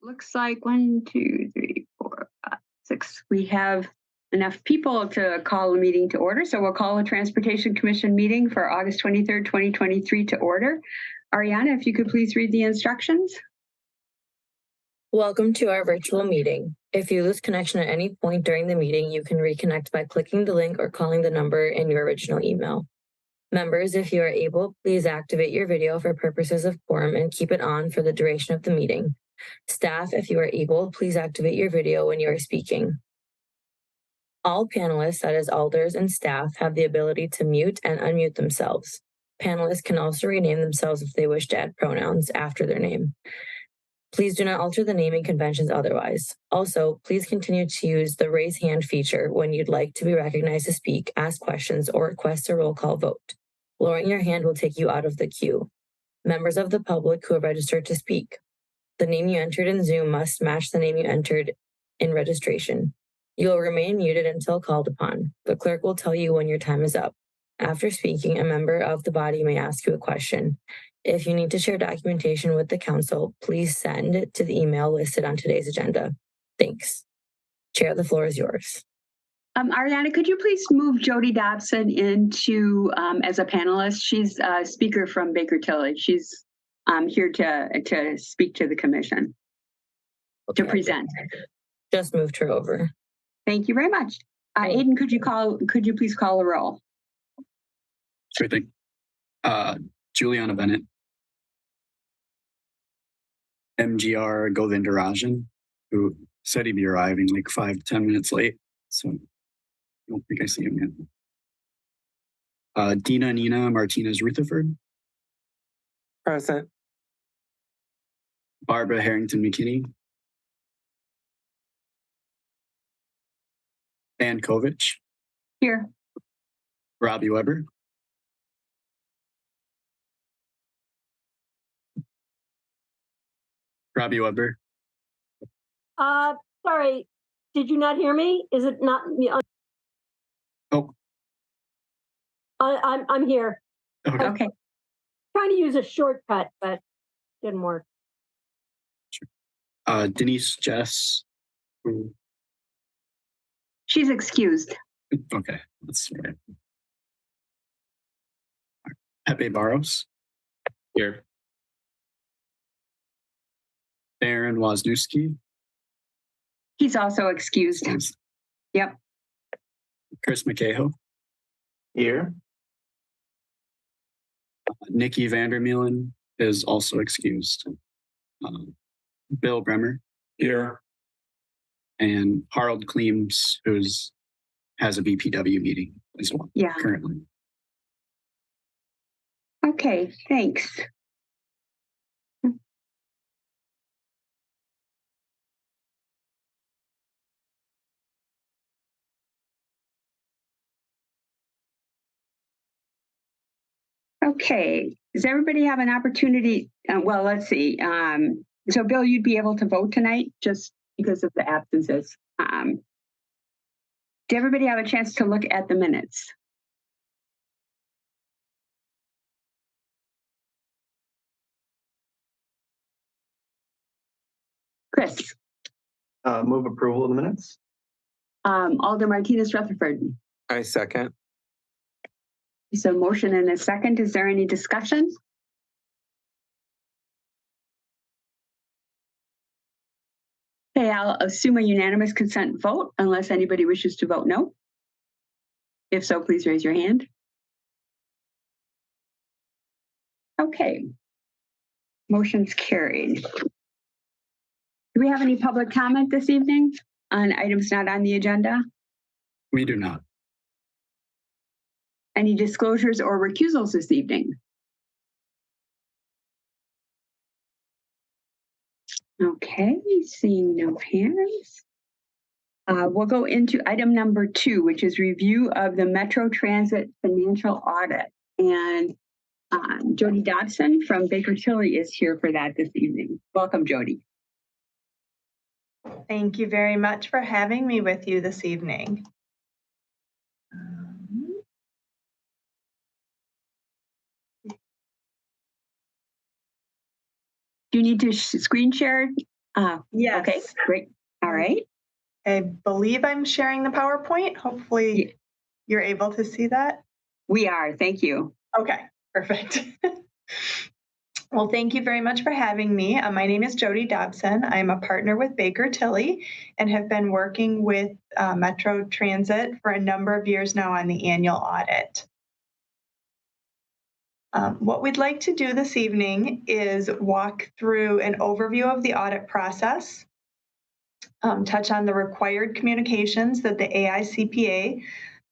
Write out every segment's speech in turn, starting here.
Looks like 1, 2, 3, 4, 5, 6. We have enough people to call a meeting to order, so we'll call a Transportation Commission meeting for August 23rd, 2023 to order. Ariana, if you could please read the instructions. Welcome to our virtual meeting. If you lose connection at any point during the meeting, you can reconnect by clicking the link or calling the number in your original email. Members, if you are able, please activate your video for purposes of quorum and keep it on for the duration of the meeting. Staff, if you are able, please activate your video when you are speaking. All panelists, that is alders and staff, have the ability to mute and unmute themselves. Panelists can also rename themselves if they wish to add pronouns after their name. Please do not alter the naming conventions otherwise. Also, please continue to use the raise hand feature when you'd like to be recognized to speak, ask questions, or request a roll call vote. Lowering your hand will take you out of the queue. Members of the public who have registered to speak. The name you entered in Zoom must match the name you entered in registration. You will remain muted until called upon. The clerk will tell you when your time is up. After speaking, a member of the body may ask you a question. If you need to share documentation with the council, please send it to the email listed on today's agenda. Thanks. Chair, the floor is yours. Ariana, could you please move Jody Dobson into as a panelist? She's a speaker from Baker Tilly. She's here to speak to the commission, to present. Just moved her over. Thank you very much. Aiden, could you please call a roll? Sure thing. Juliana Bennett. MGR Govindarajan, who said he'd be arriving like 5 to 10 minutes late. So I don't think I see him yet. Dina Nina Martinez Rutherford. Present. Barbara Harrington McKinney. Dan Kovich. Here. Robbie Weber. Robbie Weber. Sorry, did you not hear me? Is it not me? Oh. I'm here. Okay. Trying to use a shortcut, but didn't work. Sure. Denise Jess. She's excused. Okay, that's right. Pepe Barros. Here. Aaron Wozniewski. He's also excused. Yep. Chris McCahill. Here. Nikki Vandermeulen is also excused. Bill Bremer. Here. And Harold Kleems, has a BPW meeting as well. Yeah. Currently. Okay, thanks. Okay, does everybody have an opportunity? Well, let's see. So Bill, you'd be able to vote tonight just because of the absences. Did everybody have a chance to look at the minutes? Chris. Move approval of the minutes. Alder Martinez Rutherford. I second. So motion and a second. Is there any discussion? Okay, I'll assume a unanimous consent vote unless anybody wishes to vote no. If so, please raise your hand. Okay. Motion's carried. Do we have any public comment this evening on items not on the agenda? We do not. Any disclosures or recusals this evening? Okay, seeing no hands. We'll go into item number 2, which is review of the Metro Transit financial audit. And Jody Dobson from Baker Tilly is here for that this evening. Welcome, Jody. Thank you very much for having me with you this evening. Do you need to screen share, Yes. Okay, great. All right. I believe I'm sharing the PowerPoint. Hopefully you're able to see that. We are. Thank you. Okay, perfect. Well, thank you very much for having me. My name is Jody Dobson. I'm a partner with Baker Tilly and have been working with Metro Transit for a number of years now on the annual audit. What we'd like to do this evening is walk through an overview of the audit process, touch on the required communications that the AICPA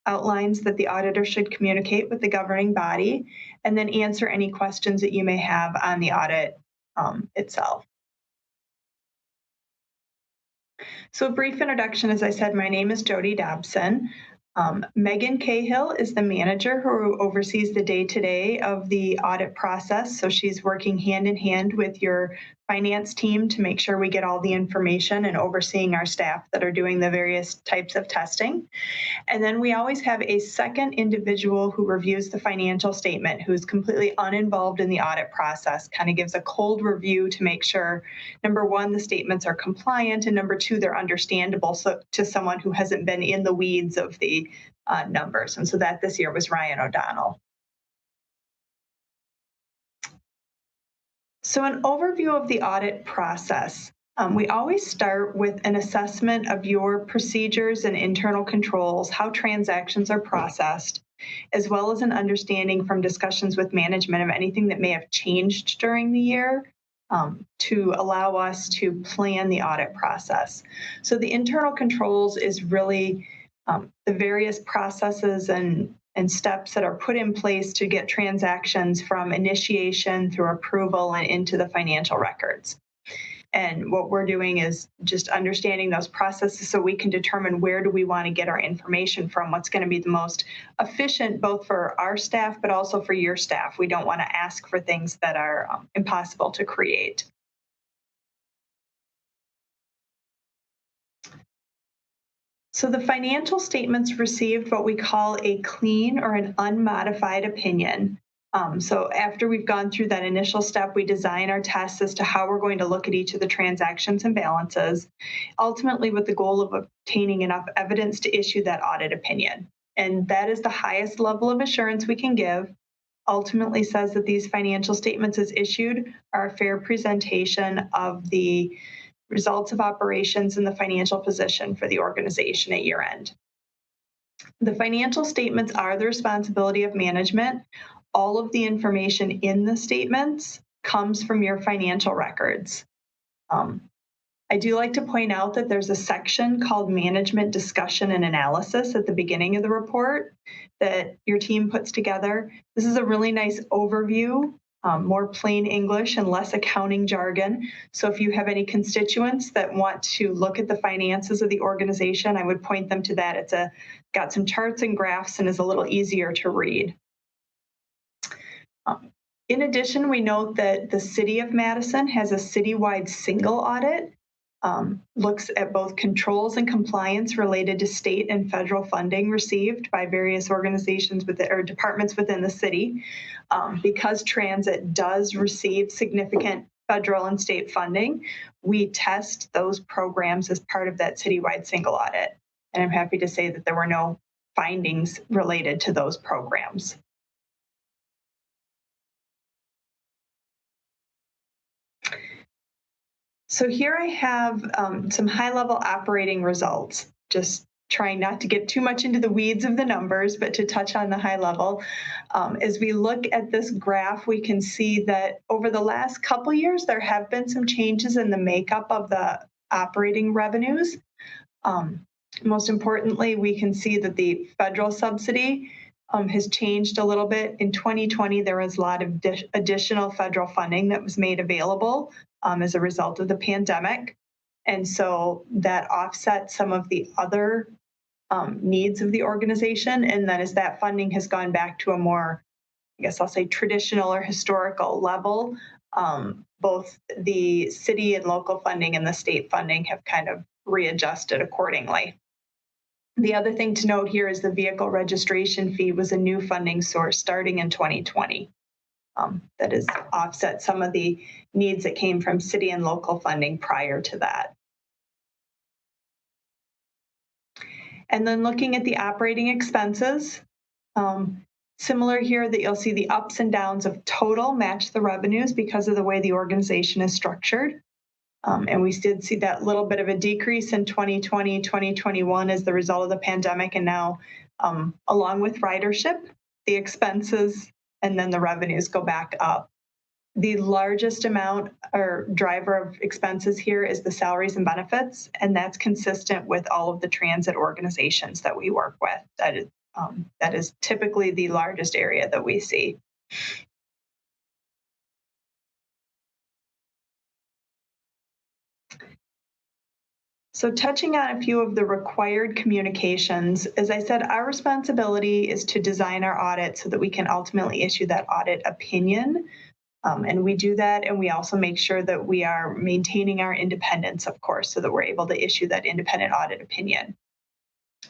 outlines that the auditor should communicate with the governing body, and then answer any questions that you may have on the audit itself. So a brief introduction, as I said, my name is Jody Dobson. Megan Cahill is the manager who oversees the day-to-day of the audit process. So she's working hand in hand with your finance team to make sure we get all the information and overseeing our staff that are doing the various types of testing. And then we always have a second individual who reviews the financial statement, who's completely uninvolved in the audit process, kind of gives a cold review to make sure, number one, the statements are compliant, and number two, they're understandable to someone who hasn't been in the weeds of the numbers. And so that this year was Ryan O'Donnell. So an overview of the audit process. We always start with an assessment of your procedures and internal controls, how transactions are processed, as well as an understanding from discussions with management of anything that may have changed during the year to allow us to plan the audit process. So the internal controls is really the various processes and steps that are put in place to get transactions from initiation through approval and into the financial records. And what we're doing is just understanding those processes so we can determine where do we want to get our information from, what's going to be the most efficient both for our staff but also for your staff. We don't want to ask for things that are impossible to create. So the financial statements received what we call a clean or an unmodified opinion. So after we've gone through that initial step, we design our tests as to how we're going to look at each of the transactions and balances, ultimately with the goal of obtaining enough evidence to issue that audit opinion. And that is the highest level of assurance we can give. Ultimately says that these financial statements as issued are a fair presentation of the results of operations and the financial position for the organization at year end. The financial statements are the responsibility of management. All of the information in the statements comes from your financial records. I do like to point out that there's a section called Management Discussion and Analysis at the beginning of the report that your team puts together. This is a really nice overview, more plain English and less accounting jargon. So if you have any constituents that want to look at the finances of the organization, I would point them to that. It's got some charts and graphs and is a little easier to read. In addition, we note that the City of Madison has a citywide single audit, looks at both controls and compliance related to state and federal funding received by various organizations or departments within the city. Because transit does receive significant federal and state funding, we test those programs as part of that citywide single audit. And I'm happy to say that there were no findings related to those programs. So here I have some high-level operating results, just trying not to get too much into the weeds of the numbers, but to touch on the high level. As we look at this graph, we can see that over the last couple years, there have been some changes in the makeup of the operating revenues. Most importantly, we can see that the federal subsidy has changed a little bit. In 2020, there was a lot of additional federal funding that was made available as a result of the pandemic. And so that offset some of the other needs of the organization. And then as that funding has gone back to a more, I guess I'll say, traditional or historical level, both the city and local funding and the state funding have kind of readjusted accordingly. The other thing to note here is the vehicle registration fee was a new funding source starting in 2020. that has offset some of the needs that came from city and local funding prior to that. And then looking at the operating expenses, similar here that you'll see the ups and downs of total match the revenues because of the way the organization is structured. And we did see that little bit of a decrease in 2020, 2021 as the result of the pandemic. And now, along with ridership, the expenses and then the revenues go back up. The largest amount or driver of expenses here is the salaries and benefits, and that's consistent with all of the transit organizations that we work with. That is typically the largest area that we see. So touching on a few of the required communications, as I said, our responsibility is to design our audit so that we can ultimately issue that audit opinion. And we do that, and we also make sure that we are maintaining our independence, of course, so that we're able to issue that independent audit opinion.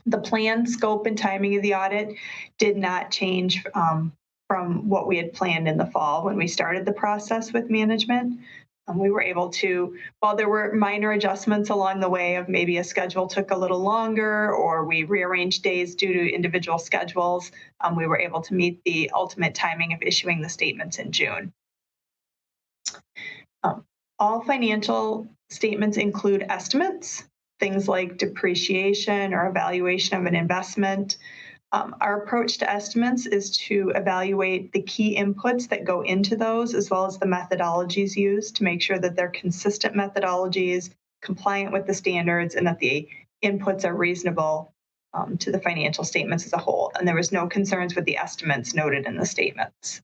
The plan, scope, and timing of the audit did not change from what we had planned in the fall when we started the process with management. We were able to, while there were minor adjustments along the way of maybe a schedule took a little longer or we rearranged days due to individual schedules, we were able to meet the ultimate timing of issuing the statements in June. All financial statements include estimates, things like depreciation or evaluation of an investment. Our approach to estimates is to evaluate the key inputs that go into those, as well as the methodologies used to make sure that they're consistent methodologies, compliant with the standards, and that the inputs are reasonable to the financial statements as a whole. And there was no concerns with the estimates noted in the statements.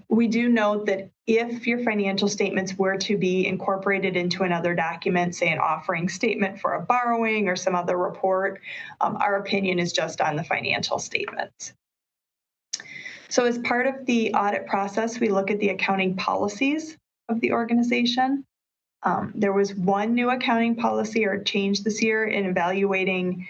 We do note that if your financial statements were to be incorporated into another document, say an offering statement for a borrowing or some other report, our opinion is just on the financial statements. So as part of the audit process, we look at the accounting policies of the organization. There was one new accounting policy or change this year in evaluating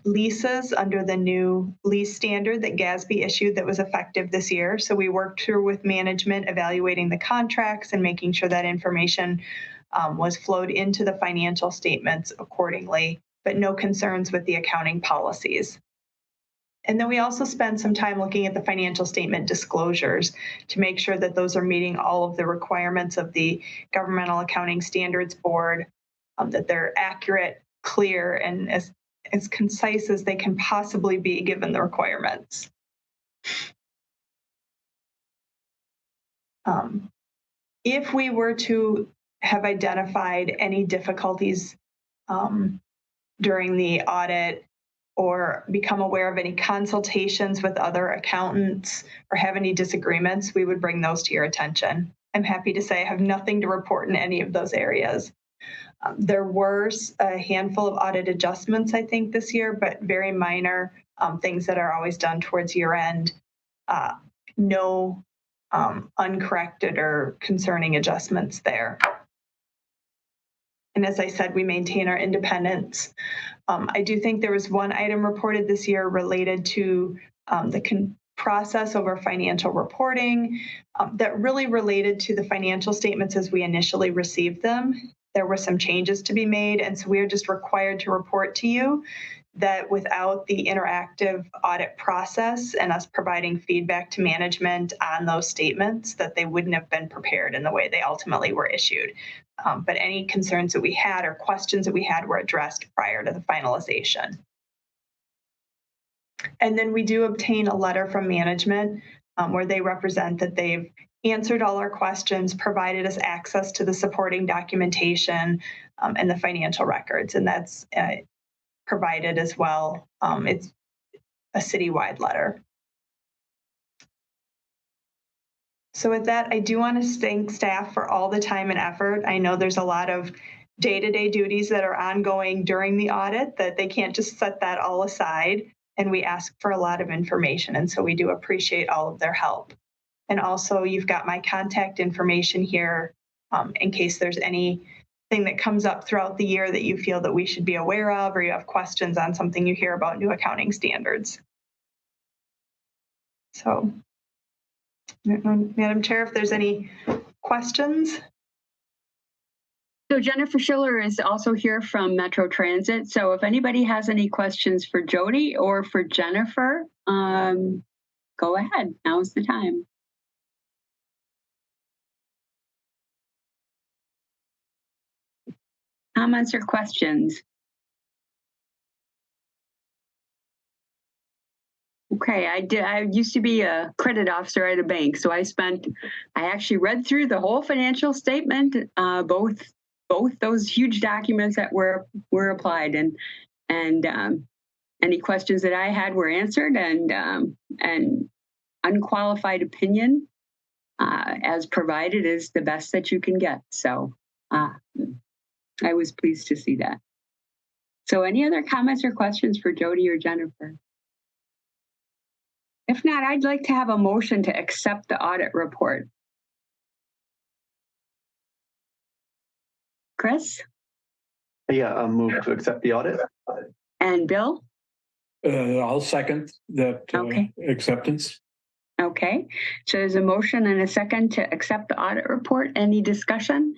leases under the new lease standard that GASB issued that was effective this year. So we worked through with management, evaluating the contracts and making sure that information was flowed into the financial statements accordingly, but no concerns with the accounting policies. And then we also spend some time looking at the financial statement disclosures to make sure that those are meeting all of the requirements of the Governmental Accounting Standards Board, that they're accurate, clear, and as concise as they can possibly be given the requirements. If we were to have identified any difficulties during the audit or become aware of any consultations with other accountants or have any disagreements, we would bring those to your attention. I'm happy to say I have nothing to report in any of those areas. There were a handful of audit adjustments, I think, this year, but very minor things that are always done towards year end. No uncorrected or concerning adjustments there. And as I said, we maintain our independence. I do think there was one item reported this year related to the process over financial reporting that really related to the financial statements as we initially received them. There were some changes to be made, and so we are just required to report to you that without the interactive audit process and us providing feedback to management on those statements, that they wouldn't have been prepared in the way they ultimately were issued. But any concerns that we had or questions that we had were addressed prior to the finalization. And then we do obtain a letter from management where they represent that they've answered all our questions, provided us access to the supporting documentation and the financial records, and that's provided as well. It's a citywide letter. So with that, I do want to thank staff for all the time and effort. I know there's a lot of day-to-day duties that are ongoing during the audit that they can't just set that all aside, and we ask for a lot of information, and so we do appreciate all of their help. And also, you've got my contact information here in case there's anything that comes up throughout the year that you feel that we should be aware of, or you have questions on something you hear about new accounting standards. So Madam Chair, if there's any questions? So Jennifer Schiller is also here from Metro Transit. So if anybody has any questions for Jody or for Jennifer, go ahead. Now's the time. Comments or questions? Okay, I used to be a credit officer at a bank, so I actually read through the whole financial statement, both those huge documents that were applied, and any questions that I had were answered, and unqualified opinion as provided is the best that you can get. So I was pleased to see that. So any other comments or questions for Jody or Jennifer? If not, I'd like to have a motion to accept the audit report. Chris? Yeah, I'll move to accept the audit. And Bill? I'll second that Okay. acceptance. Okay, so there's a motion and a second to accept the audit report. Any discussion?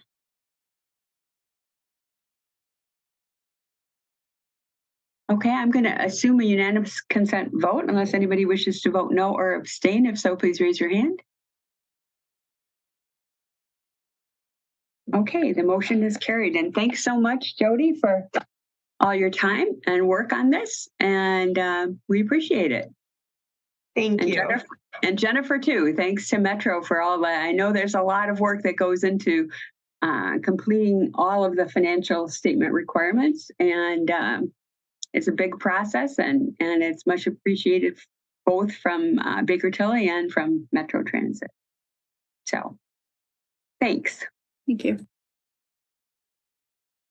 Okay, I'm going to assume a unanimous consent vote unless anybody wishes to vote no or abstain. If so, please raise your hand. Okay, the motion is carried. And thanks so much, Jody, for all your time and work on this. And we appreciate it. Thank you. And Jennifer too. Thanks to Metro for all that. I know there's a lot of work that goes into completing all of the financial statement requirements, and it's a big process, and it's much appreciated both from Baker Tilly and from Metro Transit. So, thanks. Thank you.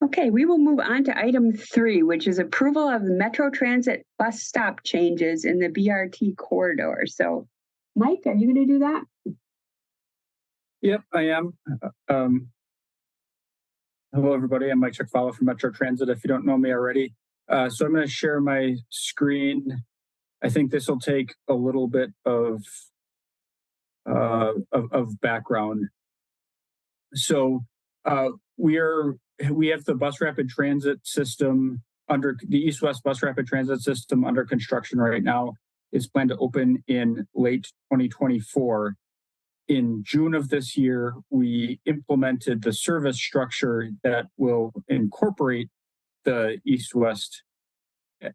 Okay, we will move on to item 3, which is approval of Metro Transit bus stop changes in the BRT corridor. So, Mike, are you going to do that? Yep, I am. Hello, everybody. I'm Mike Chickfalla from Metro Transit, if you don't know me already. So I'm going to share my screen. I think this will take a little bit of background. So we have the bus rapid transit system under the East-West bus rapid transit system under construction right now. It's planned to open in late 2024. In June of this year, we implemented the service structure that will incorporate the East-West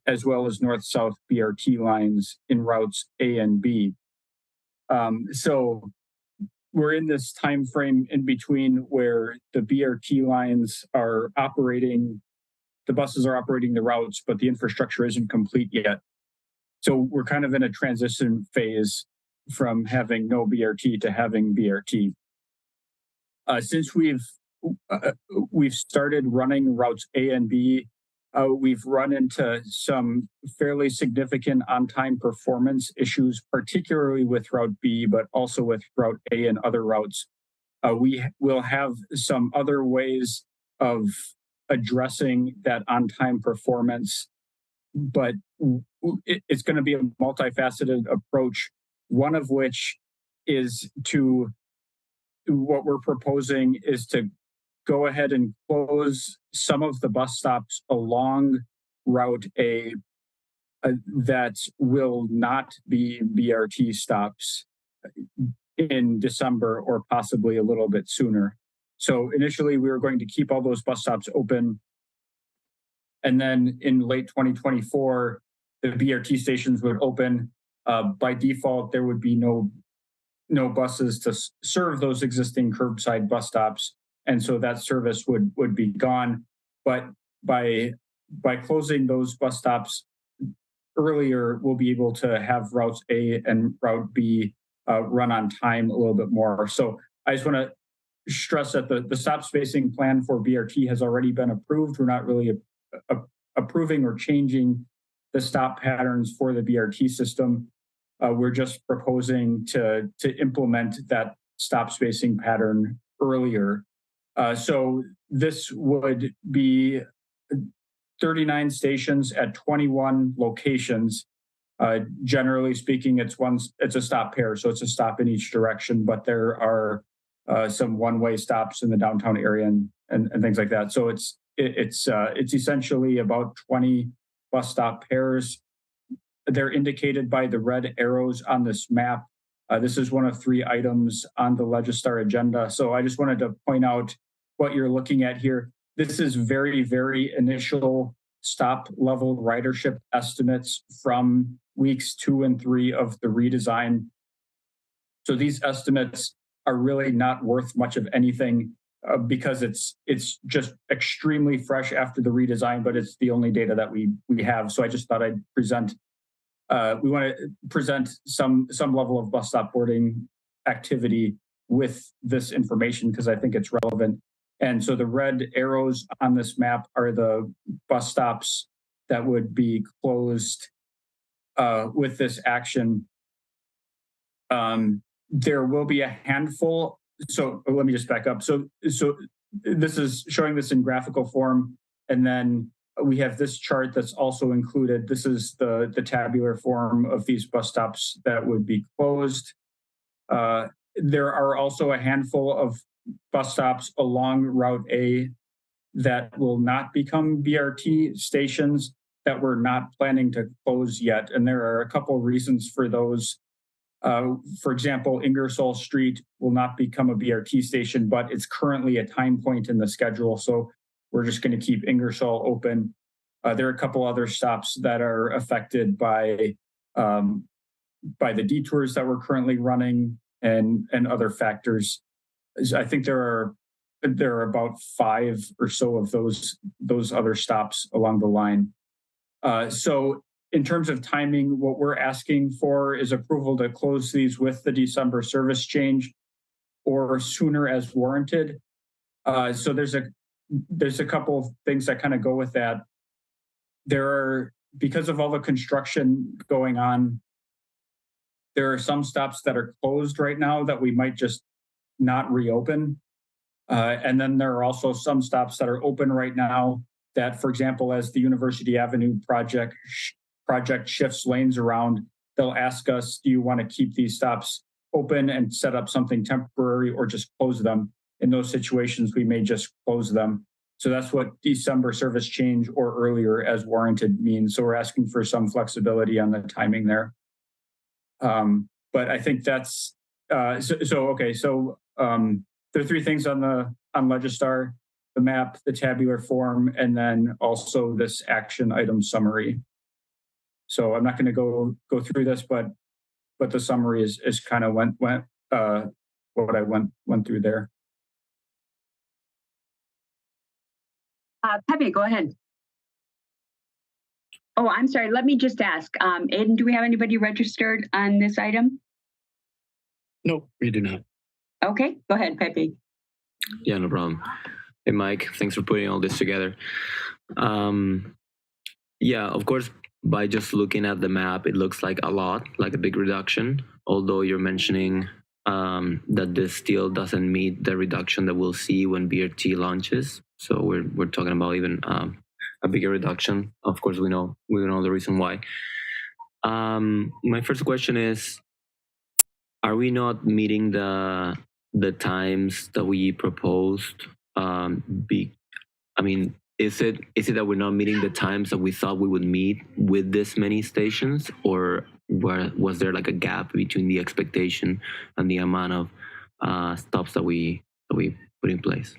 as well as North-South BRT lines in routes A and B. So we're in this time frame in between where the BRT lines are operating, the buses are operating the routes, but the infrastructure isn't complete yet. So we're kind of in a transition phase from having no BRT to having BRT. Since we've started running routes A and B, we've run into some fairly significant on-time performance issues, particularly with Route B, but also with Route A and other routes. We will have some other ways of addressing that on-time performance, but it's going to be a multifaceted approach, one of which is what we're proposing is to go ahead and close some of the bus stops along Route A that will not be BRT stops in December or possibly a little bit sooner. So initially we were going to keep all those bus stops open. And then in late 2024, the BRT stations would open. By default, there would be no buses to serve those existing curbside bus stops. And so that service would be gone. But by closing those bus stops earlier, we'll be able to have routes A and Route B run on time a little bit more. So I just want to stress that the stop spacing plan for BRT has already been approved. We're not really approving or changing the stop patterns for the BRT system. We're just proposing to implement that stop spacing pattern earlier. So this would be 39 stations at 21 locations. Generally speaking, it's a stop pair, so it's a stop in each direction, but there are some one-way stops in the downtown area and things like that. So it's essentially about 20 bus stop pairs. They're indicated by the red arrows on this map. This is one of 3 items on the Legistar agenda. So I just wanted to point out what you're looking at here. This is very, very initial stop level ridership estimates from weeks 2 and 3 of the redesign. So these estimates are really not worth much of anything because it's just extremely fresh after the redesign, but it's the only data that we have. So I just thought I'd present. We want to present some level of bus stop boarding activity with this information because I think it's relevant. And so the red arrows on this map are the bus stops that would be closed with this action. There will be a handful. So let me just back up. So this is showing this in graphical form, and then we have this chart that's also included. This is the tabular form of these bus stops that would be closed. There are also a handful of bus stops along Route A that will not become BRT stations that we're not planning to close yet. And there are a couple reasons for those. For example, Ingersoll Street will not become a BRT station, but it's currently a time point in the schedule. So we're just going to keep Ingersoll open. There are a couple other stops that are affected by the detours that we're currently running and other factors. I think there are about 5 or so of those other stops along the line. So in terms of timing, what we're asking for is approval to close these with the December service change or sooner as warranted. So there's a couple of things that kind of go with that. Because of all the construction going on, there are some stops that are closed right now that we might just not reopen. And then there are also some stops that are open right now that, for example, as the University Avenue project shifts lanes around, they'll ask us, do you want to keep these stops open and set up something temporary or just close them? In those situations, we may just close them. So that's what December service change or earlier as warranted means. So we're asking for some flexibility on the timing there. But I think that's okay. So there are 3 things on Legistar: the map, the tabular form, and then also this action item summary. So I'm not going to go through this, but the summary is kind of what I went through there. Pepe, go ahead. Oh, I'm sorry. Let me just ask, Aiden, do we have anybody registered on this item? No, we do not. Okay, go ahead, Pepe. Yeah, no problem. Hey, Mike, thanks for putting all this together. Yeah, of course, by just looking at the map, it looks like a lot, like a big reduction, although you're mentioning that this still doesn't meet the reduction that we'll see when BRT launches. So we're talking about even a bigger reduction. Of course, we know the reason why. My first question is, are we not meeting the times that we proposed? Is it that we're not meeting the times that we thought we would meet with this many stations, or was there like a gap between the expectation and the amount of stops that we put in place?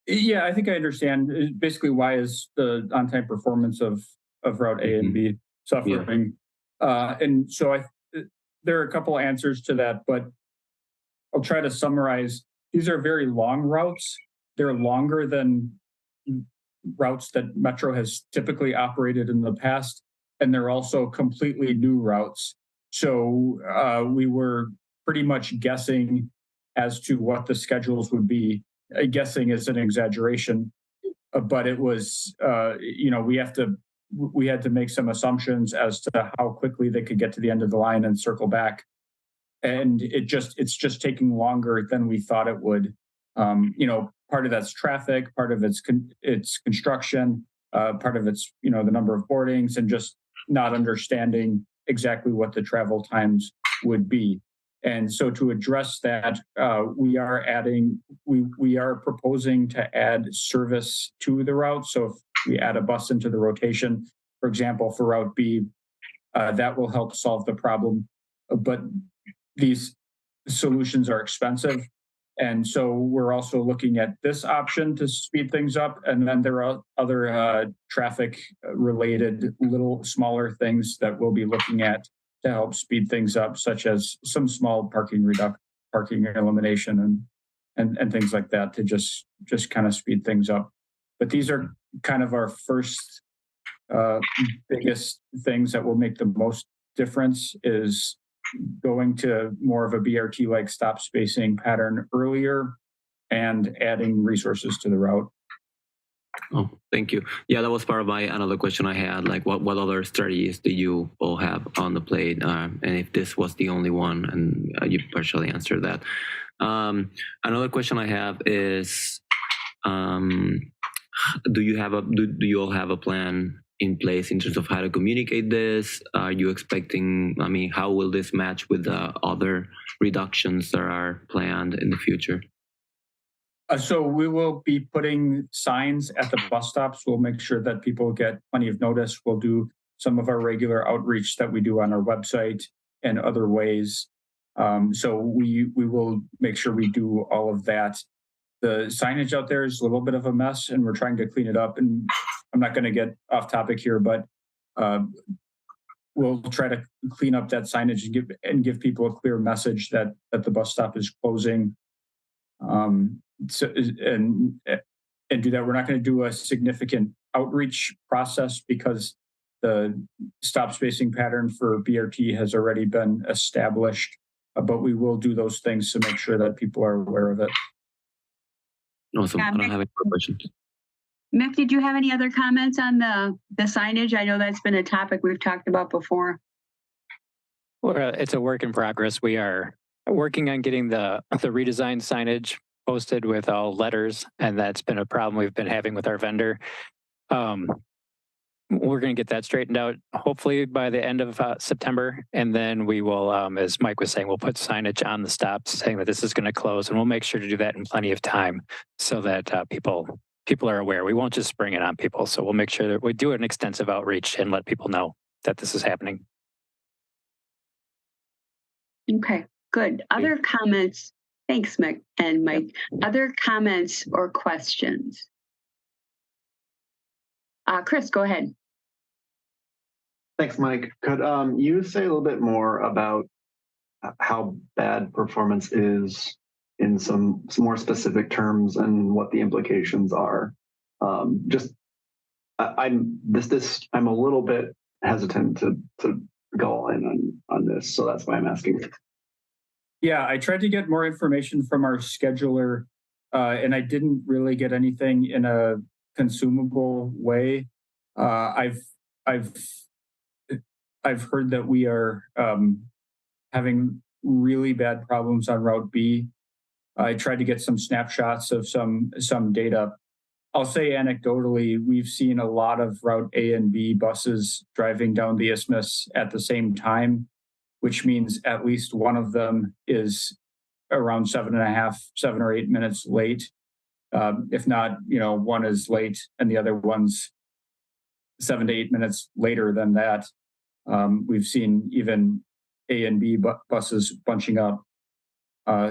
Yeah, I think I understand. Basically, why is the on-time performance of Route A and B suffering? Yeah. And so there are a couple answers to that, but I'll try to summarize. These are very long routes. They're longer than routes that Metro has typically operated in the past, and they're also completely new routes. So we were pretty much guessing as to what the schedules would be. Guessing is an exaggeration, but it was, we had to make some assumptions as to how quickly they could get to the end of the line and circle back. And it's just taking longer than we thought it would. Part of that's traffic, part of it's construction, part of it's, the number of boardings and just not understanding exactly what the travel times would be. And so to address that, we are proposing to add service to the route. So if we add a bus into the rotation, for example, for Route B, that will help solve the problem. But these solutions are expensive. And so we're also looking at this option to speed things up. And then there are other traffic related little smaller things that we'll be looking at to help speed things up, such as some small parking elimination and things like that to just kind of speed things up. But these are kind of our first biggest things that will make the most difference is going to more of a BRT-like stop spacing pattern earlier and adding resources to the route. Oh, thank you. Yeah, that was part of another question I had. Like, what other strategies do you all have on the plate? And if this was the only one, and you partially answered that. Another question I have is, do you all have a plan in place in terms of how to communicate this? Are you expecting, how will this match with the other reductions that are planned in the future? So we will be putting signs at the bus stops. We'll make sure that people get plenty of notice. We'll do some of our regular outreach that we do on our website and other ways. So we will make sure we do all of that. The signage out there is a little bit of a mess and we're trying to clean it up. And I'm not going to get off topic here, but we'll try to clean up that signage and give people a clear message that the bus stop is closing. So and do that. We're not going to do a significant outreach process because the stop spacing pattern for BRT has already been established, but we will do those things to make sure that people are aware of it. Awesome. I don't have any more questions. Mick, did you have any other comments on the signage? I know that's been a topic we've talked about before. Well, it's a work in progress. We are working on getting the redesigned signage posted with all letters, and that's been a problem we've been having with our vendor. We're going to get that straightened out hopefully by the end of September, and then we will, as Mike was saying, we'll put signage on the stops saying that this is going to close, and we'll make sure to do that in plenty of time so that people are aware. We won't just spring it on people, so we'll make sure that we do an extensive outreach and let people know that this is happening. Okay, good. Other comments? Thanks, Mick and Mike. Other comments or questions? Chris, go ahead. Thanks, Mike. Could you say a little bit more about how bad performance is in some more specific terms and what the implications are? I'm a little bit hesitant to go all in on this, so that's why I'm asking. Yeah, I tried to get more information from our scheduler, and I didn't really get anything in a consumable way. I've heard that we are having really bad problems on Route B. I tried to get some snapshots of some data. I'll say anecdotally, we've seen a lot of Route A and B buses driving down the isthmus at the same time, which means at least one of them is around 7 or 8 minutes late. If not, one is late and the other one's 7 to 8 minutes later than that. We've seen even A and B buses bunching up.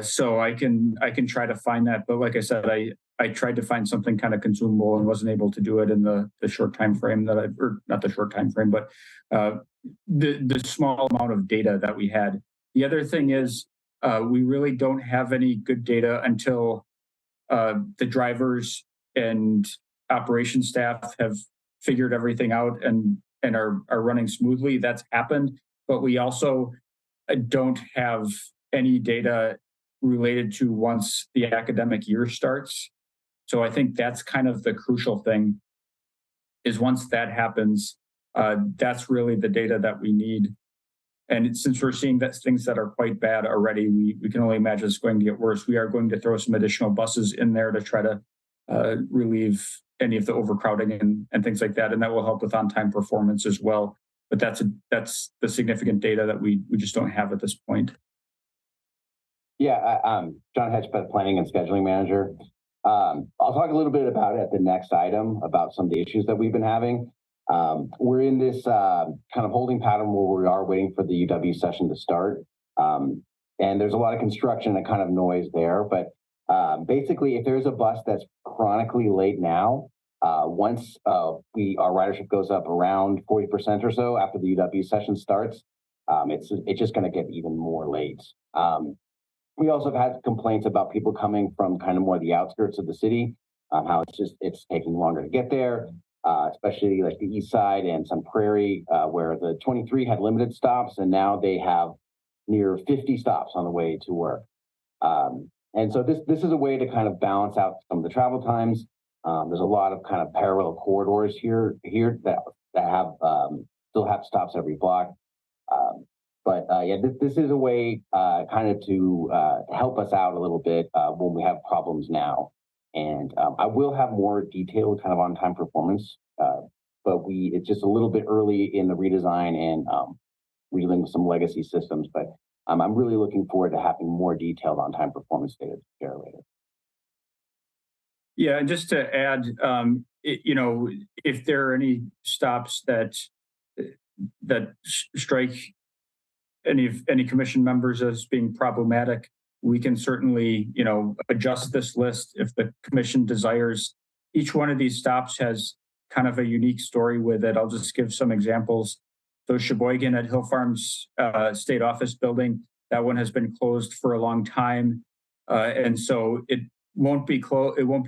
So I can try to find that, but like I said, I tried to find something kind of consumable and wasn't able to do it in the short time frame not the short time frame, but the small amount of data that we had. The other thing is we really don't have any good data until the drivers and operation staff have figured everything out and are running smoothly. That's happened, but we also don't have any data related to once the academic year starts. So I think that's kind of the crucial thing is once that happens, that's really the data that we need. And since we're seeing that things that are quite bad already, we can only imagine it's going to get worse. We are going to throw some additional buses in there to try to relieve any of the overcrowding and things like that. And that will help with on-time performance as well. but that's the significant data that we just don't have at this point. Yeah, I'm John Hedgepeth, Planning and Scheduling Manager. I'll talk a little bit about it at the next item about some of the issues that we've been having. We're in this kind of holding pattern where we are waiting for the UW session to start. And there's a lot of construction and kind of noise there. But basically, if there's a bus that's chronically late now, once our ridership goes up around 40% or so after the UW session starts, it's just going to get even more late. We also have had complaints about people coming from kind of more the outskirts of the city, how it's taking longer to get there, especially like the east side and some Prairie, where the 23 had limited stops, and now they have near 50 stops on the way to work. And so this is a way to kind of balance out some of the travel times. There's a lot of kind of parallel corridors here that have still have stops every block. But yeah, this is a way kind of to help us out a little bit when we have problems now. And I will have more detailed kind of on-time performance, but it's just a little bit early in the redesign and redealing with some legacy systems. But I'm really looking forward to having more detailed on-time performance data to share later. Yeah, and just to add, if there are any stops that strike any commission members as being problematic, we can certainly, adjust this list if the commission desires. Each one of these stops has kind of a unique story with it. I'll just give some examples. So Sheboygan at Hill Farms State Office Building, that one has been closed for a long time, and so it won't be closed. It won't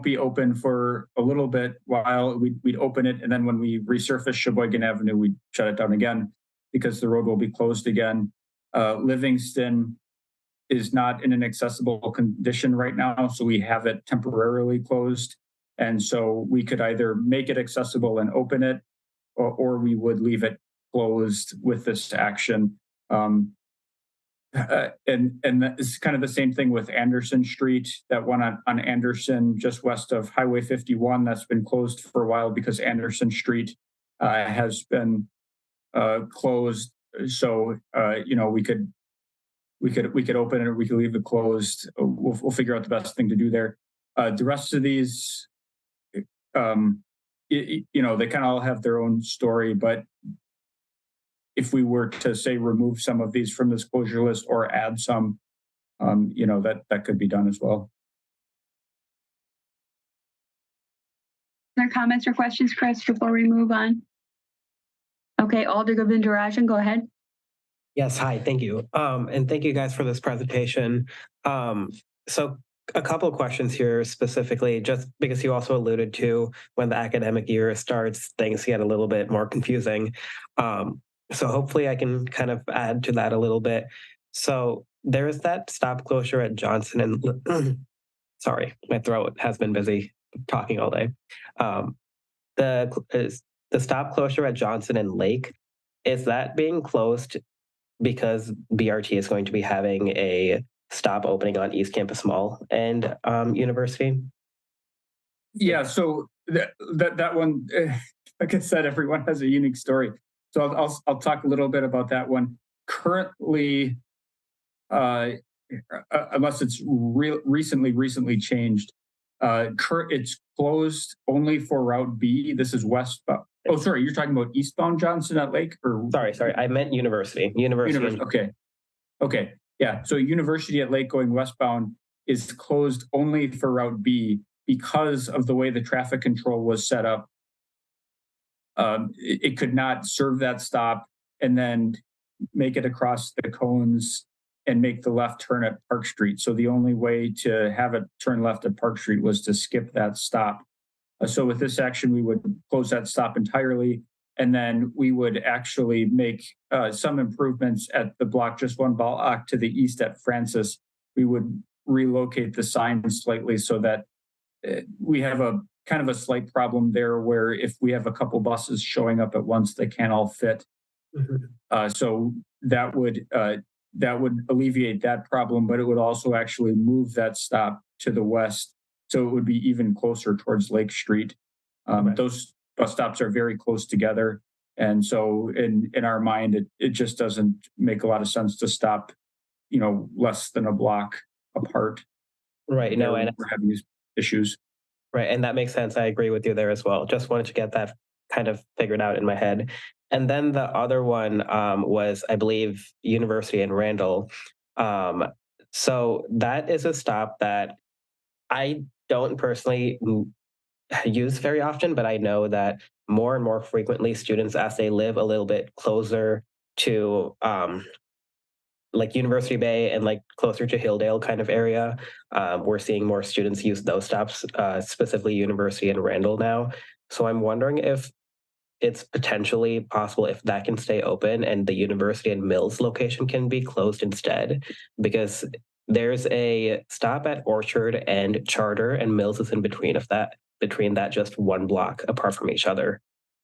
be open for a little bit while we'd open it, and then when we resurface Sheboygan Avenue, we'd shut it down again, because the road will be closed again. Livingston is not in an accessible condition right now, so we have it temporarily closed. And so we could either make it accessible and open it, or we would leave it closed with this action. And it's kind of the same thing with Anderson Street, that one on Anderson, just west of Highway 51, that's been closed for a while because Anderson Street has been closed. So we could open it, or we could leave it closed. We'll figure out the best thing to do there. The rest of these, they kind of all have their own story. But if we were to say remove some of these from this closure list or add some, that could be done as well. Other comments or questions, Chris, before we move on? Okay, Alder Govindarajan, go ahead. Yes, hi, thank you. And thank you guys for this presentation. So a couple of questions here specifically, just because you also alluded to when the academic year starts, things get a little bit more confusing. So hopefully I can kind of add to that a little bit. So there is that stop closure at Johnson and, sorry, my throat has been busy talking all day. The stop closure at Johnson and Lake, is that being closed because BRT is going to be having a stop opening on East Campus Mall and University? Yeah, so that one, like I said, everyone has a unique story. So I'll talk a little bit about that one. Currently, unless it's recently changed, it's closed only for Route B. This is westbound. Oh, sorry, you're talking about eastbound Johnson at Lake, or sorry, I meant University. Okay, yeah. So University at Lake going westbound is closed only for Route B because of the way the traffic control was set up. It could not serve that stop and then make it across the cones and make the left turn at Park Street. So the only way to have it turn left at Park Street was to skip that stop. So with this action, we would close that stop entirely, and then we would actually make some improvements at the block, just one block to the east at Francis. We would relocate the sign slightly so that we have a kind of a slight problem there where if we have a couple buses showing up at once, they can't all fit. Mm-hmm. So that would alleviate that problem, but it would also actually move that stop to the west. So it would be even closer towards Lake Street. Those bus stops are very close together. And so in our mind, it just doesn't make a lot of sense to stop, less than a block apart. Right. No, and we're having these issues. right. And that makes sense. I agree with you there as well. Just wanted to get that kind of figured out in my head. And then the other one was, I believe, University and Randall. So that is a stop that I don't personally use very often, but I know that more and more frequently students, as they live a little bit closer to like University Bay and like closer to Hilldale kind of area, we're seeing more students use those stops, specifically University and Randall now. So I'm wondering if it's potentially possible if that can stay open and the University and Mills location can be closed instead, because there's a stop at Orchard and Charter, and Mills is in between that just one block apart from each other.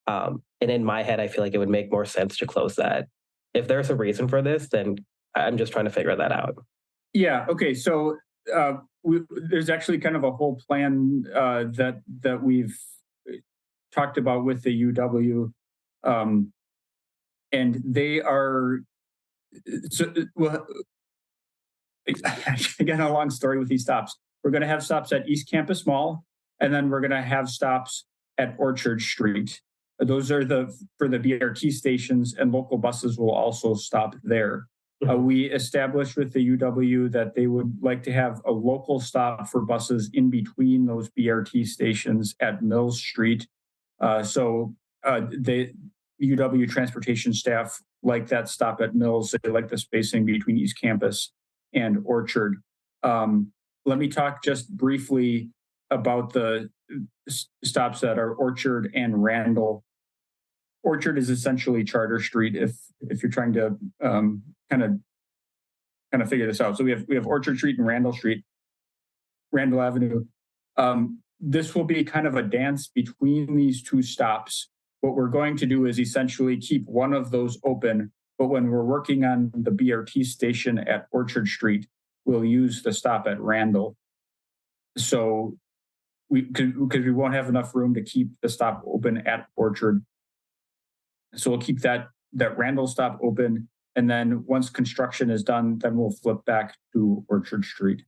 And in my head, I feel like it would make more sense to close that. If there's a reason for this, then I'm just trying to figure that out. Yeah. Okay. So there's actually kind of a whole plan that we've talked about with the UW, and they are. So well, again, a long story with these stops. We're going to have stops at East Campus Mall, and then we're going to have stops at Orchard Street. Those are for the BRT stations, and local buses will also stop there. We established with the UW that they would like to have a local stop for buses in between those BRT stations at Mills Street. So the UW transportation staff like that stop at Mills. They like the spacing between East Campus and Orchard. Let me talk just briefly about the stops that are Orchard and Randall. Orchard is essentially Charter Street if you're trying to kind of figure this out. So we have Orchard Street and Randall Avenue. This will be kind of a dance between these two stops. What we're going to do is essentially keep one of those open, but when we're working on the BRT station at Orchard Street, we'll use the stop at Randall. So because we won't have enough room to keep the stop open at Orchard. So we'll keep that Randall stop open. And then once construction is done, then we'll flip back to Orchard Street.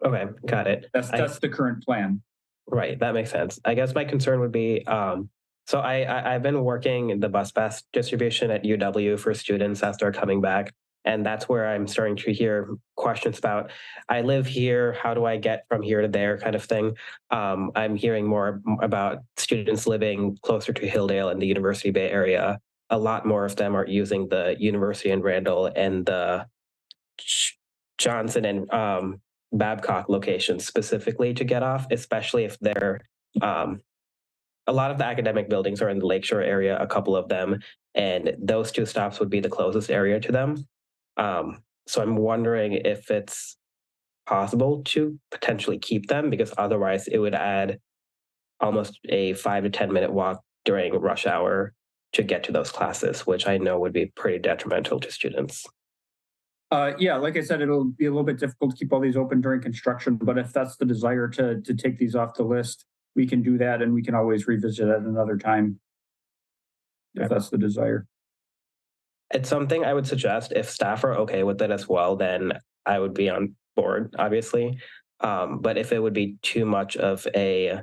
Okay, got it. That's the current plan. Right, that makes sense. I guess my concern would be, so I've been working the bus pass distribution at UW for students as they're coming back. And that's where I'm starting to hear questions about, I live here, how do I get from here to there kind of thing. I'm hearing more about students living closer to Hilldale and the University Bay area. A lot more of them are using the University and Randall and the Johnson and Babcock locations specifically to get off, especially if they're, a lot of the academic buildings are in the Lakeshore area, a couple of them, and those two stops would be the closest area to them. So I'm wondering if it's possible to potentially keep them, because otherwise it would add almost a 5 to 10 minute walk during rush hour to get to those classes, which I know would be pretty detrimental to students. Yeah, like I said, it'll be a little bit difficult to keep all these open during construction, but if that's the desire to take these off the list, we can do that, and we can always revisit at another time if that's the desire. It's something I would suggest. If staff are okay with it as well, then I would be on board, obviously. But if it would be too much of a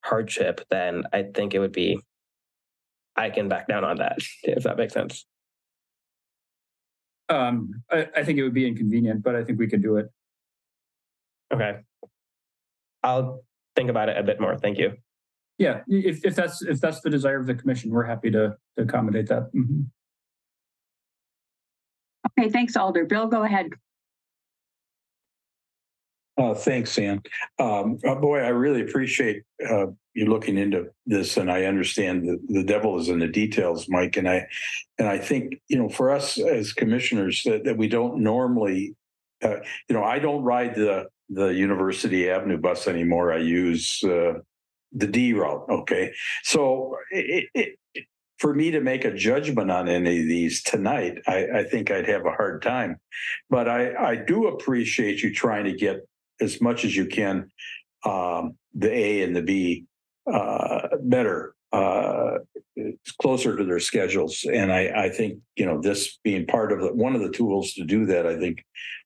hardship, then I think it would be, I can back down on that, if that makes sense. I think it would be inconvenient, but I think we could do it. Okay. I'll think about it a bit more. Thank you. Yeah, if that's the desire of the commission, we're happy to accommodate that. Mm-hmm. Okay, thanks, Alder. Bill, go ahead. Thanks, Sam. Boy, I really appreciate you looking into this, and I understand the devil is in the details, Mike. And I think, for us as commissioners that we don't normally, I don't ride the University Avenue bus anymore. I use the D route. Okay, so for me to make a judgment on any of these tonight, I think I'd have a hard time. But I do appreciate you trying to get as much as you can, the A and the B better. it's closer to their schedules. And I think, this being part of one of the tools to do that, I think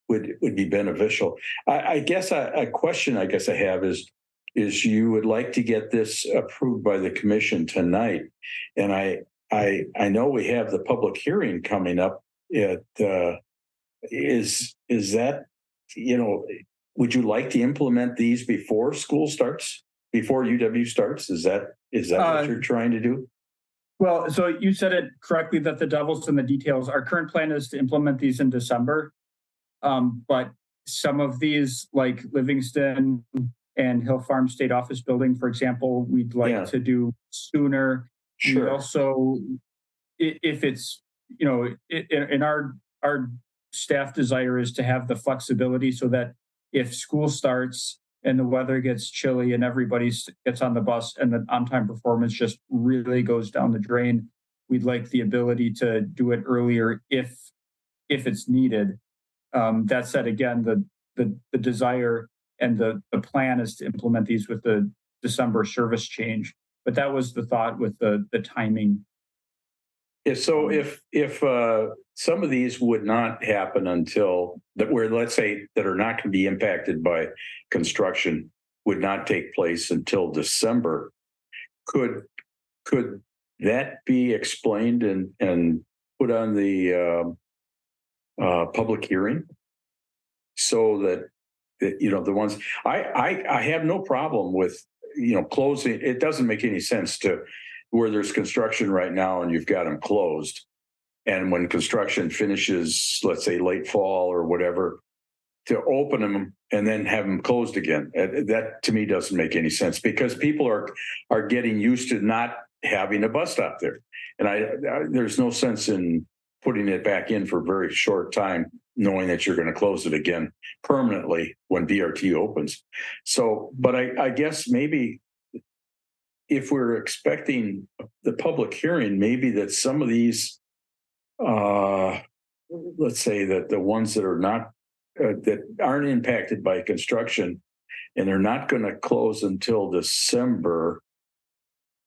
would be beneficial. I guess a question I have is you would like to get this approved by the commission tonight. And I know we have the public hearing coming up. Is that, would you like to implement these before school starts, before UW starts? Is that what you're trying to do? Well, so you said it correctly that the devil's in the details. Our current plan is to implement these in December. But some of these, like Livingston and Hill Farm State Office Building, for example, we'd like to do sooner. Sure. We also, if it's, in our staff desire is to have the flexibility so that if school starts and the weather gets chilly and everybody gets on the bus and the on-time performance just really goes down the drain, we'd like the ability to do it earlier if it's needed. That said, again, the desire and the plan is to implement these with the December service change. But that was the thought with the timing. Yeah, so if some of these would not happen until let's say that are not going to be impacted by construction would not take place until December, could that be explained and put on the public hearing so that the ones I have no problem with closing. It doesn't make any sense to where there's construction right now and you've got them closed. And when construction finishes, let's say late fall or whatever, to open them and then have them closed again. That to me doesn't make any sense because people are getting used to not having a bus stop there. And there's no sense in putting it back in for a very short time, knowing that you're going to close it again permanently when BRT opens. So, but I guess maybe if we're expecting the public hearing, maybe that some of these, let's say that the ones that are not, that aren't impacted by construction and they're not going to close until December,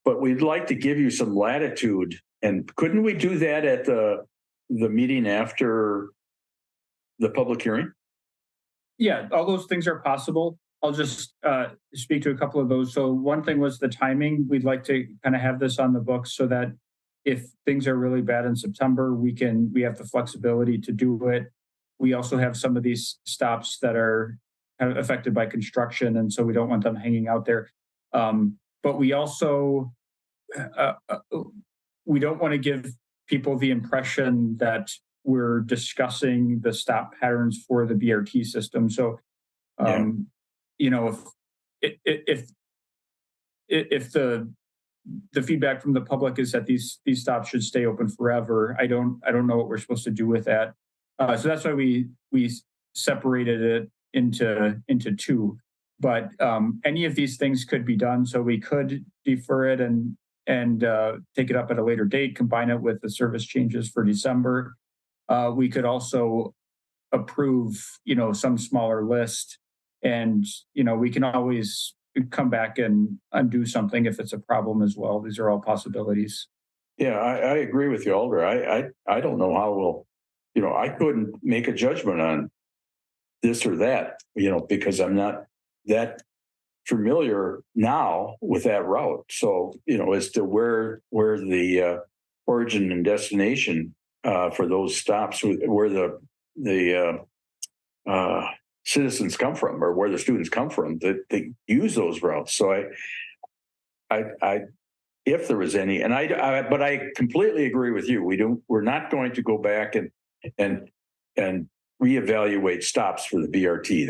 but we'd like to give you some latitude. And couldn't we do that at the meeting after the public hearing? Yeah, all those things are possible. I'll just speak to a couple of those. So one thing was the timing. We'd like to kind of have this on the books so that if things are really bad in September, we have the flexibility to do it. We also have some of these stops that are kind of affected by construction, and so we don't want them hanging out there. But we also we don't want to give people the impression that we're discussing the stop patterns for the BRT system. So, if the feedback from the public is that these stops should stay open forever, I don't know what we're supposed to do with that. So that's why we separated it into two. But any of these things could be done. So we could defer it and take it up at a later date, combine it with the service changes for December. We could also approve, some smaller list, and we can always come back and undo something if it's a problem as well. These are all possibilities. Yeah, I agree with you, Alder. I don't know how we'll, I couldn't make a judgment on this or that, because I'm not that familiar now with that route. So, as to where the origin and destination for those stops, where the citizens come from, or where the students come from, that they use those routes. So I if there was any, but I completely agree with you. We're not going to go back and reevaluate stops for the BRT.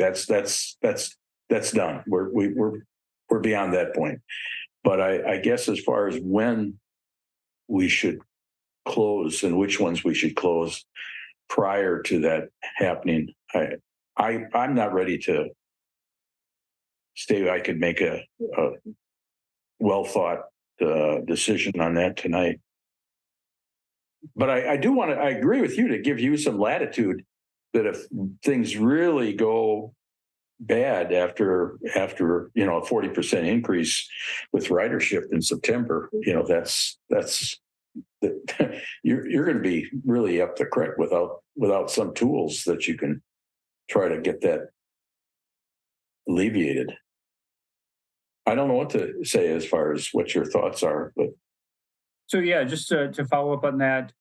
That's done. We're beyond that point. But I guess as far as when we should close and which ones we should close prior to that happening, I'm not ready to say I could make a well thought decision on that tonight. But I agree with you to give you some latitude that if things really go bad after you know, a 40% increase with ridership in September. You know, that's you're going to be really up the creek without some tools that you can try to get that alleviated. I don't know what to say as far as what your thoughts are, but So yeah, just to follow up on that,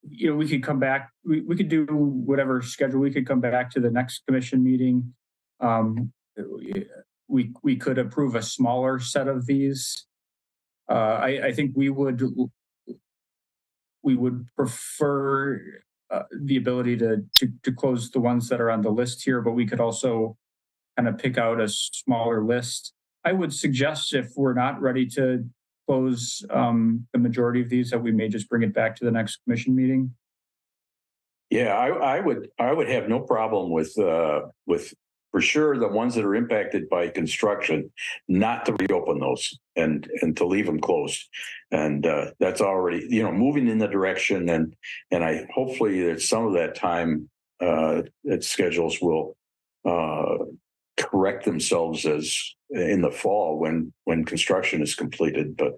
you know, we could come back, we could do whatever schedule, we could come back to the next commission meeting. We could approve a smaller set of these. I think we would prefer the ability to close the ones that are on the list here, but we could also kind of pick out a smaller list. I would suggest, if we're not ready to close the majority of these, that we may just bring it back to the next commission meeting. yeah, I would have no problem with for sure the ones that are impacted by construction, not to reopen those and to leave them closed. And that's already, you know, moving in the direction, and I hopefully that some of that time that schedules will correct themselves as in the fall when construction is completed. But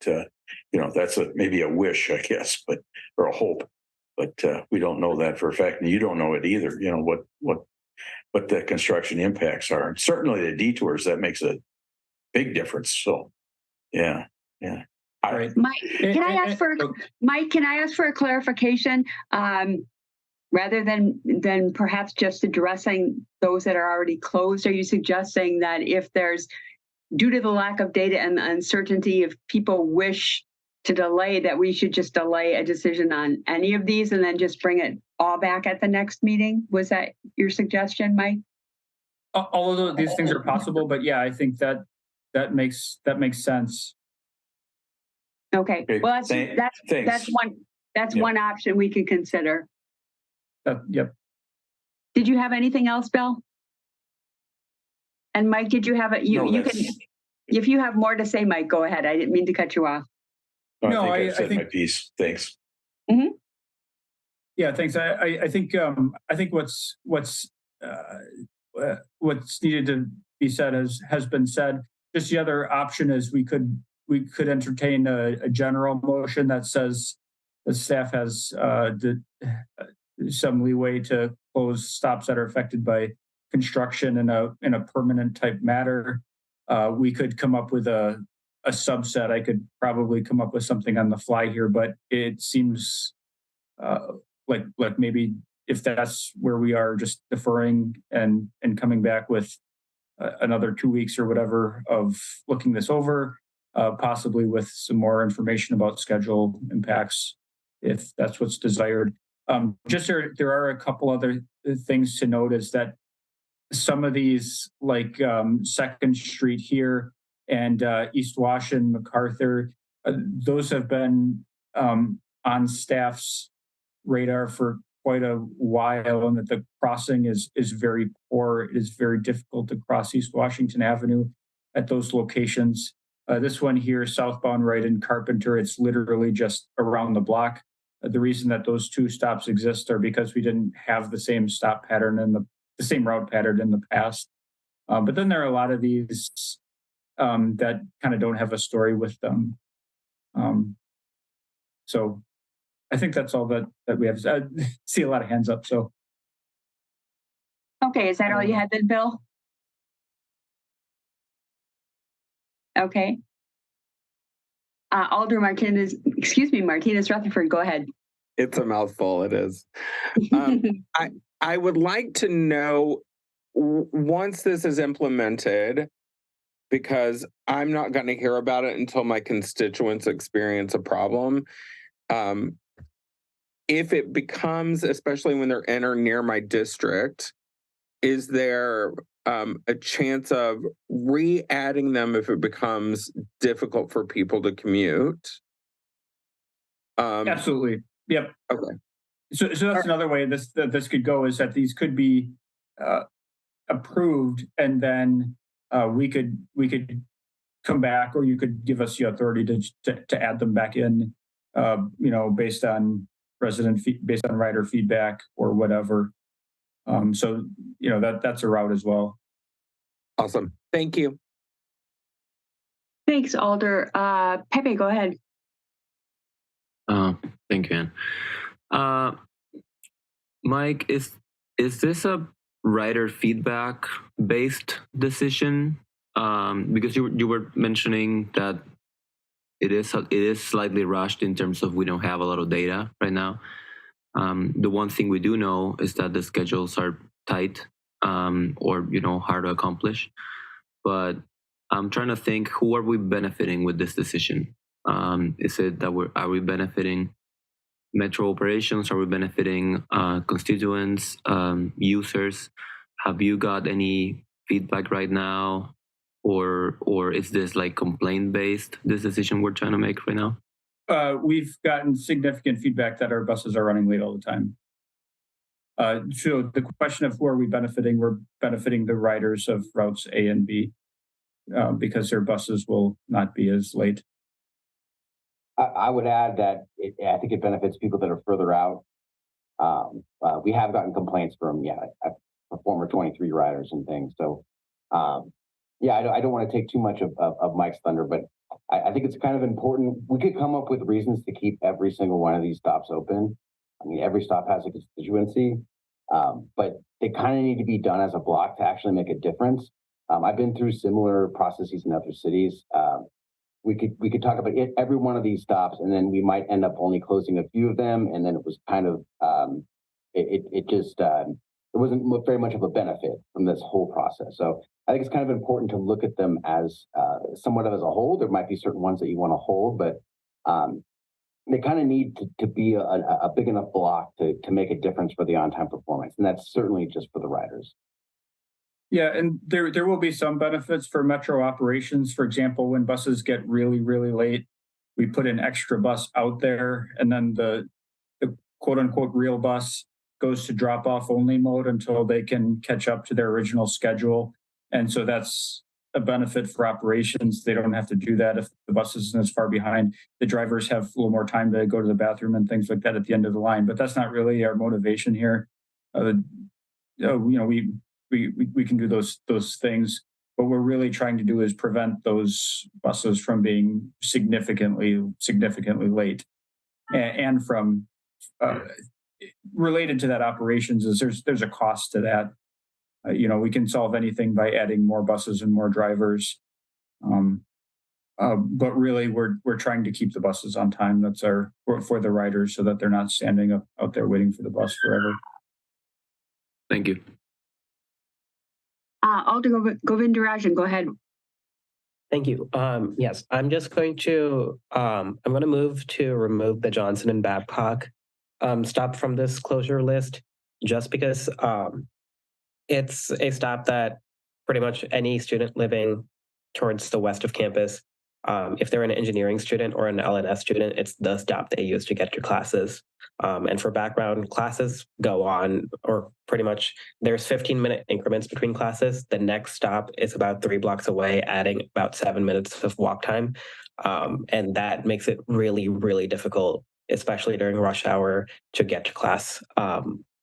you know, that's maybe a wish, I guess, or a hope. But we don't know that for a fact, and you don't know it either. You know what the construction impacts are. And certainly the detours, that makes a big difference. So, yeah. Right. Mike, can I ask for a clarification? Rather than perhaps just addressing those that are already closed, are you suggesting that if there's, due to the lack of data and the uncertainty, if people wish to delay, that we should just delay a decision on any of these and then just bring it all back at the next meeting? Was that your suggestion, Mike? Although these things are possible, but yeah, I think that makes sense. Okay. Well, that's one option we could consider. Yep. Did you have anything else, Bill? And Mike, did you have it? You can, if you have more to say, Mike, go ahead. I didn't mean to cut you off. No, I said my piece. Thanks. Mm-hmm. Yeah, thanks. I think what's needed to be said has been said. Just the other option is we could entertain a general motion that says the staff has some leeway to close stops that are affected by construction in a permanent type matter. We could come up with a subset. I could probably come up with something on the fly here, but it seems like maybe if that's where we are, just deferring and coming back with another 2 weeks or whatever of looking this over, possibly with some more information about schedule impacts, if that's what's desired. Just there are a couple other things to note, is that some of these, like 2nd Street here and East Wash and MacArthur, those have been on staff's radar for quite a while, and that the crossing is very poor. It is very difficult to cross East Washington Avenue at those locations. This one here, southbound right in Carpenter, it's literally just around the block. The reason that those two stops exist are because we didn't have the same stop pattern and the same route pattern in the past. But then there are a lot of these that kind of don't have a story with them. So I think that's all that we have. I see a lot of hands up. So. Okay, is that all you had then, Bill? Okay. Alder Martinez Rutherford, go ahead. It's a mouthful, it is. I would like to know, once this is implemented, because I'm not going to hear about it until my constituents experience a problem. If it becomes, especially when they're in or near my district, is there a chance of re-adding them if it becomes difficult for people to commute? Absolutely. Yep. Okay. So that's another way this could go, is that these could be approved, and then we could come back, or you could give us the authority to add them back in, based on rider feedback or whatever. So, that's a route as well. Awesome. Thank you. Thanks, Alder. Pepe, go ahead. Thank you, Ann. Mike, is this a writer feedback based decision? Because you were mentioning that it is slightly rushed in terms of we don't have a lot of data right now. The one thing we do know is that the schedules are tight, or hard to accomplish. But I'm trying to think, who are we benefiting with this decision? Is it that are we benefiting Metro operations? Are we benefiting constituents, users? Have you got any feedback right now, or is this like complaint based? This decision we're trying to make right now. We've gotten significant feedback that our buses are running late all the time. So the question of who are we benefiting? We're benefiting the riders of routes A and B because their buses will not be as late. I would add that I think it benefits people that are further out. We have gotten complaints from former 23 riders and things. So I don't want to take too much of Mike's thunder, but I think it's kind of important. We could come up with reasons to keep every single one of these stops open. I mean, every stop has a constituency, but they kind of need to be done as a block to actually make a difference. I've been through similar processes in other cities. We could talk about every one of these stops, and then we might end up only closing a few of them, and then it was kind of it wasn't very much of a benefit from this whole process. So I think it's kind of important to look at them as somewhat of as a whole. There might be certain ones that you want to hold, but they kind of need to be a big enough block to make a difference for the on-time performance, and that's certainly just for the riders. Yeah, and there will be some benefits for Metro operations. For example, when buses get really, really late, we put an extra bus out there, and then the quote unquote real bus goes to drop off only mode until they can catch up to their original schedule. And so that's a benefit for operations. They don't have to do that if the bus isn't as far behind. The drivers have a little more time to go to the bathroom and things like that at the end of the line, but that's not really our motivation here. We can do those things, but what we're really trying to do is prevent those buses from being significantly late, and from related to that operations is there's a cost to that. We can solve anything by adding more buses and more drivers, but really we're trying to keep the buses on time. That's for the riders, so that they're not standing out there waiting for the bus forever. Thank you. Alder Govindarajan, go ahead. Thank you. Yes, I'm just going to move to remove the Johnson and Babcock stop from this closure list, just because it's a stop that pretty much any student living towards the west of campus, if they're an engineering student or an LNS student, it's the stop they use to get to classes. And for background, classes go on, or pretty much there's 15-minute increments between classes. The next stop is about 3 blocks away, adding about 7 minutes of walk time. And that makes it really, really difficult, especially during rush hour, to get to class.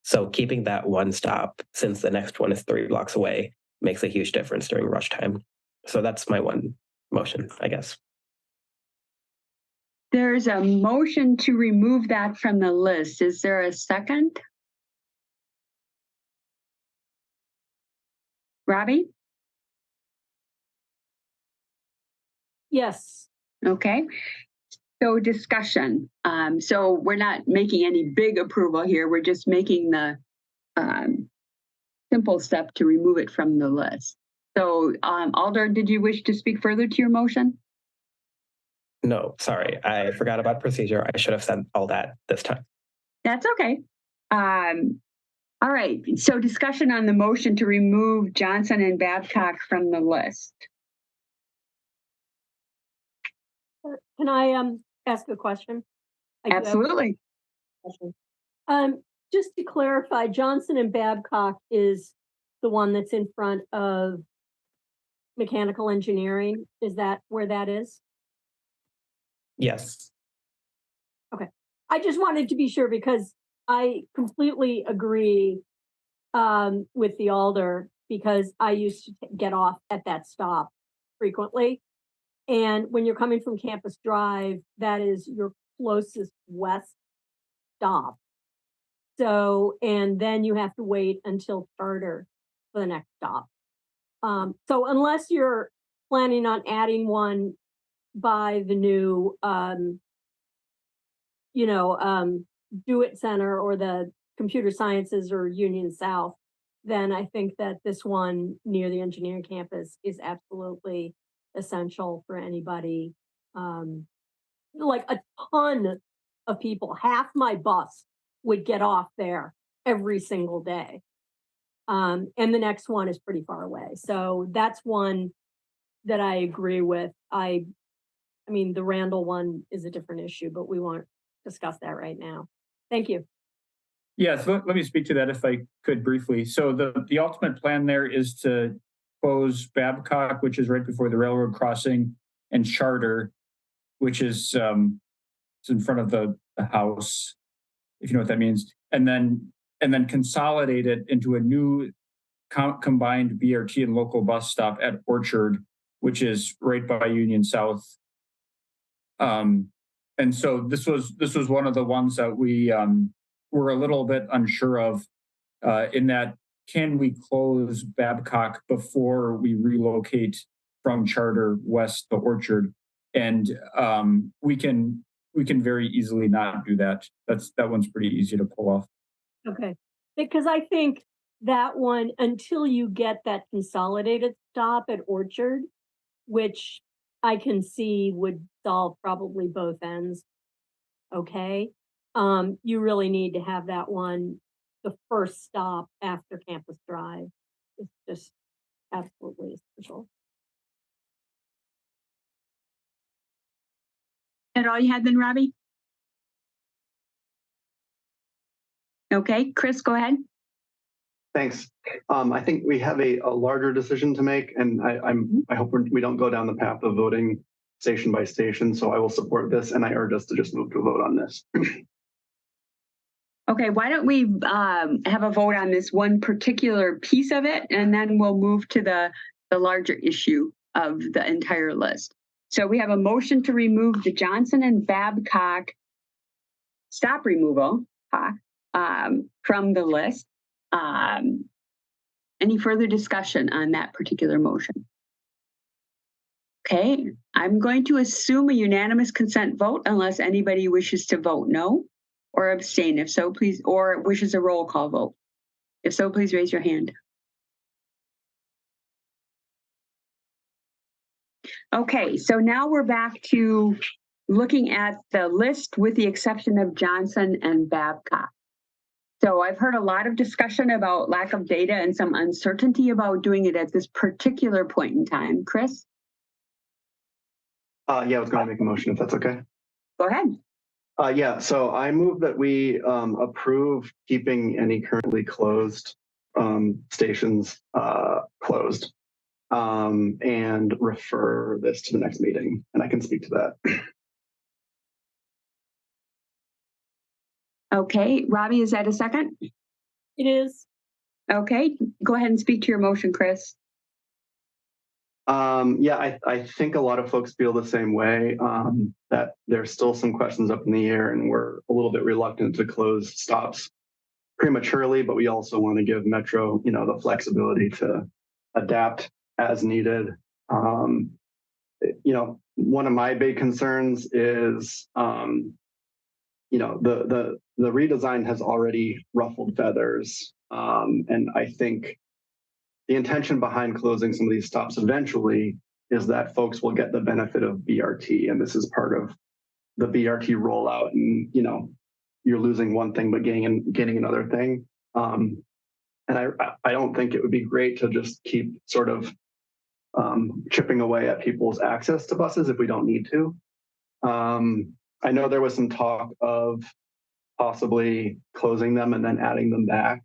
So keeping that one stop, since the next one is 3 blocks away, makes a huge difference during rush time. So that's my one motion, I guess. There's a motion to remove that from the list. Is there a second? Robbie? Yes. Okay. So discussion. So we're not making any big approval here. We're just making the simple step to remove it from the list. So Alder, did you wish to speak further to your motion? No, sorry. I forgot about procedure. I should have said all that this time. That's okay. All right. So discussion on the motion to remove Johnson and Babcock from the list. Can I ask a question? Absolutely. Just to clarify, Johnson and Babcock is the one that's in front of mechanical engineering. Is that where that is? Yes. Okay. I just wanted to be sure, because I completely agree with the Alder because I used to get off at that stop frequently. And when you're coming from Campus Drive, that is your closest west stop. So, and then you have to wait until Charter for the next stop. So unless you're planning on adding one by the new, Do It Center or the Computer Sciences or Union South, then I think that this one near the engineering campus is absolutely essential for anybody. Like a ton of people, half my bus would get off there every single day. And the next one is pretty far away. So that's one that I agree with. I mean, the Randall one is a different issue, but we won't discuss that right now. Thank you. Yes, let me speak to that if I could briefly. So the ultimate plan there is to close Babcock, which is right before the railroad crossing, and Charter, which is it's in front of the house, if you know what that means, and then consolidate it into a new combined BRT and local bus stop at Orchard, which is right by Union South. And so this was one of the ones that we were a little bit unsure of, in that, can we close Babcock before we relocate from Charter west to Orchard? And we can very easily not do that. That one's pretty easy to pull off. Okay, because I think that one, until you get that consolidated stop at Orchard, which I can see would solve probably both ends. Okay. You really need to have that one, the first stop after Campus Drive. It's just absolutely essential. That all you had then, Robbie? Okay, Chris, go ahead. Thanks. I think we have a larger decision to make, and I hope we don't go down the path of voting station by station. So I will support this, and I urge us to just move to a vote on this. Okay, why don't we have a vote on this one particular piece of it, and then we'll move to the larger issue of the entire list. So we have a motion to remove the Johnson and Babcock stop removal from the list. Any further discussion on that particular motion? Okay, I'm going to assume a unanimous consent vote unless anybody wishes to vote no or abstain. If so, please, or wishes a roll call vote. If so, please raise your hand. Okay, so now we're back to looking at the list with the exception of Johnson and Babcock. So I've heard a lot of discussion about lack of data and some uncertainty about doing it at this particular point in time. Chris? Yeah, I was going to make a motion if that's okay. Go ahead. Yeah, so I move that we approve keeping any currently closed stations closed and refer this to the next meeting, and I can speak to that. Okay, Robbie, is that a second? It is. Okay, go ahead and speak to your motion, Chris. Yeah, I think a lot of folks feel the same way, that there's still some questions up in the air, and we're a little bit reluctant to close stops prematurely, but we also want to give Metro, the flexibility to adapt as needed. One of my big concerns is, the redesign has already ruffled feathers, and I think the intention behind closing some of these stops eventually is that folks will get the benefit of BRT, and this is part of the BRT rollout. And you're losing one thing but getting another thing. And I don't think it would be great to just keep sort of chipping away at people's access to buses if we don't need to. I know there was some talk of possibly closing them and then adding them back.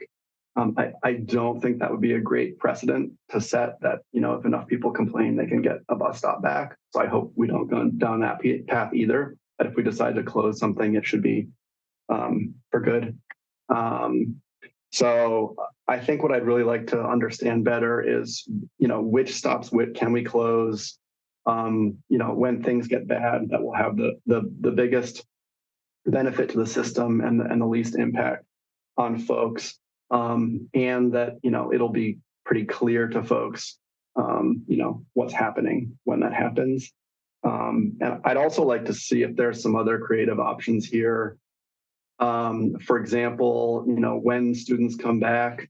I don't think that would be a great precedent to set, that, if enough people complain, they can get a bus stop back. So I hope we don't go down that path either. That if we decide to close something, it should be for good. So I think what I'd really like to understand better is, which stops can we close? When things get bad, that will have the biggest benefit to the system and the least impact on folks. And that, it'll be pretty clear to folks, what's happening when that happens. And I'd also like to see if there's some other creative options here. For example, when students come back,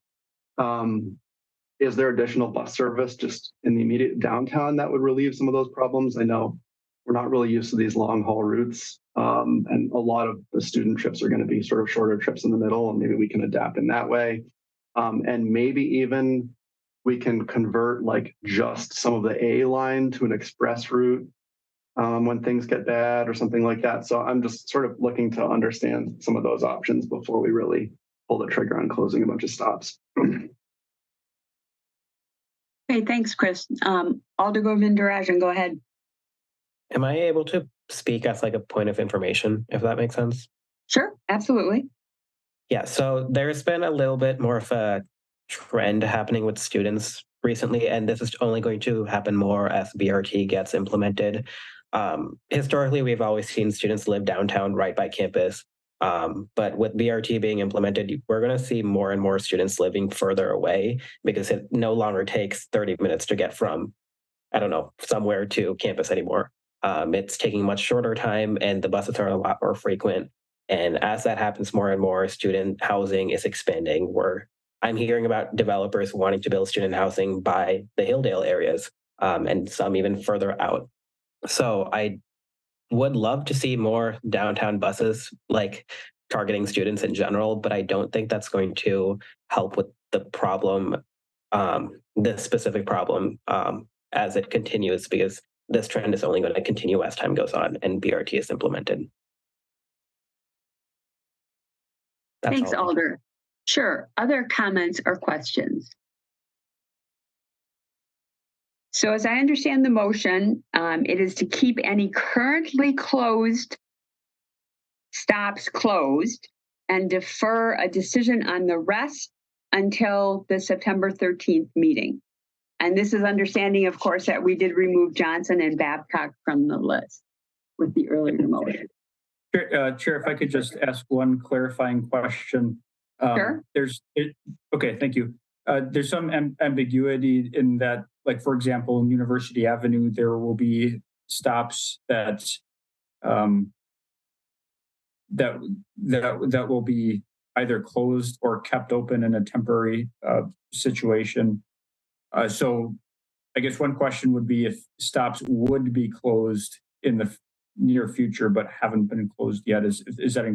is there additional bus service just in the immediate downtown that would relieve some of those problems? I know we're not really used to these long haul routes. And a lot of the student trips are going to be sort of shorter trips in the middle, and maybe we can adapt in that way. And maybe even we can convert like just some of the A line to an express route when things get bad or something like that. So I'm just sort of looking to understand some of those options before we really pull the trigger on closing a bunch of stops. Okay, thanks, Chris. Alder Govindarajan, go ahead. Am I able to speak as like a point of information, if that makes sense? Sure, absolutely. Yeah, so there's been a little bit more of a trend happening with students recently, and this is only going to happen more as BRT gets implemented. Historically, we've always seen students live downtown right by campus. But with BRT being implemented, we're going to see more and more students living further away because it no longer takes 30 minutes to get from, I don't know, somewhere to campus anymore. It's taking much shorter time and the buses are a lot more frequent. And as that happens more and more, student housing is expanding. I'm hearing about developers wanting to build student housing by the Hilldale areas and some even further out. So I would love to see more downtown buses like targeting students in general, but I don't think that's going to help with the problem, this specific problem as it continues, because this trend is only going to continue as time goes on and BRT is implemented. Thanks, Alder. Sure. Other comments or questions? So as I understand the motion, it is to keep any currently closed stops closed and defer a decision on the rest until the September 13th meeting. And this is understanding, of course, that we did remove Johnson and Babcock from the list with the earlier motion. Chair, if I could just ask one clarifying question. Sure. Okay, thank you. There's some ambiguity in that, like, for example, in University Avenue, there will be stops that that will be either closed or kept open in a temporary situation. So I guess one question would be if stops would be closed in the near future but haven't been closed yet. Is that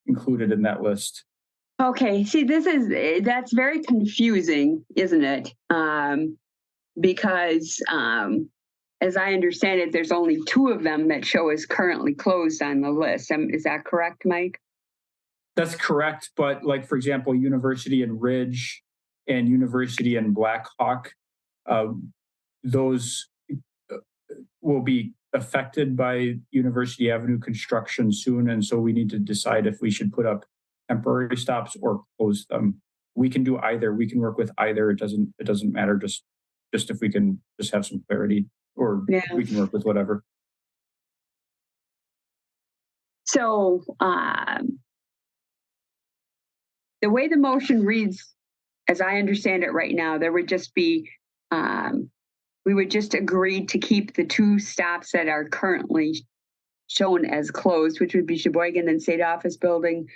included in that list? Okay, see, that's very confusing, isn't it? Because as I understand it, there's only 2 of them that show as currently closed on the list. Is that correct, Mike? That's correct. But like, for example, University and Ridge and University and Blackhawk, those will be affected by University Avenue construction soon. And so we need to decide if we should put up temporary stops or close them. We can do either. We can work with either. It doesn't matter. Just if we can just have some clarity, or we can work with whatever. So the way the motion reads, as I understand it right now, there would just be, we would just agree to keep the 2 stops that are currently shown as closed, which would be Sheboygan and State Office Building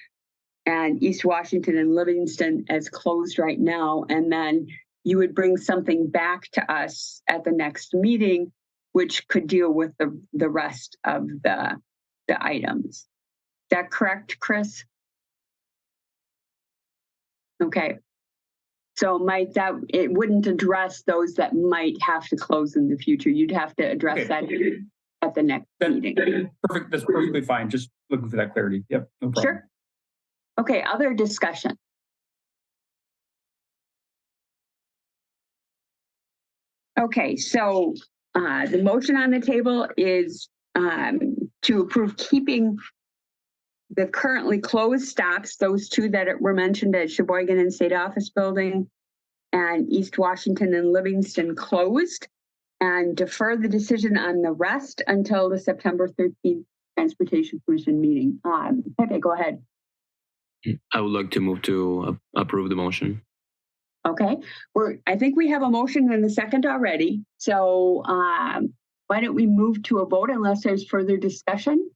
and East Washington and Livingston as closed right now. And then you would bring something back to us at the next meeting, which could deal with the rest of the items. Is that correct, Chris? Okay. So Mike, that it wouldn't address those that might have to close in the future. You'd have to address that at the next meeting. Perfect. That's perfectly fine. Just looking for that clarity. Yep, no problem. Sure. Okay, other discussion. Okay, so the motion on the table is to approve keeping the currently closed stops, those two that were mentioned at Sheboygan and State Office Building and East Washington and Livingston closed, and defer the decision on the rest until the September 13th Transportation Commission meeting. Pepe, go ahead. I would like to move to approve the motion. Okay, I think we have a motion and a second already. So why don't we move to a vote unless there's further discussion?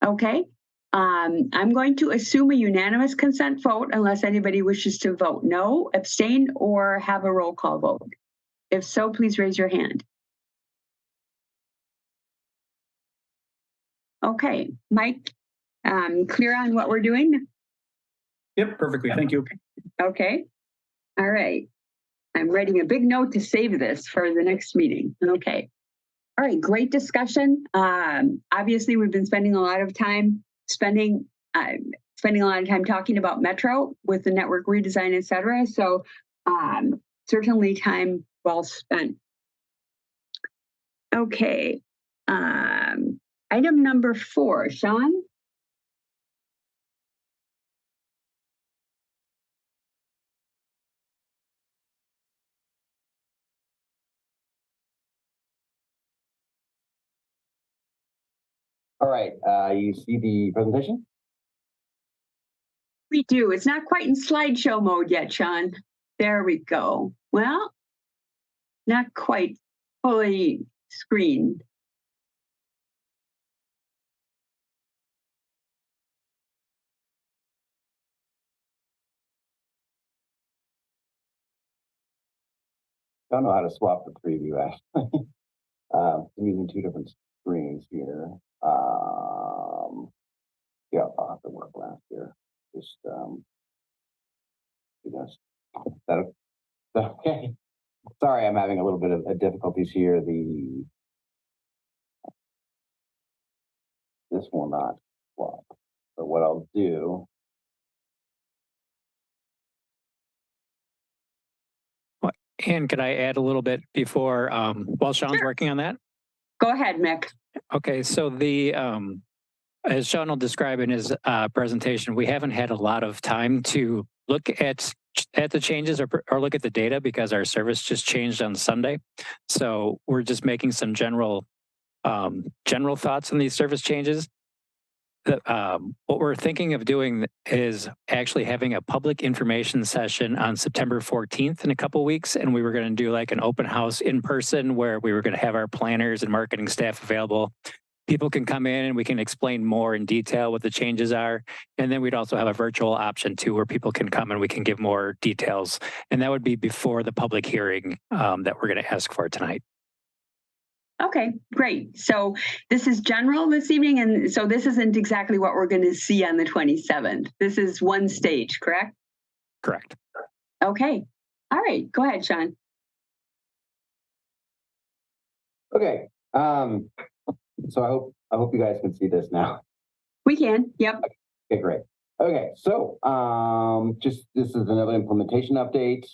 Okay, I'm going to assume a unanimous consent vote unless anybody wishes to vote no, abstain, or have a roll call vote. If so, please raise your hand. Okay, Mike, clear on what we're doing? Yep, perfectly. Thank you. Okay. All right. I'm writing a big note to save this for the next meeting. Okay. All right. Great discussion. Obviously, we've been spending a lot of time talking about Metro with the network redesign, et cetera. So certainly time well spent. Okay. Item number 4, Sean. All right, you see the presentation? We do. It's not quite in slideshow mode yet, Sean. There we go. Well, not quite fully screened. Don't know how to swap the preview actually. I'm using 2 different screens here. Yeah, I'll have to work last year. Just do this. That okay? Sorry, I'm having a little bit of difficulties here. This will not swap. So what I'll do. And could I add a little bit before, while Sean's working on that? Go ahead, Mick. Okay, so as Sean will describe in his presentation, we haven't had a lot of time to look at the changes or look at the data because our service just changed on Sunday. So we're just making some general thoughts on these service changes. What we're thinking of doing is actually having a public information session on September 14th in a couple of weeks. And we were going to do like an open house in person where we were going to have our planners and marketing staff available. People can come in and we can explain more in detail what the changes are. And then we'd also have a virtual option too, where people can come and we can give more details. And that would be before the public hearing that we're going to ask for tonight. Okay, great. So this is general this evening. And so this isn't exactly what we're going to see on the 27th. This is one stage, correct? Correct. Okay. All right. Go ahead, Sean. Okay. So I hope you guys can see this now. We can. Yep. Okay, great. Okay, so this is another implementation update.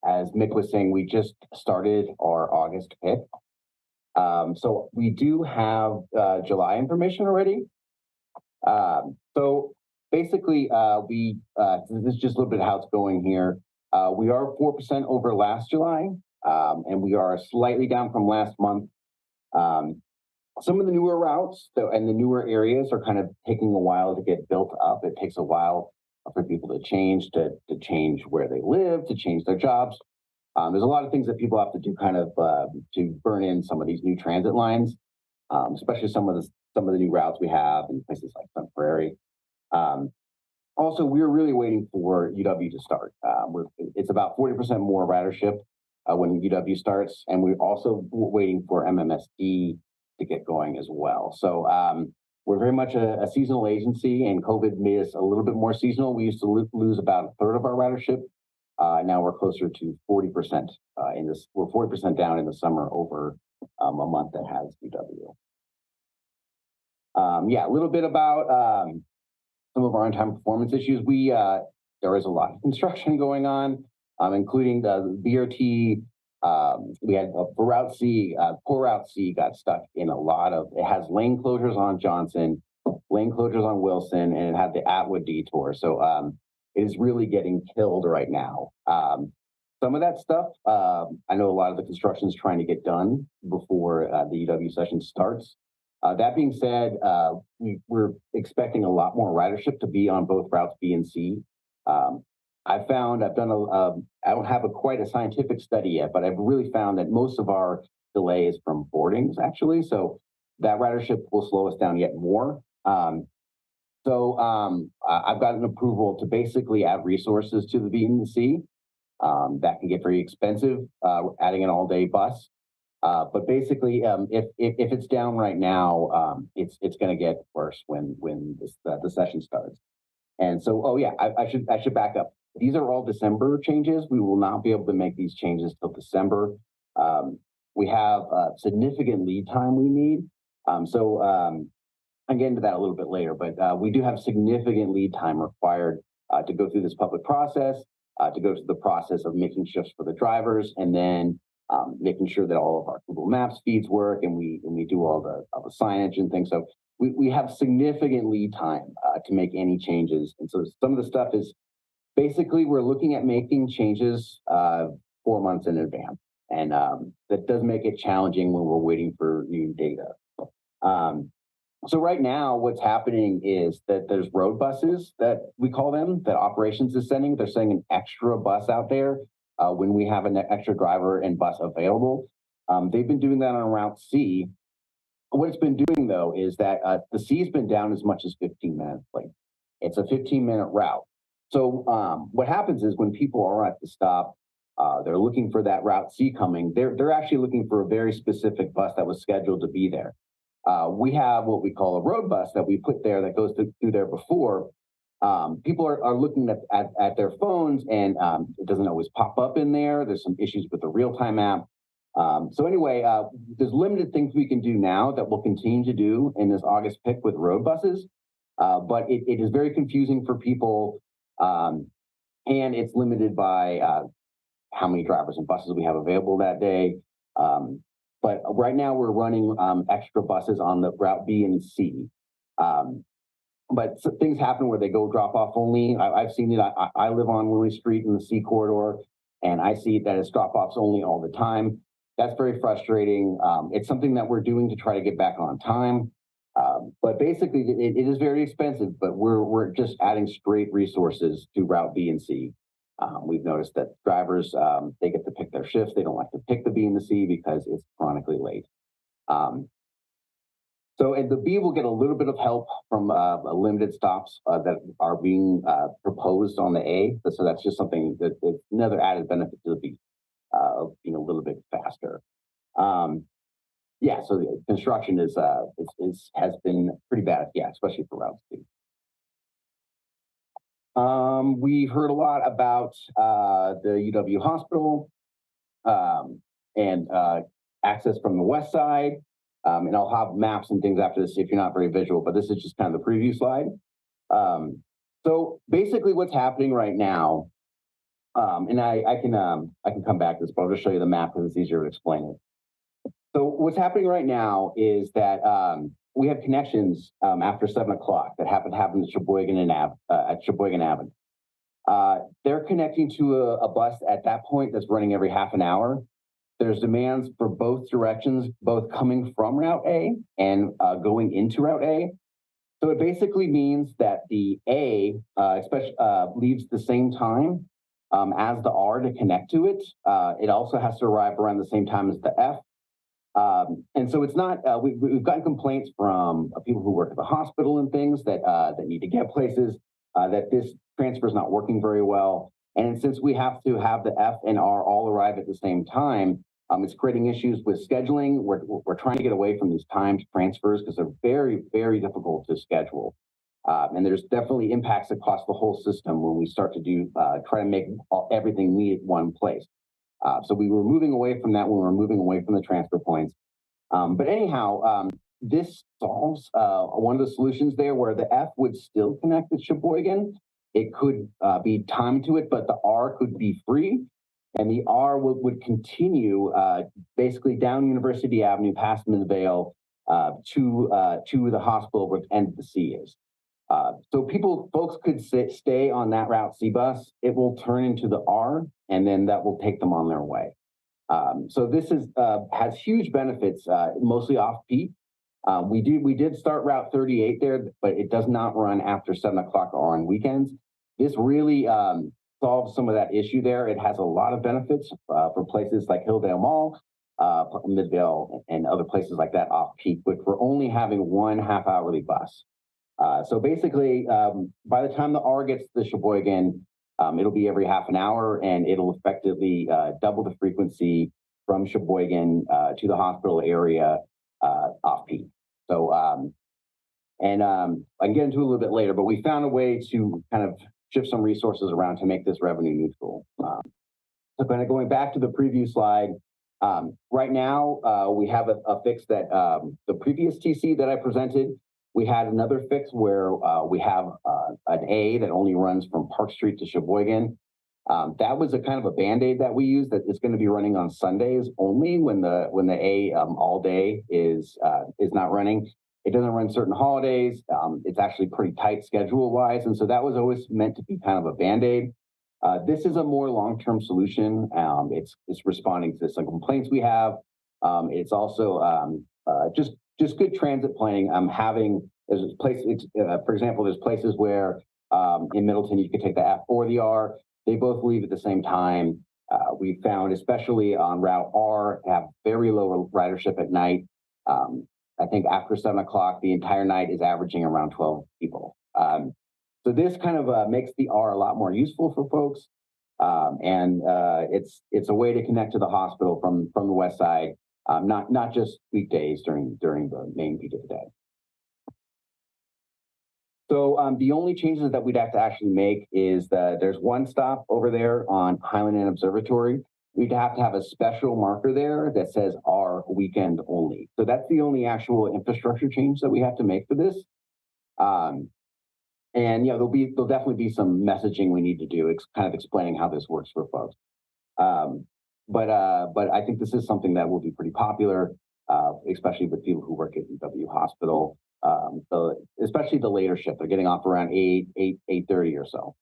As Mick was saying, we just started our August PIP. So we do have July information already. So basically, this is just a little bit how it's going here. We are 4% over last July, and we are slightly down from last month. Some of the newer routes and the newer areas are kind of taking a while to get built up. It takes a while for people to change where they live, to change their jobs. There's a lot of things that people have to do kind of to burn in some of these new transit lines, especially some of the new routes we have in places like Sun Prairie. Also, we're really waiting for UW to start. It's about 40% more ridership when UW starts, and we're also waiting for MMSD to get going as well. So we're very much a seasonal agency, and COVID made us a little bit more seasonal. We used to lose about a third of our ridership. Now we're closer to 40% we're 40% down in the summer over a month that has UW. Yeah, a little bit about some of our on-time performance issues. There is a lot of construction going on, including the BRT We had for Route C, poor Route C got stuck in a lot of, it has lane closures on Johnson, lane closures on Wilson, and it had the Atwood detour. So it is really getting killed right now. Some of that stuff, I know a lot of the construction is trying to get done before the UW session starts. That being said, we're expecting a lot more ridership to be on both routes B and C. I've done I don't have quite a scientific study yet, but I've really found that most of our delay is from boardings actually. So that ridership will slow us down yet more. I've gotten approval to basically add resources to the B and C. That can get very expensive, adding an all-day bus. But basically, if it's down right now, it's going to get worse when the session starts. And so, oh yeah, I should back up. These are all December changes. We will not be able to make these changes till December. We have significant lead time we need. I'll get into that a little bit later, but we do have significant lead time required to go through this public process, to go through the process of making shifts for the drivers, and then making sure that all of our Google Maps feeds work, and we do all the signage and things. So we have significant lead time to make any changes. And so some of the stuff is basically we're looking at making changes 4 months in advance. And that does make it challenging when we're waiting for new data. So right now, what's happening is that there's road buses that we call them, that operations is sending. They're sending an extra bus out there when we have an extra driver and bus available. They've been doing that on Route C. What it's been doing, though, is that the C has been down as much as 15 minutes late. It's a 15-minute route. So what happens is when people are at the stop, they're looking for that Route C coming. They're actually looking for a very specific bus that was scheduled to be there. We have what we call a road bus that we put there that goes through there before. People are looking at their phones, and it doesn't always pop up in there. There's some issues with the real-time app. So anyway, there's limited things we can do now that we'll continue to do in this August pick with road buses. But it is very confusing for people, and it's limited by how many drivers and buses we have available that day. But right now we're running extra buses on the Route B and C. But things happen where they go drop off only. I've seen it. I live on Willie Street in the C corridor, and I see that it's drop offs only all the time. That's very frustrating. It's something that we're doing to try to get back on time. But basically it is very expensive, but we're just adding straight resources to Route B and C. We've noticed that drivers, they get to pick their shifts. They don't like to pick the B and the C because it's chronically late. So the B will get a little bit of help from limited stops that are being proposed on the A. So that's just something that's another added benefit to the B, of being a little bit faster. Yeah, so the construction has been pretty bad, yeah, especially for Route C. We heard a lot about the UW hospital and access from the west side. And I'll have maps and things after this if you're not very visual, but this is just kind of the preview slide. So basically what's happening right now, and I can come back to this, but I'll just show you the map because it's easier to explain it. So what's happening right now is that we have connections after 7 o'clock that happen at Sheboygan and Sheboygan Avenue. They're connecting to a bus at that point that's running every half an hour. There's demands for both directions, both coming from Route A and going into Route A. So it basically means that the A leaves the same time as the R to connect to it. It also has to arrive around the same time as the F. And so it's not, we've gotten complaints from people who work at the hospital and things that need to get places, that this transfer is not working very well. And since we have to have the F and R all arrive at the same time, it's creating issues with scheduling. We're trying to get away from these timed transfers because they're very, very difficult to schedule. And there's definitely impacts across the whole system when we start to try to make everything meet at one place. So we were moving away from that when we were moving away from the transfer points. But anyhow, this solves one of the solutions there where the F would still connect with Sheboygan. It could be timed to it, but the R could be free. And the R would continue basically down University Avenue, past Midvale, to the hospital where the end of the C is. So folks could stay on that route C bus. It will turn into the R, and then that will take them on their way. So this has huge benefits, mostly off peak. We did start Route 38 there, but it does not run after 7 o'clock or on weekends. This really solves some of that issue there. It has a lot of benefits for places like Hilldale Mall, Midvale, and other places like that off peak, but we're only having one half-hourly bus. So basically, by the time the R gets to the Sheboygan, it'll be every half an hour, and it'll effectively double the frequency from Sheboygan to the hospital area off peak. So, I can get into it a little bit later, but we found a way to kind of shift some resources around to make this revenue neutral. So kind of going back to the previous slide, right now we have a fix that the previous TC that I presented, we had another fix where we have an A that only runs from Park Street to Sheboygan. That was a kind of a Band-Aid that we use that is going to be running on Sundays only when the A all day is not running. It doesn't run certain holidays. It's actually pretty tight schedule-wise, and so that was always meant to be kind of a Band-Aid. This is a more long-term solution. It's responding to some complaints we have. It's also just good transit planning. There's places, for example, there's places where in Middleton you could take the F or the R. They both leave at the same time. We found, especially on Route R, have very low ridership at night. I think after 7 o'clock, the entire night is averaging around 12 people. So this kind of makes the R a lot more useful for folks. And it's a way to connect to the hospital from the west side, not just weekdays during the main peak of the day. So the only changes that we'd have to actually make is that there's one stop over there on Highland End Observatory. We'd have to have a special marker there that says R weekend only. So that's the only actual infrastructure change that we have to make for this. And there'll definitely be some messaging we need to do, kind of explaining how this works for folks. But I think this is something that will be pretty popular, especially with people who work at UW Hospital. So especially the later shift, they're getting off around 8:30 or so.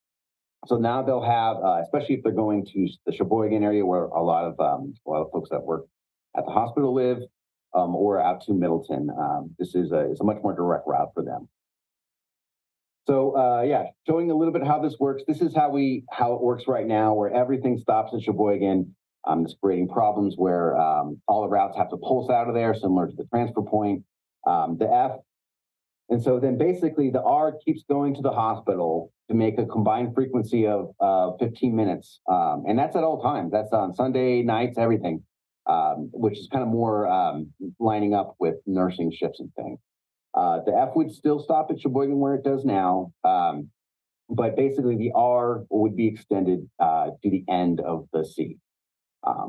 So now they'll have, especially if they're going to the Sheboygan area where a lot of folks that work at the hospital live, or out to Middleton. This is a much more direct route for them. So showing a little bit how this works. This is how it works right now, where everything stops at Sheboygan. It's creating problems where all the routes have to pulse out of there, similar to the transfer point. The F. And so then basically the R keeps going to the hospital to make a combined frequency of 15 minutes. And that's at all times. That's on Sunday nights, everything, which is kind of more lining up with nursing shifts and things. The F would still stop at Sheboygan where it does now. But basically the R would be extended to the end of the C.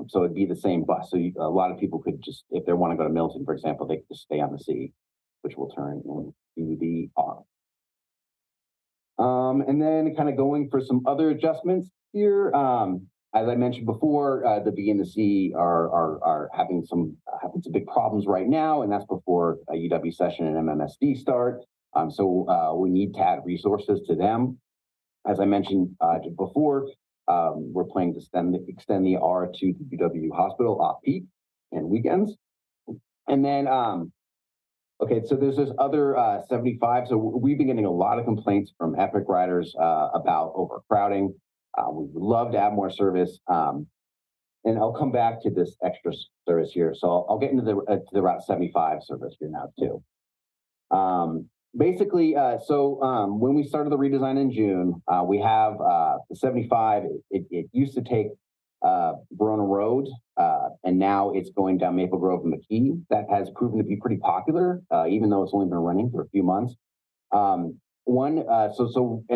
So it'd be the same bus. So a lot of people could just, if they want to go to Milton, for example, they could just stay on the C, which will turn into the R. And then kind of going for some other adjustments here. As I mentioned before, the B and the C are having some big problems right now, and that's before a UW session and MMSD start. So we need to add resources to them. As I mentioned before, we're planning to extend the R to the UW hospital off peak and weekends. And then, okay, so there's this other 75. So we've been getting a lot of complaints from Epic riders about overcrowding. We would love to add more service. And I'll come back to this extra service here. So I'll get into the Route 75 service here now too. Basically, when we started the redesign in June, we have the 75. It used to take Verona Road, and now it's going down Maple Grove and McKee. That has proven to be pretty popular, even though it's only been running for a few months. And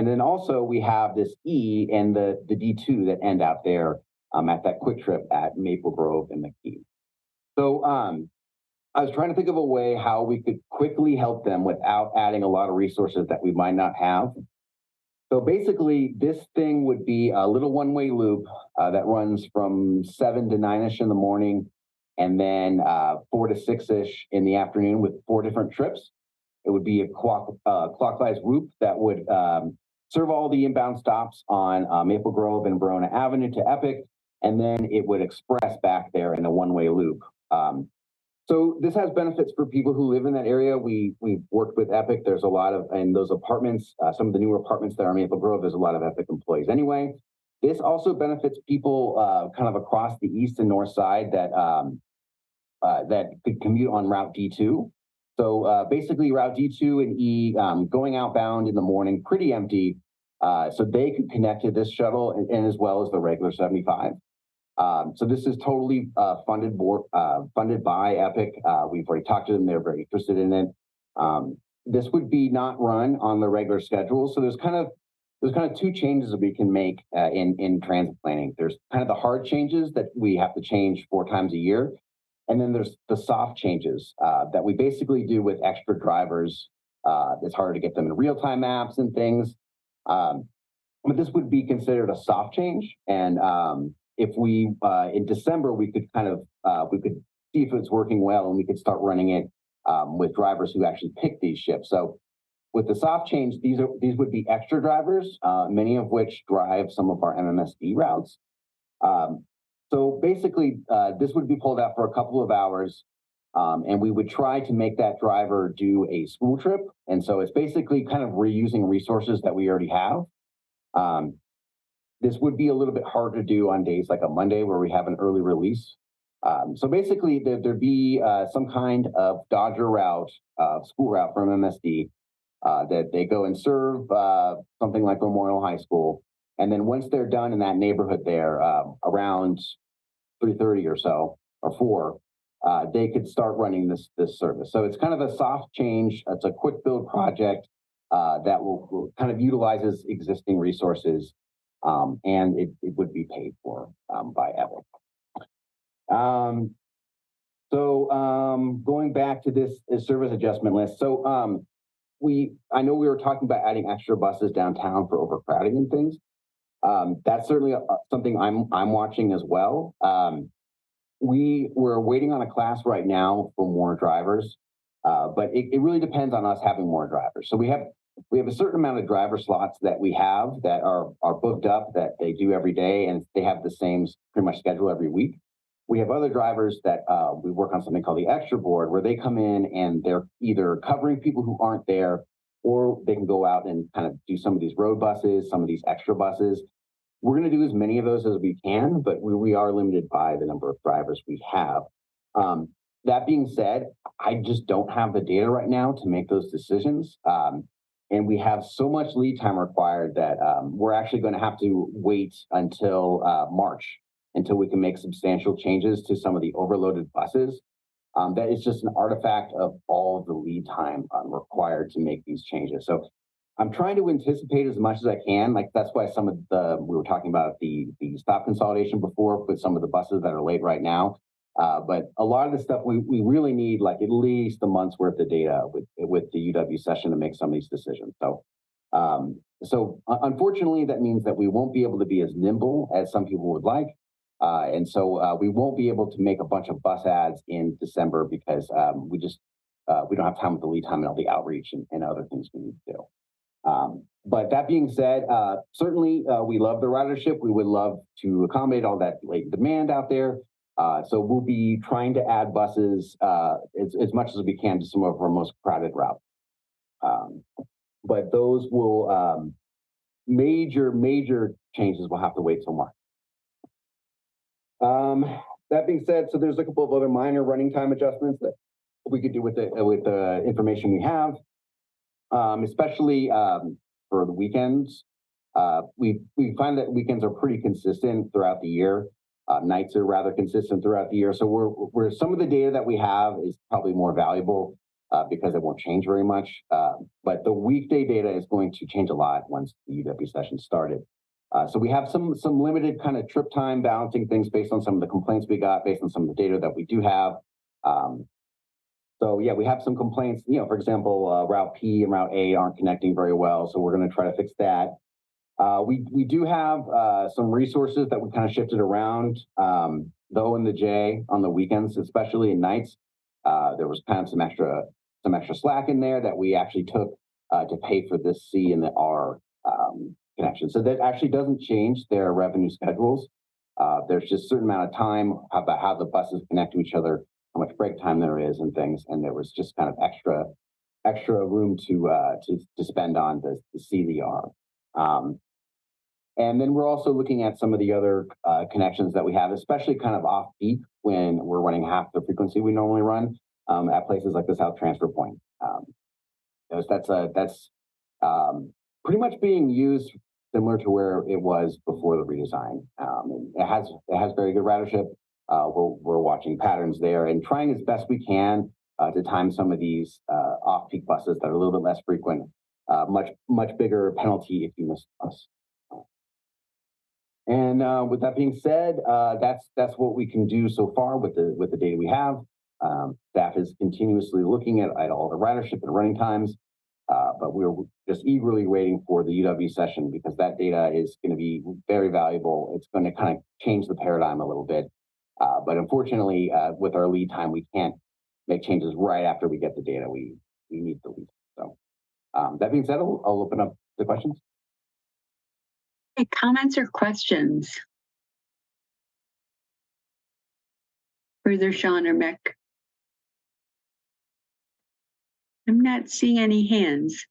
then also we have this E and the D2 that end out there at that quick trip at Maple Grove and McKee. So I was trying to think of a way how we could quickly help them without adding a lot of resources that we might not have. So basically, this thing would be a little one-way loop that runs from 7 to 9-ish in the morning, and then 4 to 6-ish in the afternoon with 4 different trips. It would be a clockwise loop that would serve all the inbound stops on Maple Grove and Verona Avenue to Epic, and then it would express back there in a one-way loop. So this has benefits for people who live in that area. We've worked with Epic. There's a lot of, in those apartments, some of the newer apartments that are in Maple Grove, there's a lot of Epic employees anyway. This also benefits people kind of across the east and north side that that could commute on Route D2. So basically Route D2 and E going outbound in the morning, pretty empty. So they could connect to this shuttle and as well as the regular 75. So this is totally funded by Epic. We've already talked to them. They're very interested in it. This would be not run on the regular schedule. So there's kind of two changes that we can make in transit planning. There's kind of the hard changes that we have to change 4 times a year. And then there's the soft changes that we basically do with extra drivers. It's harder to get them in real-time apps and things. But this would be considered a soft change. And if we, in December, we could kind of, we could see if it's working well and we could start running it with drivers who actually pick these shifts. So with the soft change, these would be extra drivers, many of which drive some of our MMSD routes. So basically, this would be pulled out for a couple of hours, and we would try to make that driver do a school trip. And so it's basically kind of reusing resources that we already have. This would be a little bit hard to do on days like a Monday where we have an early release. So basically, there'd be some kind of Dodger route, school route from MMSD that they go and serve something like Memorial High School. And then once they're done in that neighborhood there, around 3:30 or so, or 4, they could start running this service. So it's kind of a soft change. It's a quick build project that will kind of utilizes existing resources, and it would be paid for by Epic. Going back to this service adjustment list. So I know we were talking about adding extra buses downtown for overcrowding and things. That's certainly something I'm watching as well. We're waiting on a class right now for more drivers, but it really depends on us having more drivers. So we have a certain amount of driver slots that we have that are booked up, that they do every day, and they have the same pretty much schedule every week. We have other drivers that we work on something called the extra board, where they come in and they're either covering people who aren't there, or they can go out and kind of do some of these road buses, some of these extra buses. We're going to do as many of those as we can, but we are limited by the number of drivers we have. That being said, I just don't have the data right now to make those decisions. And we have so much lead time required that we're actually going to have to wait until March until we can make substantial changes to some of the overloaded buses. That is just an artifact of all of the lead time required to make these changes. So I'm trying to anticipate as much as I can. Like that's why some of we were talking about the stop consolidation before with some of the buses that are late right now. But a lot of the stuff we really need like at least a month's worth of data with the UW session to make some of these decisions. So, unfortunately, that means that we won't be able to be as nimble as some people would like. And so we won't be able to make a bunch of bus ads in December because we don't have time with the lead time and all the outreach and other things we need to do. But that being said, certainly we love the ridership. We would love to accommodate all that late demand out there. So we'll be trying to add buses as much as we can to some of our most crowded routes. But those will major changes will have to wait till March. That being said, so there's a couple of other minor running time adjustments that we could do with the information we have, especially for the weekends. We find that weekends are pretty consistent throughout the year. Nights are rather consistent throughout the year. So we're some of the data that we have is probably more valuable because it won't change very much. But the weekday data is going to change a lot once the UW session started. So we have some limited kind of trip time balancing things based on some of the complaints we got, based on some of the data that we do have. So yeah, we have some complaints, for example, Route P and Route A aren't connecting very well. So we're going to try to fix that. We do have some resources that we kind of shifted around. The O and the J on the weekends, especially at nights. There was kind of some extra slack in there that we actually took to pay for the C and the R connection. So that actually doesn't change their revenue schedules. There's just a certain amount of time about how the buses connect to each other, how much break time there is and things. And there was just kind of extra room to spend on the C, the R. And then we're also looking at some of the other connections that we have, especially kind of off peak when we're running half the frequency we normally run at places like the South Transfer Point. That's pretty much being used similar to where it was before the redesign. It has very good ridership. We're watching patterns there and trying as best we can to time some of these off peak buses that are a little bit less frequent. Much bigger penalty if you miss a bus. And with that being said, that's what we can do so far with the data we have. Staff is continuously looking at all the ridership and running times, but we're just eagerly waiting for the UW session because that data is going to be very valuable. It's going to kind of change the paradigm a little bit. But unfortunately, with our lead time, we can't make changes right after we get the data. We need the lead. So that being said, I'll open up the questions. Hey, comments or questions? Further, Sean or Mick? I'm not seeing any hands.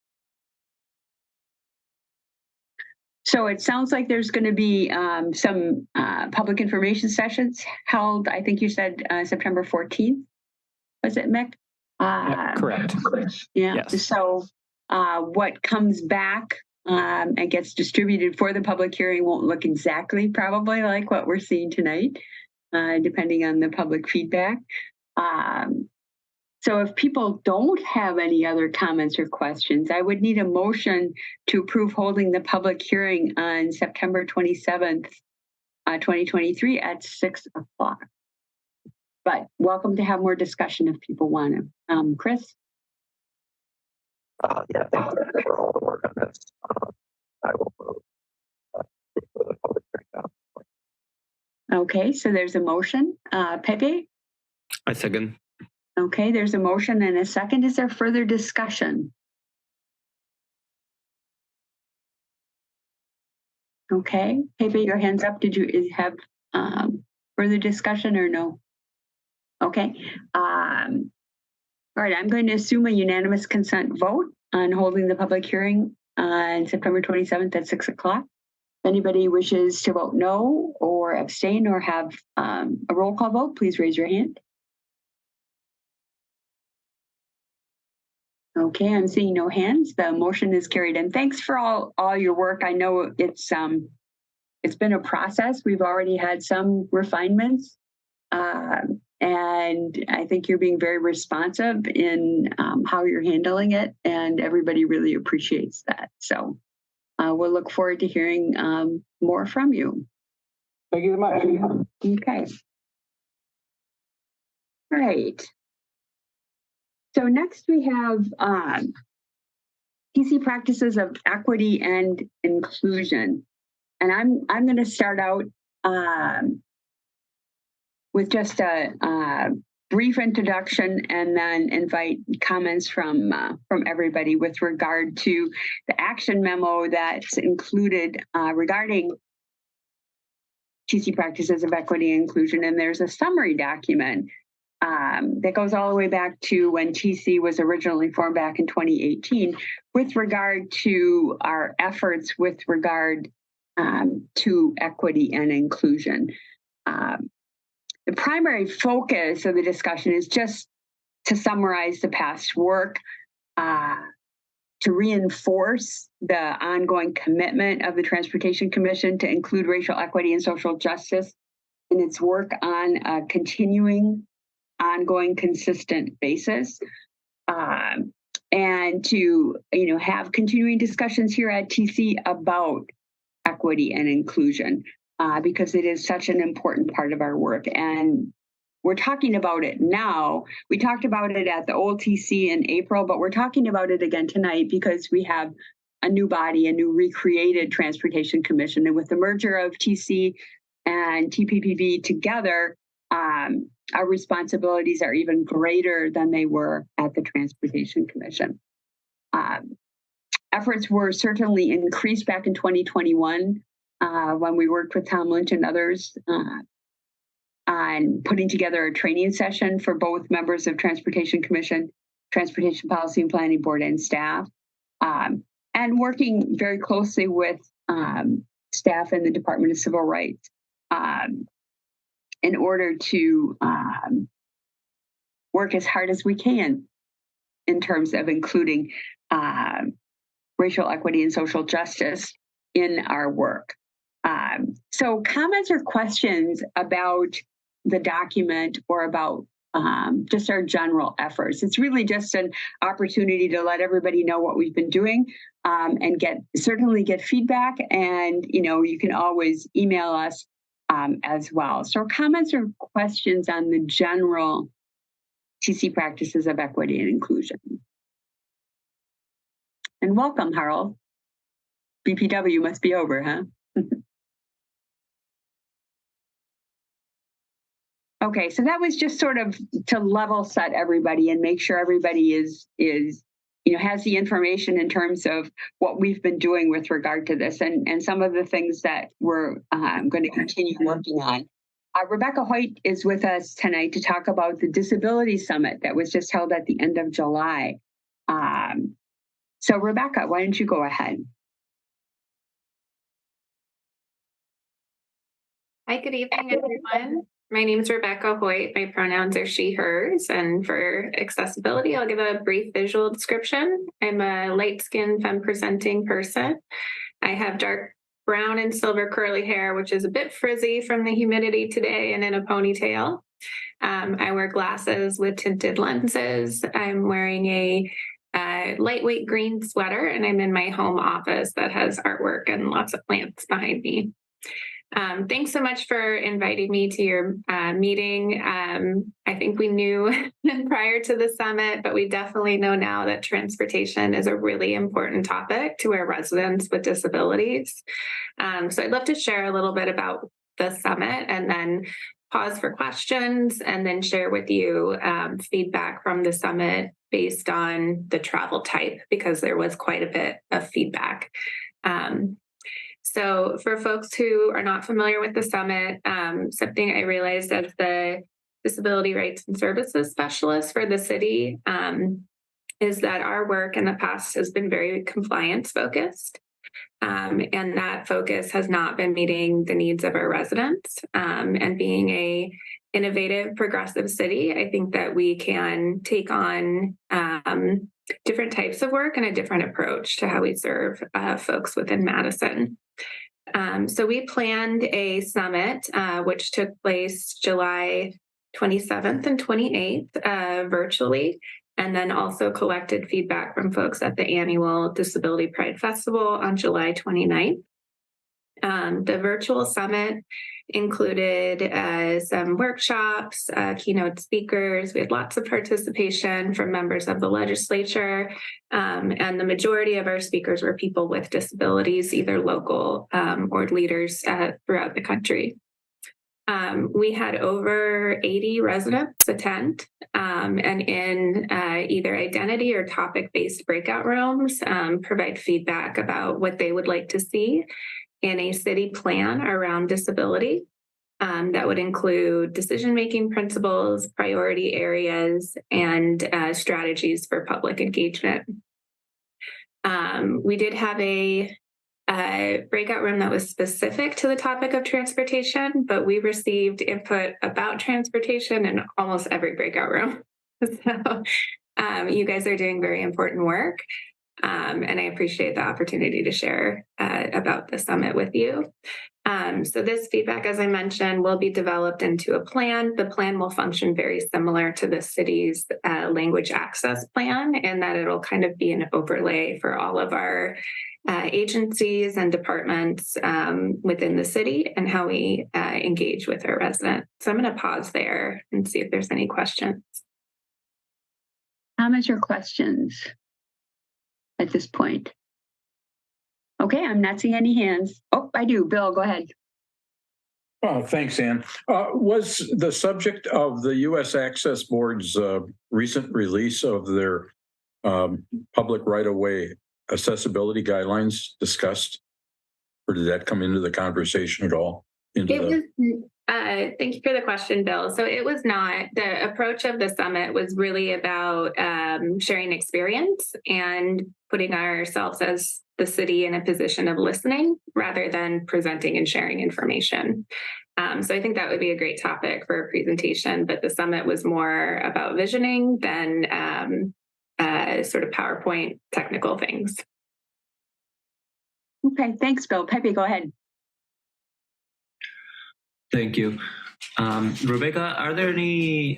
So it sounds like there's going to be some public information sessions held. I think you said September 14th. Was it, Mick? Yeah, correct. Yeah. Yes. So what comes back and gets distributed for the public hearing won't look exactly probably like what we're seeing tonight, depending on the public feedback. So if people don't have any other comments or questions, I would need a motion to approve holding the public hearing on September 27th, 2023 at 6 o'clock. But welcome to have more discussion if people want to. Chris? Yeah, thanks for all the work on this. I will vote for the public hearing now. Okay, so there's a motion. Pepe? I second. Okay, there's a motion and a second. Is there further discussion? Okay, Pepe, your hand's up. Did you have further discussion or no? Okay. All right, I'm going to assume a unanimous consent vote on holding the public hearing on September 27th at 6 o'clock. If anybody wishes to vote no or abstain or have a roll call vote, please raise your hand. Okay, I'm seeing no hands. The motion is carried. And thanks for all your work. I know it's been a process. We've already had some refinements. And I think you're being very responsive in how you're handling it, and everybody really appreciates that. So we'll look forward to hearing more from you. Thank you very much. Okay. All right. So next we have TC practices of equity and inclusion. And I'm going to start out with just a brief introduction and then invite comments from everybody with regard to the action memo that's included regarding TC practices of equity and inclusion. And there's a summary document that goes all the way back to when TC was originally formed back in 2018 with regard to our efforts with regard to equity and inclusion. The primary focus of the discussion is just to summarize the past work, to reinforce the ongoing commitment of the Transportation Commission to include racial equity and social justice in its work on a continuing, ongoing, consistent basis, and to have continuing discussions here at TC about equity and inclusion. Because it is such an important part of our work. And we're talking about it now. We talked about it at the old TC in April, but we're talking about it again tonight because we have a new body, a new recreated Transportation Commission. And with the merger of TC and TPPB together, our responsibilities are even greater than they were at the Transportation Commission. Efforts were certainly increased back in 2021 when we worked with Tom Lynch and others on putting together a training session for both members of Transportation Commission, Transportation Policy and Planning Board, and staff, and working very closely with staff in the Department of Civil Rights in order to work as hard as we can in terms of including racial equity and social justice in our work. So comments or questions about the document or about just our general efforts. It's really just an opportunity to let everybody know what we've been doing and certainly get feedback. And, you can always email us as well. So comments or questions on the general TC practices of equity and inclusion. And welcome, Harold. BPW must be over, huh? Okay, so that was just sort of to level set everybody and make sure everybody is has the information in terms of what we've been doing with regard to this and some of the things that we're going to continue working on. Rebecca Hoyt is with us tonight to talk about the Disability Summit that was just held at the end of July. So Rebecca, why don't you go ahead? Hi, good evening, everyone. My name is Rebecca Hoyt. My pronouns are she, hers, and for accessibility, I'll give a brief visual description. I'm a light-skinned, femme-presenting person. I have dark brown and silver curly hair, which is a bit frizzy from the humidity today, and in a ponytail. I wear glasses with tinted lenses. I'm wearing a lightweight green sweater, and I'm in my home office that has artwork and lots of plants behind me. Thanks so much for inviting me to your meeting. I think we knew prior to the summit, but we definitely know now that transportation is a really important topic to our residents with disabilities. So I'd love to share a little bit about the summit and then pause for questions and then share with you feedback from the summit based on the travel type, because there was quite a bit of feedback. So for folks who are not familiar with the summit, something I realized as the Disability Rights and Services Specialist for the city is that our work in the past has been very compliance focused. And that focus has not been meeting the needs of our residents. And being a innovative, progressive city, I think that we can take on different types of work and a different approach to how we serve folks within Madison. So we planned a summit, which took place July 27th and 28th virtually, and then also collected feedback from folks at the annual Disability Pride Festival on July 29th. The virtual summit included some workshops, keynote speakers. We had lots of participation from members of the legislature, and the majority of our speakers were people with disabilities, either local or leaders throughout the country. We had over 80 residents attend, and in either identity or topic-based breakout rooms, provide feedback about what they would like to see in a city plan around disability. That would include decision-making principles, priority areas, and strategies for public engagement. We did have a breakout room that was specific to the topic of transportation, but we received input about transportation in almost every breakout room. So you guys are doing very important work. And I appreciate the opportunity to share about the summit with you. So this feedback, as I mentioned, will be developed into a plan. The plan will function very similar to the city's language access plan, in that it'll kind of be an overlay for all of our agencies and departments within the city and how we engage with our residents. So I'm going to pause there and see if there's any questions. Comments or questions at this point? Okay, I'm not seeing any hands. Oh, I do. Bill, go ahead. Thanks, Ann. Was the subject of the U.S. Access Board's recent release of their public right-of-way accessibility guidelines discussed? Or did that come into the conversation at all? Thank you for the question, Bill. So it was not. The approach of the summit was really about sharing experience and putting ourselves as the city in a position of listening rather than presenting and sharing information. So I think that would be a great topic for a presentation, but the summit was more about visioning than sort of PowerPoint technical things. Okay, thanks, Bill. Pepe, go ahead. Thank you. Rebecca, are there any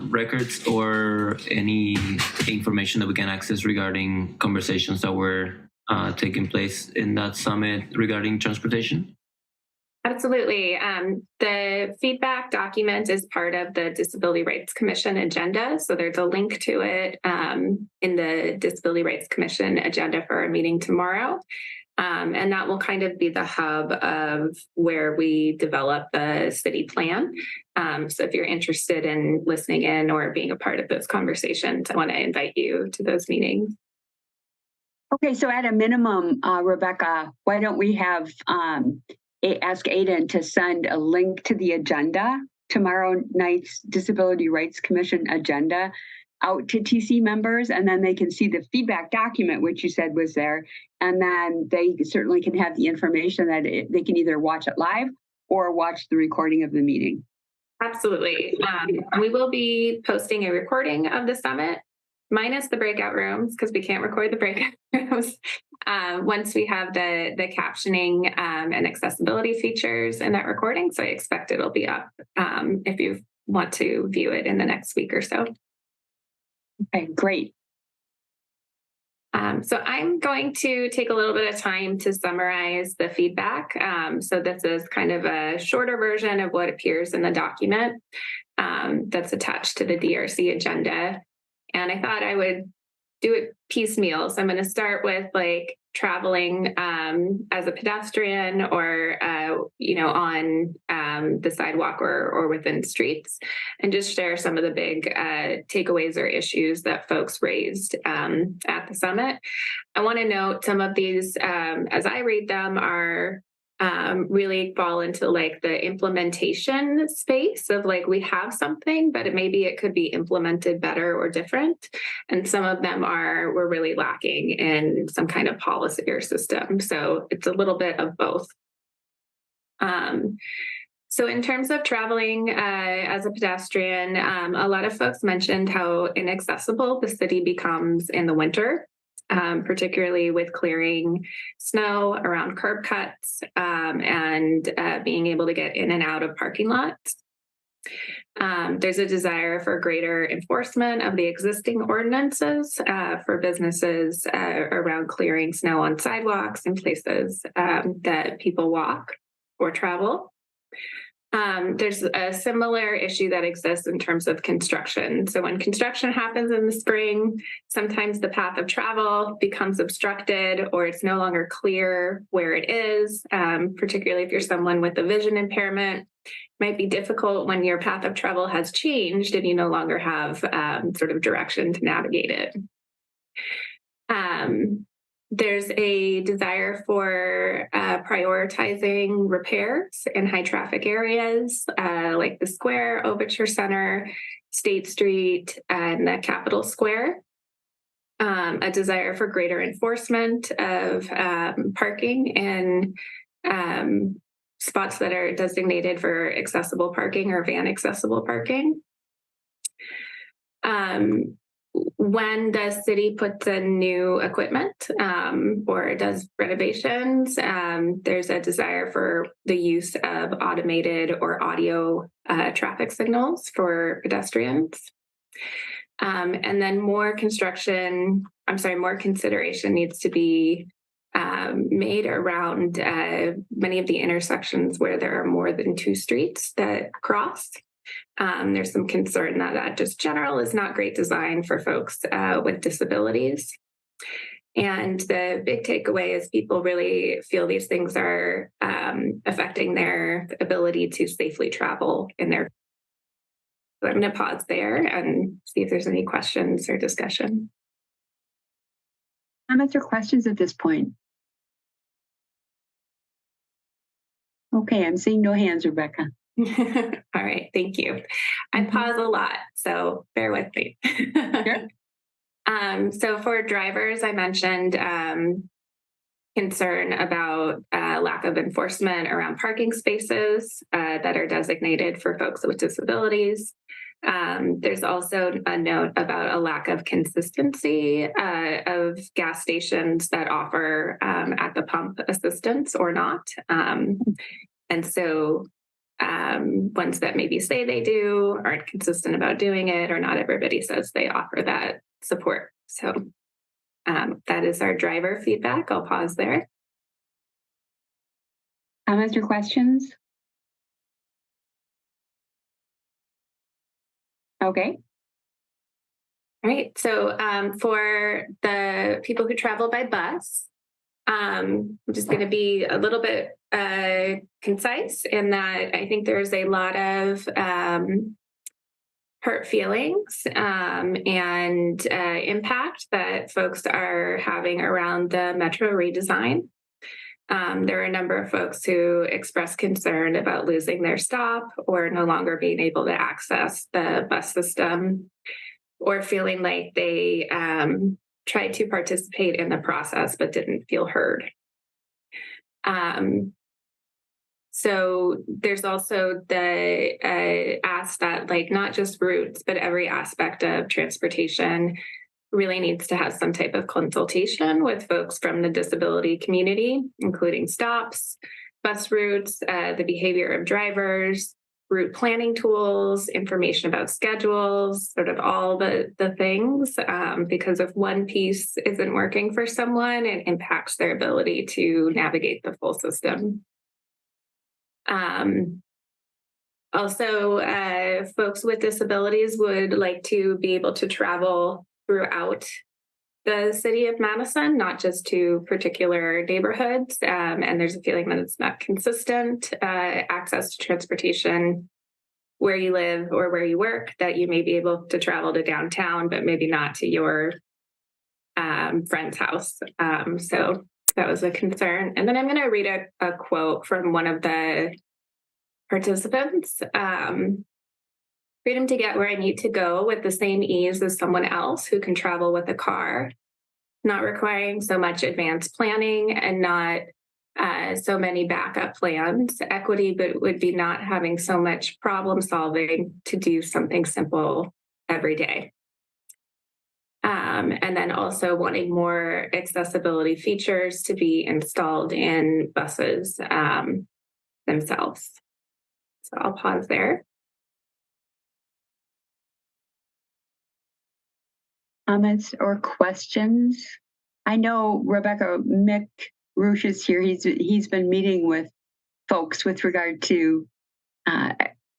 records or any information that we can access regarding conversations that were taking place in that summit regarding transportation? Absolutely. The feedback document is part of the Disability Rights Commission agenda. So there's a link to it in the Disability Rights Commission agenda for our meeting tomorrow. And that will kind of be the hub of where we develop the city plan. So if you're interested in listening in or being a part of those conversations, I want to invite you to those meetings. Okay, so at a minimum, Rebecca, why don't we have ask Aiden to send a link to the agenda, tomorrow night's Disability Rights Commission agenda, out to TC members, and then they can see the feedback document, which you said was there, and then they certainly can have the information that they can either watch it live or watch the recording of the meeting. Absolutely. We will be posting a recording of the summit, minus the breakout rooms, because we can't record the breakout rooms. Once we have the captioning and accessibility features in that recording. So I expect it'll be up if you want to view it in the next week or so. Okay, great. So I'm going to take a little bit of time to summarize the feedback. So this is kind of a shorter version of what appears in the document that's attached to the DRC agenda. And I thought I would do it piecemeal. So I'm going to start with like traveling as a pedestrian or, on the sidewalk or within streets, and just share some of the big takeaways or issues that folks raised at the summit. I want to note some of these, as I read them, are really fall into like the implementation space of like, we have something, but maybe it could be implemented better or different. And some of them we're really lacking in some kind of policy or system. So it's a little bit of both. So in terms of traveling as a pedestrian, a lot of folks mentioned how inaccessible the city becomes in the winter. Particularly with clearing snow around curb cuts and being able to get in and out of parking lots. There's a desire for greater enforcement of the existing ordinances for businesses around clearing snow on sidewalks and places that people walk or travel. There's a similar issue that exists in terms of construction. So when construction happens in the spring, sometimes the path of travel becomes obstructed or it's no longer clear where it is, particularly if you're someone with a vision impairment. It might be difficult when your path of travel has changed and you no longer have sort of direction to navigate it. There's a desire for prioritizing repairs in high traffic areas like the Square, Overture Center, State Street, and the Capitol Square. A desire for greater enforcement of parking in spots that are designated for accessible parking or van accessible parking. When the city puts in new equipment or does renovations, there's a desire for the use of automated or audio traffic signals for pedestrians. And then more consideration needs to be made around many of the intersections where there are more than two streets that cross. There's some concern that just general is not great design for folks with disabilities. And the big takeaway is people really feel these things are affecting their ability to safely travel in their. So I'm going to pause there and see if there's any questions or discussion. Comments or questions at this point? Okay, I'm seeing no hands, Rebecca. All right, thank you. I pause a lot, so bear with me. Sure. So for drivers, I mentioned concern about lack of enforcement around parking spaces that are designated for folks with disabilities. There's also a note about a lack of consistency of gas stations that offer at the pump assistance or not. And so ones that maybe say they do aren't consistent about doing it, or not everybody says they offer that support. So that is our driver feedback. I'll pause there. Comments or questions? Okay. All right. So for the people who travel by bus, I'm just going to be a little bit concise in that I think there's a lot of hurt feelings and impact that folks are having around the Metro redesign. There are a number of folks who express concern about losing their stop or no longer being able to access the bus system, or feeling like they tried to participate in the process but didn't feel heard. So there's also the ask that like not just routes, but every aspect of transportation really needs to have some type of consultation with folks from the disability community, including stops, bus routes, the behavior of drivers, route planning tools, information about schedules, sort of all the things, because if one piece isn't working for someone, it impacts their ability to navigate the full system. Also, folks with disabilities would like to be able to travel throughout the city of Madison, not just to particular neighborhoods. And there's a feeling that it's not consistent access to transportation where you live or where you work, that you may be able to travel to downtown, but maybe not to your friend's house. So that was a concern. And then I'm going to read a quote from one of the participants. Freedom to get where I need to go with the same ease as someone else who can travel with a car, not requiring so much advanced planning and not so many backup plans. Equity but would be not having so much problem solving to do something simple every day. And then also wanting more accessibility features to be installed in buses themselves. So I'll pause there. Comments or questions? I know Rebecca, Mick Roosh is here. He's been meeting with folks with regard to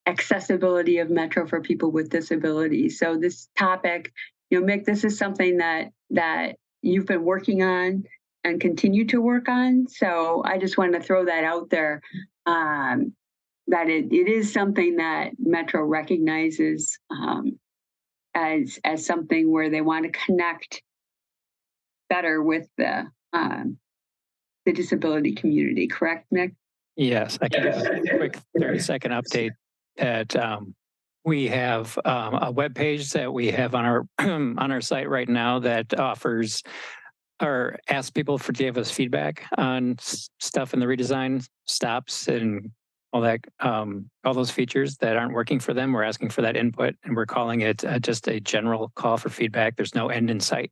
accessibility of Metro for people with disabilities. So this topic, Mick, this is something that you've been working on and continue to work on. So I just wanted to throw that out there, that it is something that Metro recognizes as something where they want to connect better with the disability community. Correct, Mick? Yes, I can give a quick 30-second update that we have a web page that we have on our on our site right now that offers or asks people to give us feedback on stuff in the redesign, stops and all that, all those features that aren't working for them. We're asking for that input, and we're calling it just a general call for feedback. There's no end in sight.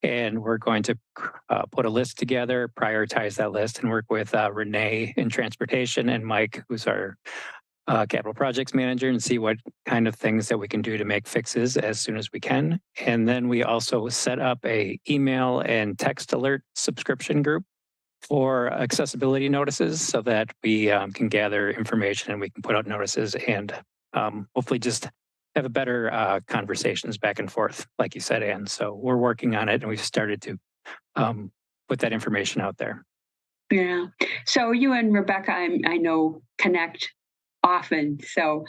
And we're going to put a list together, prioritize that list, and work with Renee in transportation and Mike, who's our capital projects manager, and see what kind of things that we can do to make fixes as soon as we can. And then we also set up a email and text alert subscription group for accessibility notices so that we can gather information and we can put out notices and hopefully just have a better conversations back and forth, like you said, Ann. So we're working on it, and we've started to put that information out there. Yeah. So you and Rebecca, I know, connect often. So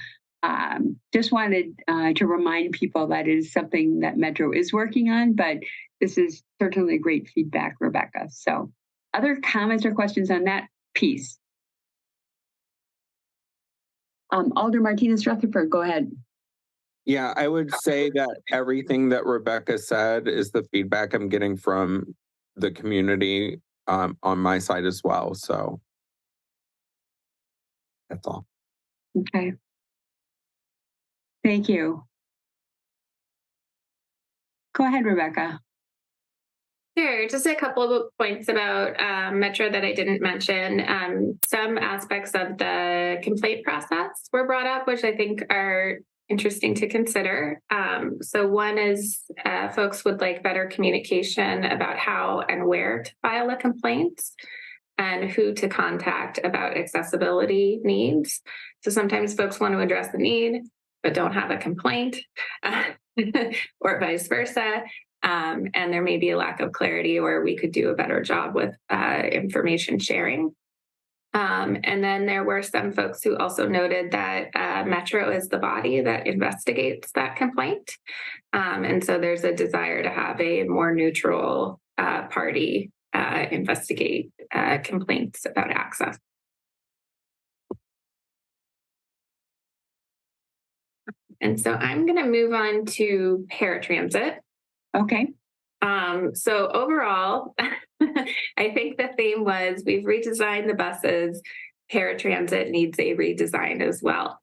just wanted to remind people that is something that Metro is working on, but this is certainly great feedback, Rebecca. So other comments or questions on that piece? Alder Martinez Rutherford, go ahead. Yeah, I would say that everything that Rebecca said is the feedback I'm getting from the community on my side as well. So that's all. Okay. Thank you. Go ahead, Rebecca. Sure, just a couple of points about Metro that I didn't mention. Some aspects of the complaint process were brought up, which I think are interesting to consider. So one is folks would like better communication about how and where to file a complaint and who to contact about accessibility needs. So sometimes folks want to address the need, but don't have a complaint, or vice versa. And there may be a lack of clarity, or we could do a better job with information sharing. And then there were some folks who also noted that Metro is the body that investigates that complaint. And so there's a desire to have a more neutral party investigate complaints about access. And so I'm going to move on to paratransit. Okay. So overall, I think the theme was we've redesigned the buses. Paratransit needs a redesign as well.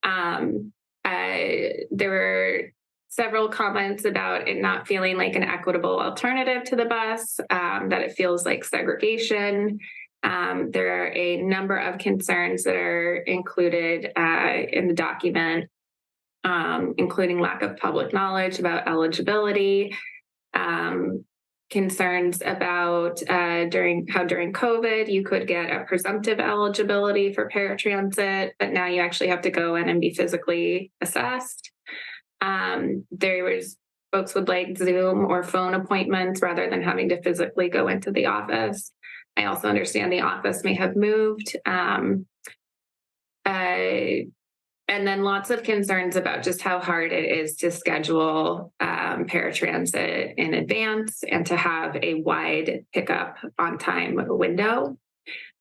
There were several comments about it not feeling like an equitable alternative to the bus, that it feels like segregation. There are a number of concerns that are included in the document, including lack of public knowledge about eligibility, concerns about during COVID, you could get a presumptive eligibility for paratransit, but now you actually have to go in and be physically assessed. There was folks would like Zoom or phone appointments rather than having to physically go into the office. I also understand the office may have moved. And then lots of concerns about just how hard it is to schedule paratransit in advance and to have a wide pickup on time window,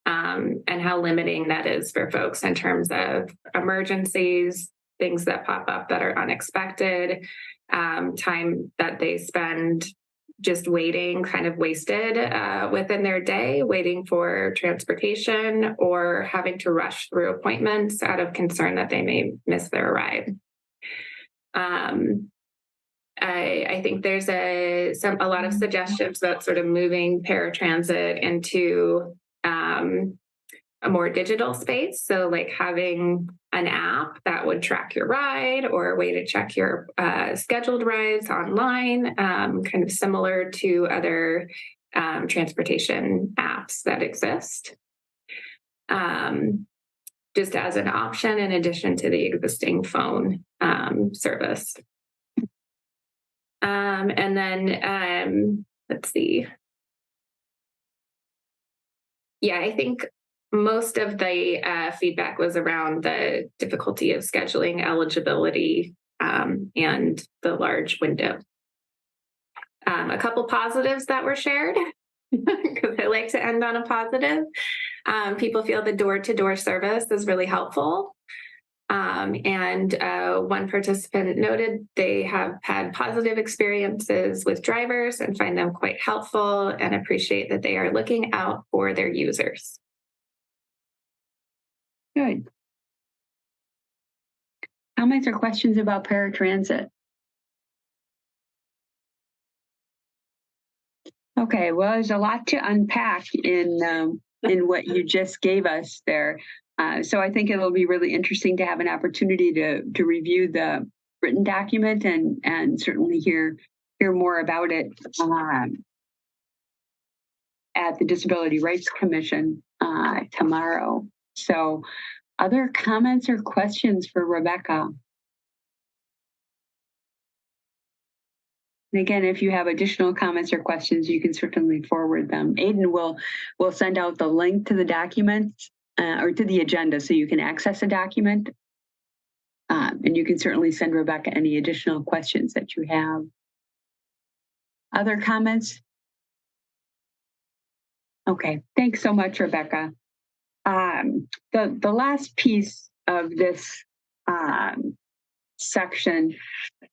and how limiting that is for folks in terms of emergencies, things that pop up that are unexpected, time that they spend just waiting, kind of wasted within their day, waiting for transportation or having to rush through appointments out of concern that they may miss their ride. I think there's a lot of suggestions about sort of moving paratransit into a more digital space. So like having an app that would track your ride or a way to check your scheduled rides online, kind of similar to other transportation apps that exist. Just as an option in addition to the existing phone service. And then let's see. Yeah, I think most of the feedback was around the difficulty of scheduling eligibility and the large window. A couple positives that were shared, because I like to end on a positive. People feel the door-to-door service is really helpful. And one participant noted they have had positive experiences with drivers and find them quite helpful and appreciate that they are looking out for their users. Good. Comments or questions about paratransit? Okay, well, there's a lot to unpack in what you just gave us there. So I think it'll be really interesting to have an opportunity to review the written document and certainly hear more about it at the Disability Rights Commission tomorrow. So other comments or questions for Rebecca? And again, if you have additional comments or questions, you can certainly forward them. Aiden will send out the link to the document or to the agenda so you can access a document. And you can certainly send Rebecca any additional questions that you have. Other comments? Okay, thanks so much, Rebecca. The last piece of this section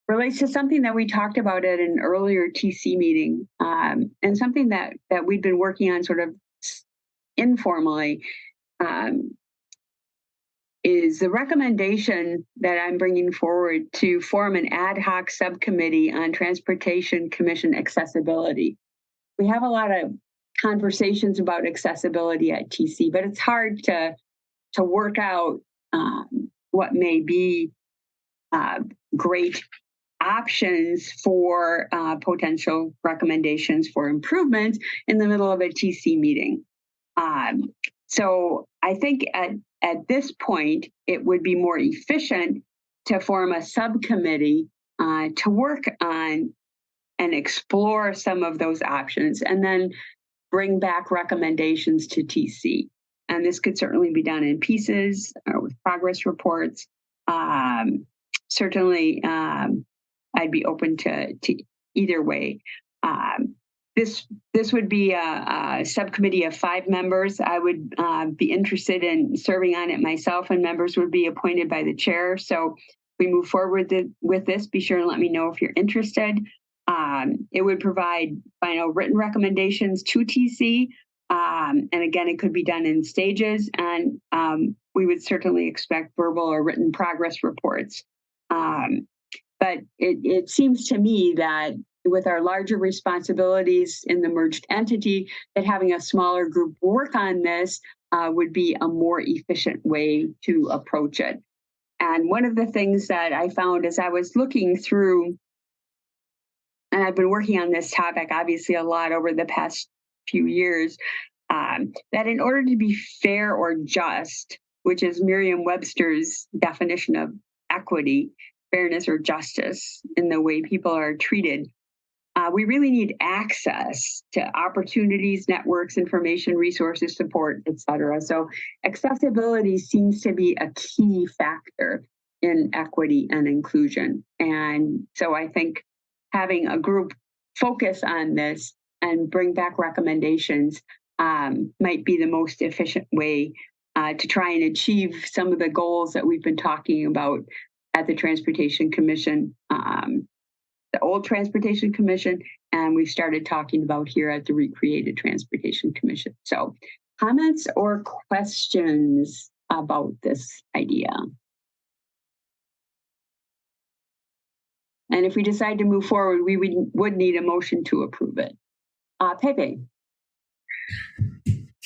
relates to something that we talked about at an earlier TC meeting, and something that we've been working on sort of informally, is the recommendation that I'm bringing forward to form an ad hoc subcommittee on Transportation Commission accessibility. We have a lot of conversations about accessibility at TC, but it's hard to work out what may be great options for potential recommendations for improvement in the middle of a TC meeting. So I think at this point, it would be more efficient to form a subcommittee to work on and explore some of those options and then bring back recommendations to TC. And this could certainly be done in pieces or with progress reports. Certainly, I'd be open to either way. This would be a subcommittee of 5 members. I would be interested in serving on it myself, and members would be appointed by the chair. So if we move forward with this, be sure and let me know if you're interested. It would provide final written recommendations to TC. And again, it could be done in stages, and we would certainly expect verbal or written progress reports. But it seems to me that with our larger responsibilities in the merged entity, that having a smaller group work on this would be a more efficient way to approach it. And one of the things that I found as I was looking through, and I've been working on this topic obviously a lot over the past few years, that in order to be fair or just, which is Merriam-Webster's definition of equity, fairness or justice in the way people are treated, we really need access to opportunities, networks, information, resources, support, et cetera. So accessibility seems to be a key factor in equity and inclusion. And so I think having a group focus on this and bring back recommendations might be the most efficient way to try and achieve some of the goals that we've been talking about at the Transportation Commission, the old Transportation Commission, and we started talking about here at the recreated Transportation Commission. So comments or questions about this idea? And if we decide to move forward, we would need a motion to approve it. Pepe.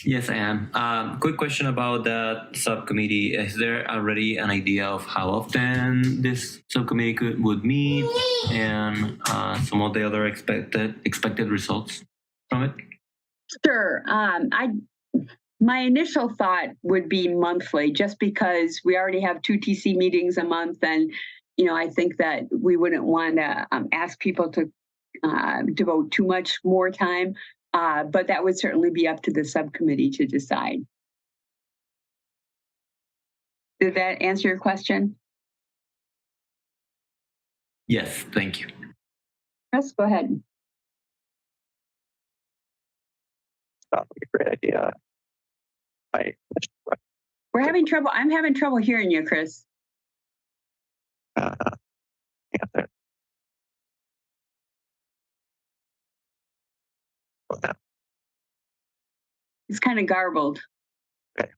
Yes, I am. Quick question about the subcommittee. Is there already an idea of how often this subcommittee would meet and some of the other expected results from it? Sure. My initial thought would be monthly, just because we already have 2 TC meetings a month, and I think that we wouldn't want to ask people to devote too much more time. But that would certainly be up to the subcommittee to decide. Did that answer your question? Yes, thank you. Chris, go ahead. Sounds like a great idea. We're having trouble. I'm having trouble hearing you, Chris. It's kind of garbled. Okay.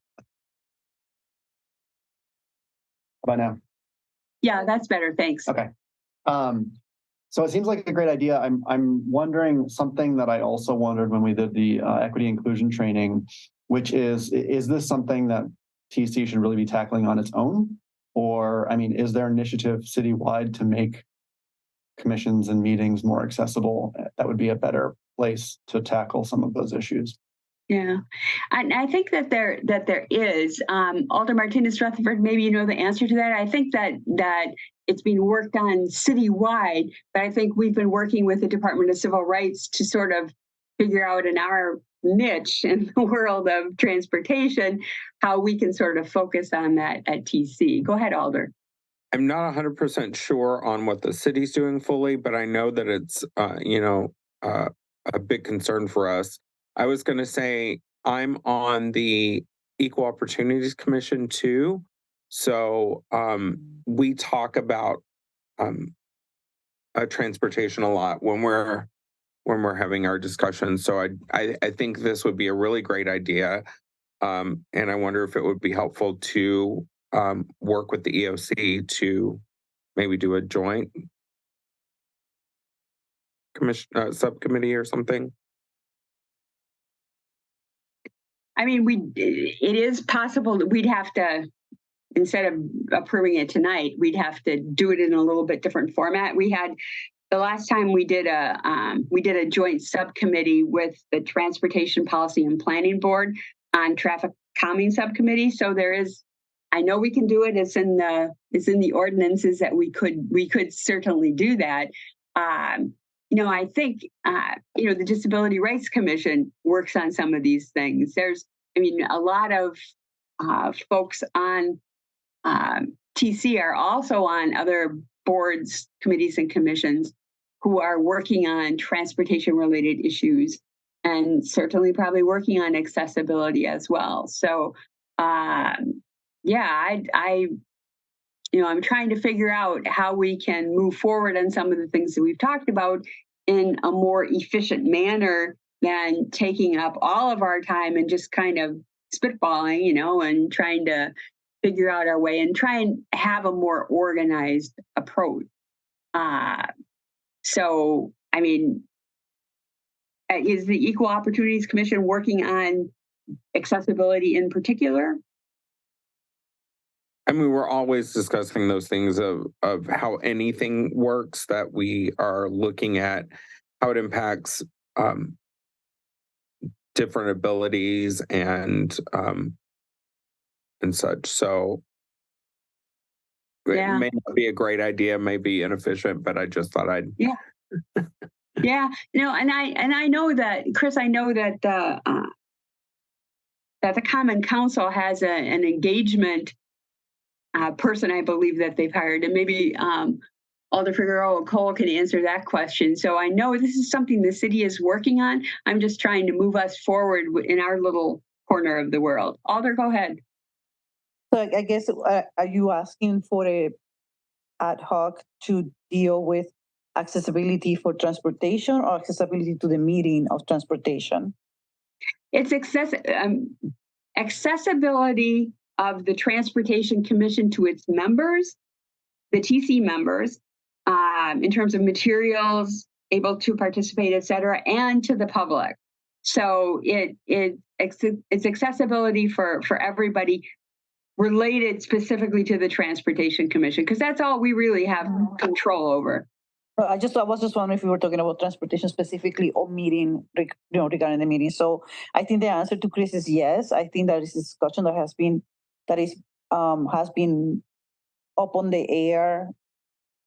How about now? Yeah, that's better. Thanks. Okay. So it seems like a great idea. I'm wondering something that I also wondered when we did the equity inclusion training, which is this something that TC should really be tackling on its own? Or, is there initiative citywide to make commissions and meetings more accessible? That would be a better place to tackle some of those issues. Yeah, and I think that there is Alder Martinez Rutherford. Maybe you know the answer to that. I think that it's being worked on citywide, but I think we've been working with the Department of Civil Rights to sort of figure out in our niche in the world of transportation how we can sort of focus on that at TC. Go ahead, Alder. I'm not 100% sure on what the city's doing fully, but I know that it's, a big concern for us. I was going to say I'm on the Equal Opportunities Commission too. So we talk about transportation a lot when we're having our discussions. So I think this would be a really great idea. And I wonder if it would be helpful to work with the EOC to maybe do a joint commission subcommittee or something. I mean, it is possible that we'd have to, instead of approving it tonight, we'd have to do it in a little bit different format. We had the last time we did a joint subcommittee with the Transportation Policy and Planning Board on Traffic Calming Subcommittee. So there is, I know we can do it. It's in the ordinances that we could certainly do that. I think the Disability Rights Commission works on some of these things. There's, a lot of folks on TC are also on other boards, committees, and commissions who are working on transportation-related issues, and certainly probably working on accessibility as well. So, I'm trying to figure out how we can move forward on some of the things that we've talked about in a more efficient manner than taking up all of our time and just kind of spitballing, and trying to figure out our way and try and have a more organized approach. Is the Equal Opportunities Commission working on accessibility in particular? We're always discussing those things of how anything works, that we are looking at how it impacts different abilities and such. So it may not be a great idea, may be inefficient, but I just thought I'd. Yeah. Yeah. And I know that, Chris, I know that that the Common Council has an engagement person, I believe, that they've hired, and maybe Alder Figueroa Cole can answer that question. So I know this is something the city is working on. I'm just trying to move us forward in our little corner of the world. Alder, go ahead. So I guess, are you asking for a ad hoc to deal with accessibility for transportation or accessibility to the meeting of transportation? It's accessibility of the Transportation Commission to its members, the TC members, in terms of materials, able to participate, et cetera, and to the public. So it's accessibility for everybody, related specifically to the Transportation Commission, because that's all we really have control over. I was just wondering if we were talking about transportation specifically or meeting, regarding the meeting. So I think the answer to Chris is yes. I think that is a discussion that has been up on the air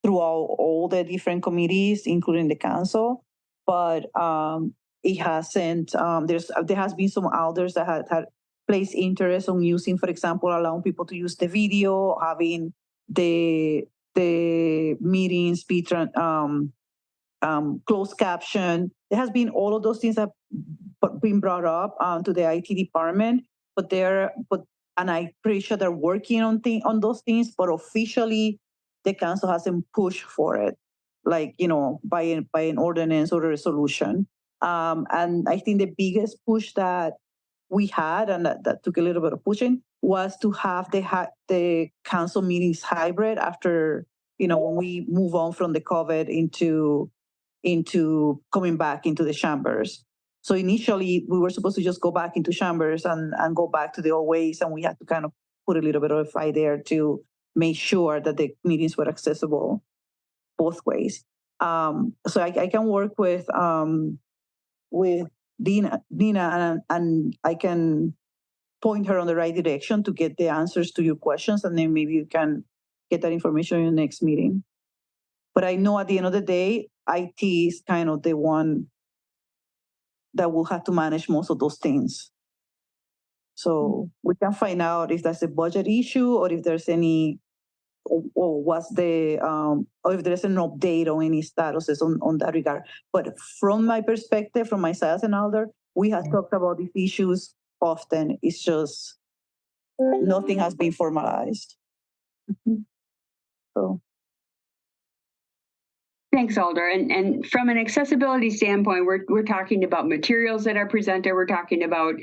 throughout all the different committees, including the council. But it hasn't. There has been some others that had placed interest on using, for example, allowing people to use the video, having the meetings be closed caption. There has been all of those things that have been brought up to the IT department, and I'm pretty sure they're working on those things, but officially the council hasn't pushed for it, by an ordinance or a resolution. And I think the biggest push that we had, and that took a little bit of pushing, was to have the council meetings hybrid after, when we move on from the COVID into coming back into the chambers. So initially we were supposed to just go back into chambers and go back to the old ways, and we had to kind of put a little bit of a fight there to make sure that the meetings were accessible both ways. So I can work with Dina, and I can point her on the right direction to get the answers to your questions, and then maybe you can get that information in your next meeting. But I know at the end of the day, IT is kind of the one that will have to manage most of those things. So we can find out if that's a budget issue or if there's any, or what's the, or if there's an update on any statuses on that regard. But from my perspective, from my side as an elder, we have talked about these issues often. It's just nothing has been formalized. So. Thanks, Alder. And from an accessibility standpoint, we're talking about materials that are presented. We're talking about,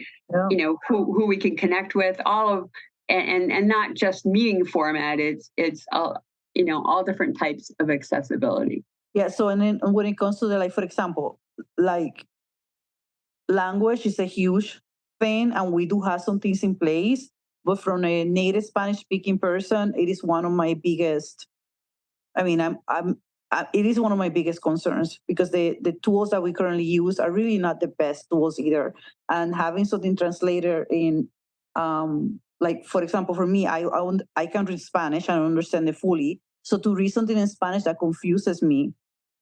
you know, who we can connect with, all of, and not just meeting format. It's you know, all different types of accessibility. Yeah. So, and then when it comes to the, like, for example, like language is a huge thing, and we do have some things in place. But from a native Spanish speaking person, it is one of my biggest. I mean, it is one of my biggest concerns because the tools that we currently use are really not the best tools either. And having something translated in, like, for example, for me, I can read Spanish and understand it fully. So to read something in Spanish that confuses me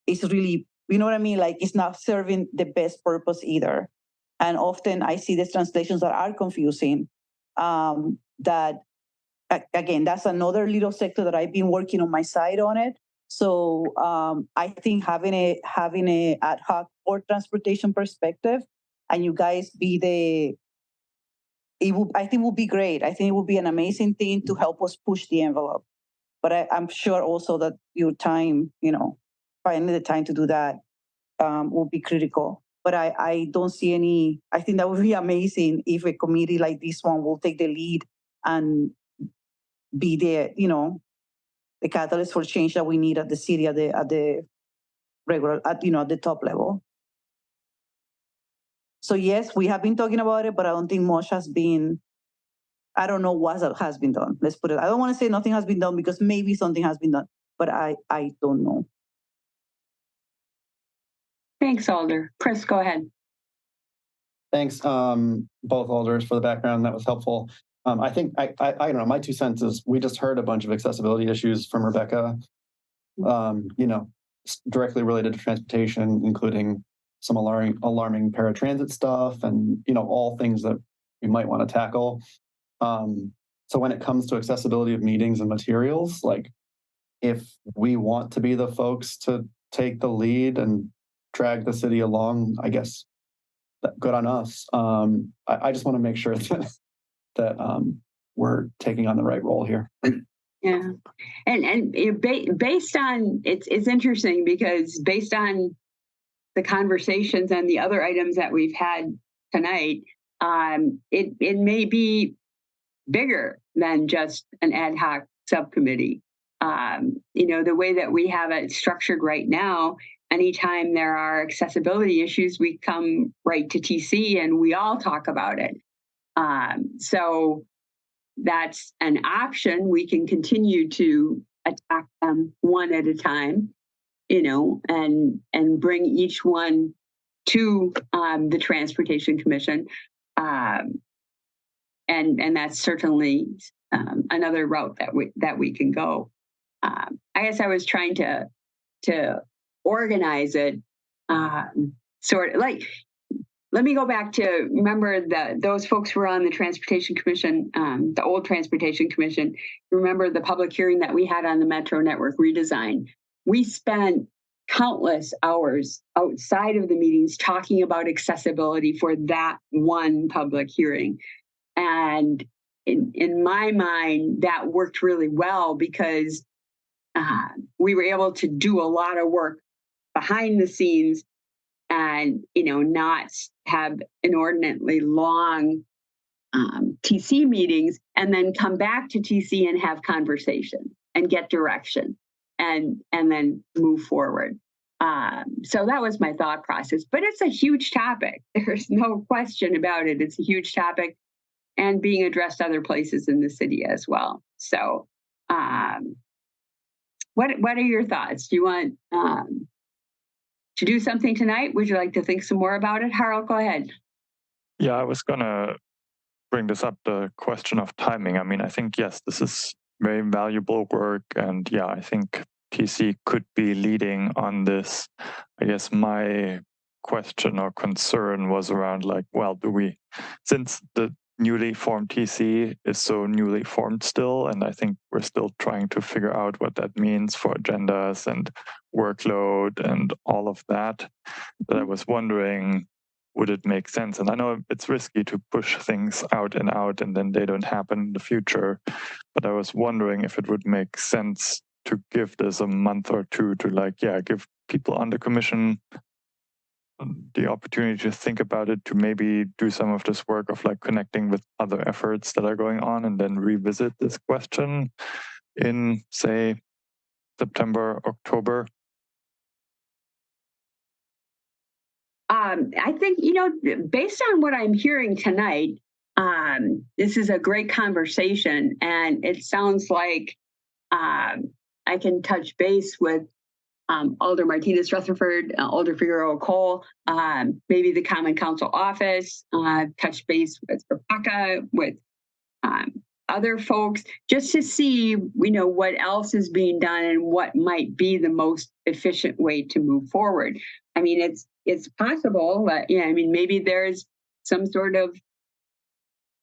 is really, you know what I mean? Like, it's not serving the best purpose either. And often I see these translations that are confusing, that, again, that's another little sector that I've been working on my side on it. So I think having a ad hoc or transportation perspective, and you guys be I think will be great. I think it will be an amazing thing to help us push the envelope. But I'm sure also that your time, you know, finding the time to do that will be critical. But I don't see any. I think that would be amazing if a committee like this one will take the lead and be there, you know, the catalyst for change that we need at the city, at the regular, you know, at the top level. So yes, we have been talking about it, but I don't think much has been. I don't know what has been done. Let's put it. I don't want to say nothing has been done because maybe something has been done, but I don't know. Thanks, Alder. Chris, go ahead. Thanks, both alders, for the background. That was helpful. I think I don't know. My 2 cents is we just heard a bunch of accessibility issues from Rebecca. You know, directly related to transportation, including some alarming paratransit stuff, and you know, all things that we might want to tackle. So when it comes to accessibility of meetings and materials, like if we want to be the folks to take the lead and drag the city along, I guess good on us. I just want to make sure that we're taking on the right role here. Yeah, and based on it's interesting because based on the conversations and the other items that we've had tonight, it may be bigger than just an ad hoc subcommittee. You know, the way that we have it structured right now, anytime there are accessibility issues, we come right to TC and we all talk about it. So that's an option. We can continue to attack them one at a time, you know, and bring each one to the Transportation Commission. And that's certainly another route that we can go. I guess I was trying to organize it sort of like. Let me go back to remember that those folks who were on the Transportation Commission, the old Transportation Commission. Remember the public hearing that we had on the Metro Network redesign. We spent countless hours outside of the meetings talking about accessibility for that one public hearing. And in my mind, that worked really well because we were able to do a lot of work behind the scenes and, you know, not have inordinately long TC meetings and then come back to TC and have conversation and get direction and then move forward. So that was my thought process, but it's a huge topic. There's no question about it. It's a huge topic and being addressed other places in the city as well. So what are your thoughts? Do you want to do something tonight? Would you like to think some more about it? Harold, go ahead. Yeah, I was gonna bring this up, the question of timing. I mean, I think, yes, this is very valuable work. And yeah, I think TC could be leading on this. I guess my question or concern was around like, well, since the newly formed TC is so newly formed still, and I think we're still trying to figure out what that means for agendas and workload and all of that, that I was wondering, would it make sense? And I know it's risky to push things out and then they don't happen in the future, but I was wondering if it would make sense to give this a month or two to give people on the commission the opportunity to think about it, to maybe do some of this work of like connecting with other efforts that are going on and then revisit this question in, say, September, October. I think, based on what I'm hearing tonight, this is a great conversation, and it sounds like I can touch base with Alder Martinez Rutherford, Alder Figueroa Cole, maybe the Common Council office, touch base with Rebecca, with other folks, just to see, what else is being done and what might be the most efficient way to move forward. I mean, it's possible that, maybe there's some sort of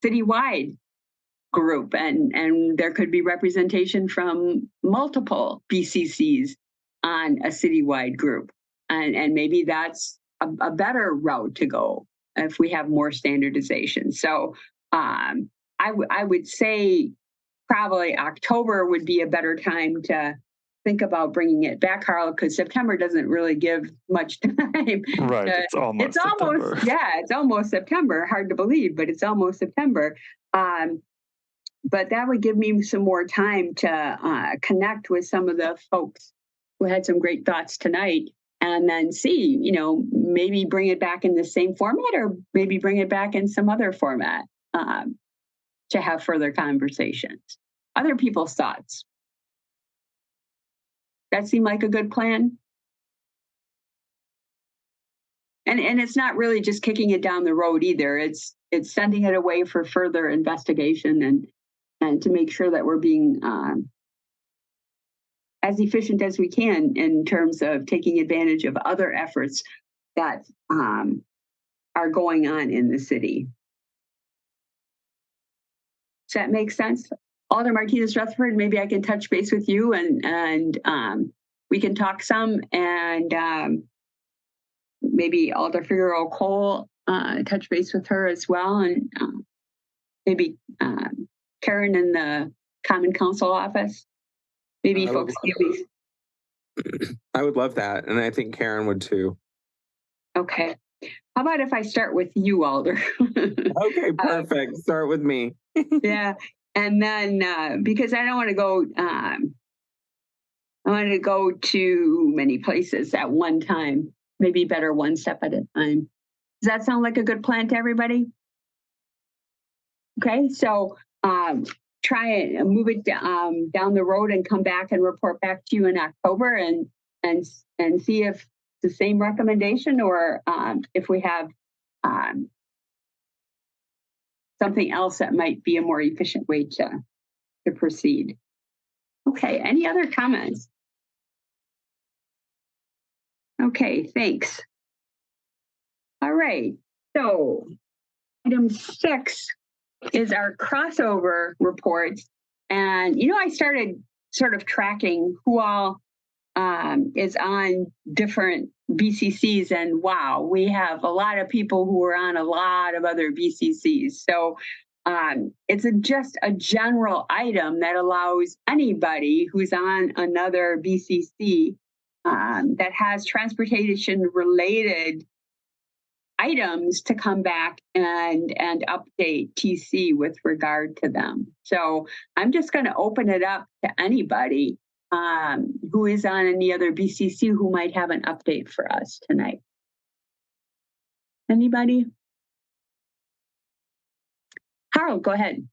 citywide group and there could be representation from multiple BCCs on a citywide group. And maybe that's a better route to go if we have more standardization. So I would say probably October would be a better time to think about bringing it back, Carl, because September doesn't really give much time. Right, it's almost September. It's almost September. Hard to believe, but it's almost September. But that would give me some more time to connect with some of the folks who had some great thoughts tonight, and then see, maybe bring it back in the same format or maybe bring it back in some other format to have further conversations. Other people's thoughts. That seemed like a good plan. And it's not really just kicking it down the road either. It's sending it away for further investigation and to make sure that we're being as efficient as we can in terms of taking advantage of other efforts that are going on in the city. Does that make sense? Alder Martinez Rutherford, maybe I can touch base with you and we can talk some, and maybe Alder Figueroa Cole, touch base with her as well, and maybe Karen in the Common Council office. Maybe folks. I would love that, and I think Karen would too. Okay. How about if I start with you, Alder? Okay, perfect. Start with me. Yeah, and then because I don't want to go, I want to go to many places at one time. Maybe better one step at a time. Does that sound like a good plan to everybody? Okay, so try it, move it down the road and come back and report back to you in October and see if the same recommendation or if we have something else that might be a more efficient way to proceed. Okay, any other comments? Okay, thanks. All right, so item 6 is our crossover reports. And, I started sort of tracking who all is on different BCCs, and wow, we have a lot of people who are on a lot of other BCCs. So it's just a general item that allows anybody who's on another BCC that has transportation related items to come back and update TC with regard to them. So I'm just going to open it up to anybody who is on any other BCC who might have an update for us tonight. Anybody? Harold, go ahead.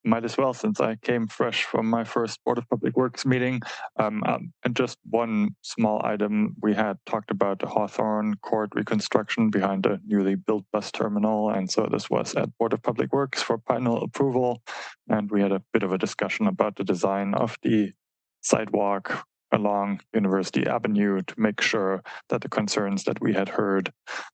might as well, since I came fresh from my first Board of Public Works meeting. And just one small item, we had talked about the Hawthorne Court reconstruction behind the newly built bus terminal. And so this was at Board of Public Works for final approval. And we had a bit of a discussion about the design of the sidewalk along University Avenue to make sure that the concerns that we had heard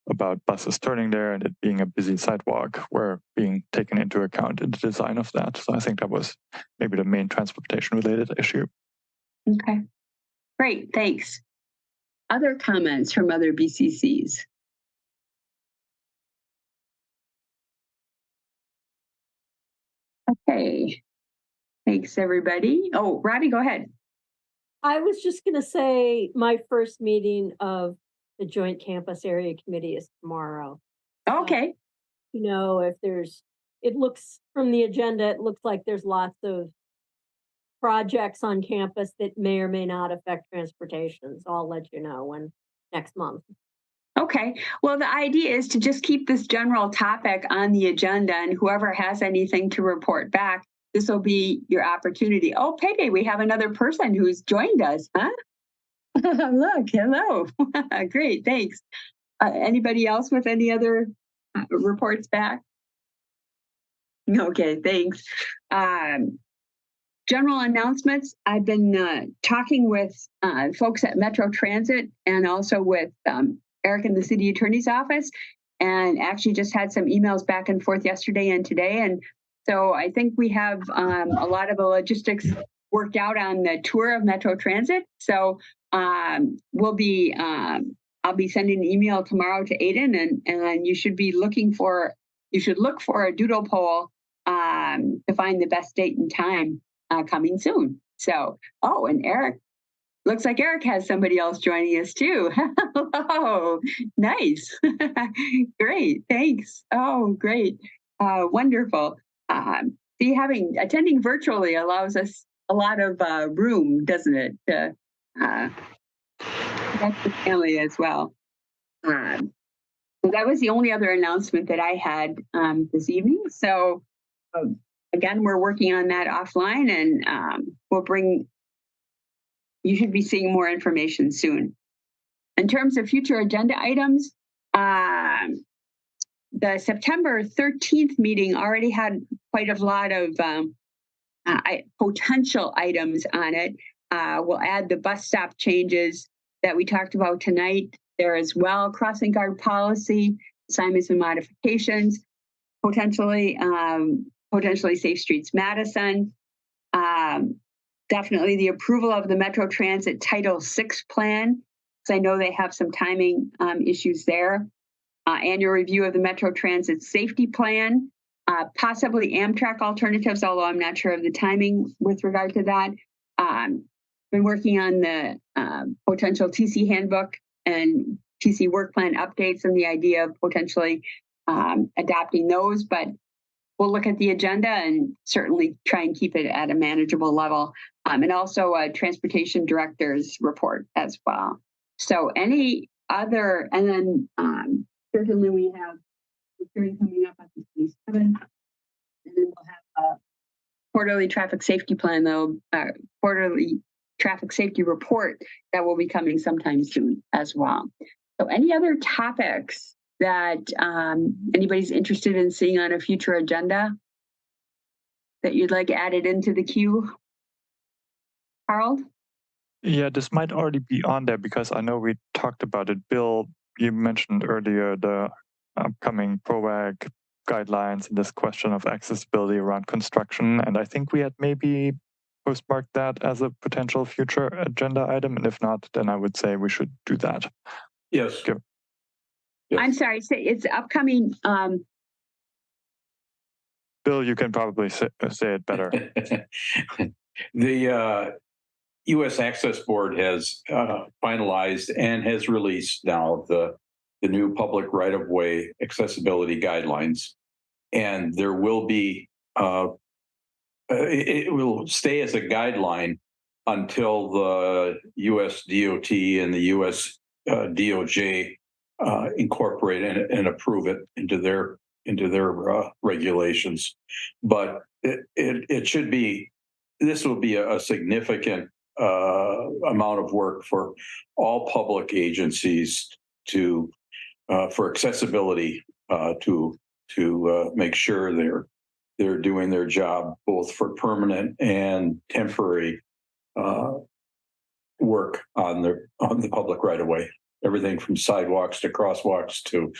about buses turning there and it being a busy sidewalk were being taken into account in the design of that. So I think that was maybe the main transportation related issue. Okay, great, thanks. Other comments from other BCCs? Okay, thanks everybody. Oh, Robbie, go ahead. I was just gonna say my first meeting of the Joint Campus Area Committee is tomorrow. Okay. You know, if there's, it looks from the agenda, it looks like there's lots of projects on campus that may or may not affect transportation. So I'll let you know when next month. Okay, well, the idea is to just keep this general topic on the agenda, and whoever has anything to report back, this will be your opportunity. Oh, Payday, we have another person who's joined us, huh? Look, hello. Great, thanks. Anybody else with any other reports back? Okay, thanks. General announcements. I've been talking with folks at Metro Transit and also with Eric in the City Attorney's Office, and actually just had some emails back and forth yesterday and today. And so I think we have a lot of the logistics worked out on the tour of Metro Transit. So we'll be, I'll be sending an email tomorrow to Aiden, and you should be looking for, you should look for a doodle poll to find the best date and time coming soon. So, oh, and Eric, looks like Eric has somebody else joining us too. Hello, nice, great, thanks. Oh, great, wonderful. See, attending virtually allows us a lot of room, doesn't it? To connect the family as well. So that was the only other announcement that I had this evening. So again, we're working on that offline, and we'll bring. You should be seeing more information soon. In terms of future agenda items, the September 13th meeting already had quite a lot of potential items on it. We'll add the bus stop changes that we talked about tonight there as well, crossing guard policy, assignments and modifications, potentially Safe Streets Madison, definitely the approval of the Metro Transit Title VI plan, because I know they have some timing issues there. Annual review of the Metro Transit safety plan, possibly Amtrak alternatives, although I'm not sure of the timing with regard to that. Been working on the potential TC handbook and TC work plan updates and the idea of potentially adapting those, but we'll look at the agenda and certainly try and keep it at a manageable level. And also a transportation director's report as well. So any other, and then certainly we have a hearing coming up at the 27th, and then we'll have a quarterly traffic safety plan, though, quarterly traffic safety report that will be coming sometime soon as well. So any other topics that anybody's interested in seeing on a future agenda that you'd like added into the queue? Harold? Yeah, this might already be on there because I know we talked about it. Bill, you mentioned earlier the upcoming PROAG guidelines and this question of accessibility around construction. And I think we had maybe postmarked that as a potential future agenda item. And if not, then I would say we should do that. Yes. Yes. I'm sorry, say it's upcoming. Bill, you can probably say it better. The U.S. Access Board has finalized and has released now the new public right-of-way accessibility guidelines, and there will be it will stay as a guideline until the U.S. DOT and the U.S. DOJ incorporate and approve it into their regulations. But it should be, this will be a significant amount of work for all public agencies to for accessibility to make sure they're doing their job both for permanent and temporary work on the public right of way. Everything from sidewalks to crosswalks to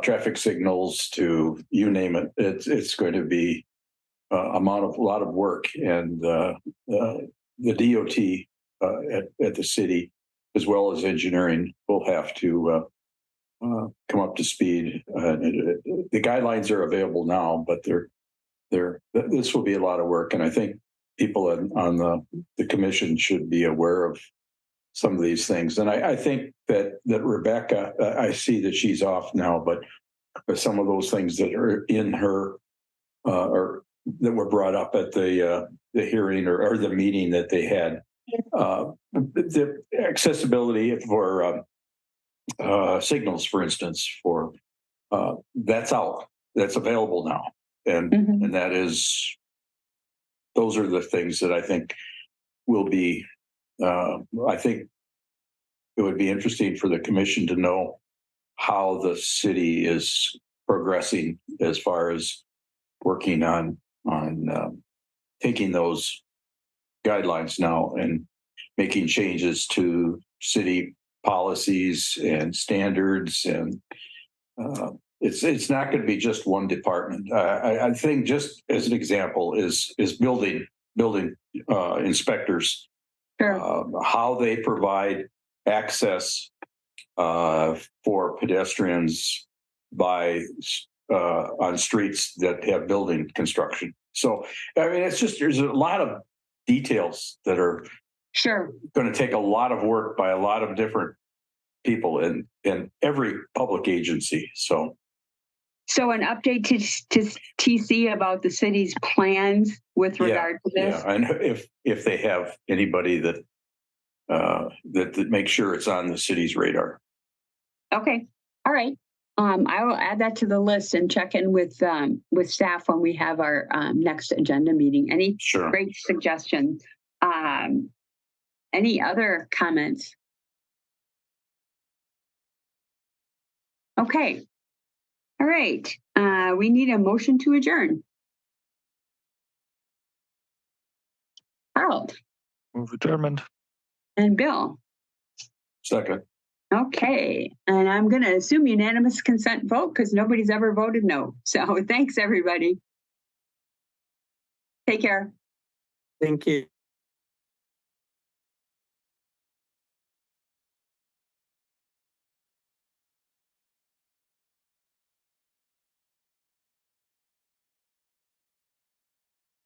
traffic signals to you name it. It's going to be a lot of work, and the DOT at the city, as well as engineering, will have to come up to speed. The guidelines are available now, but this will be a lot of work, and I think people on the commission should be aware of some of these things. And I think that Rebecca, I see that she's off now, but some of those things that are in her or that were brought up at the hearing or the meeting that they had, the accessibility for signals, for instance, for that's available now, and and those are the things that I think will be. I think it would be interesting for the commission to know how the city is progressing as far as working on taking those guidelines now and making changes to city policies and standards. And it's not going to be just one department. I think, just as an example, is building inspectors. Sure. How they provide access for pedestrians on streets that have building construction. So, I mean, there's a lot of details that are going to take a lot of work by a lot of different people in every public agency. So an update to TC about the city's plans with regard to this. Yeah, and if they have anybody that makes sure it's on the city's radar. Okay, all right. I will add that to the list and check in with staff when we have our next agenda meeting. Any great suggestions? Any other comments? Okay. All right. We need a motion to adjourn. Harold. Move adjournment. And Bill. Second. Okay. And I'm going to assume unanimous consent vote because nobody's ever voted no. So thanks, everybody. Take care. Thank you.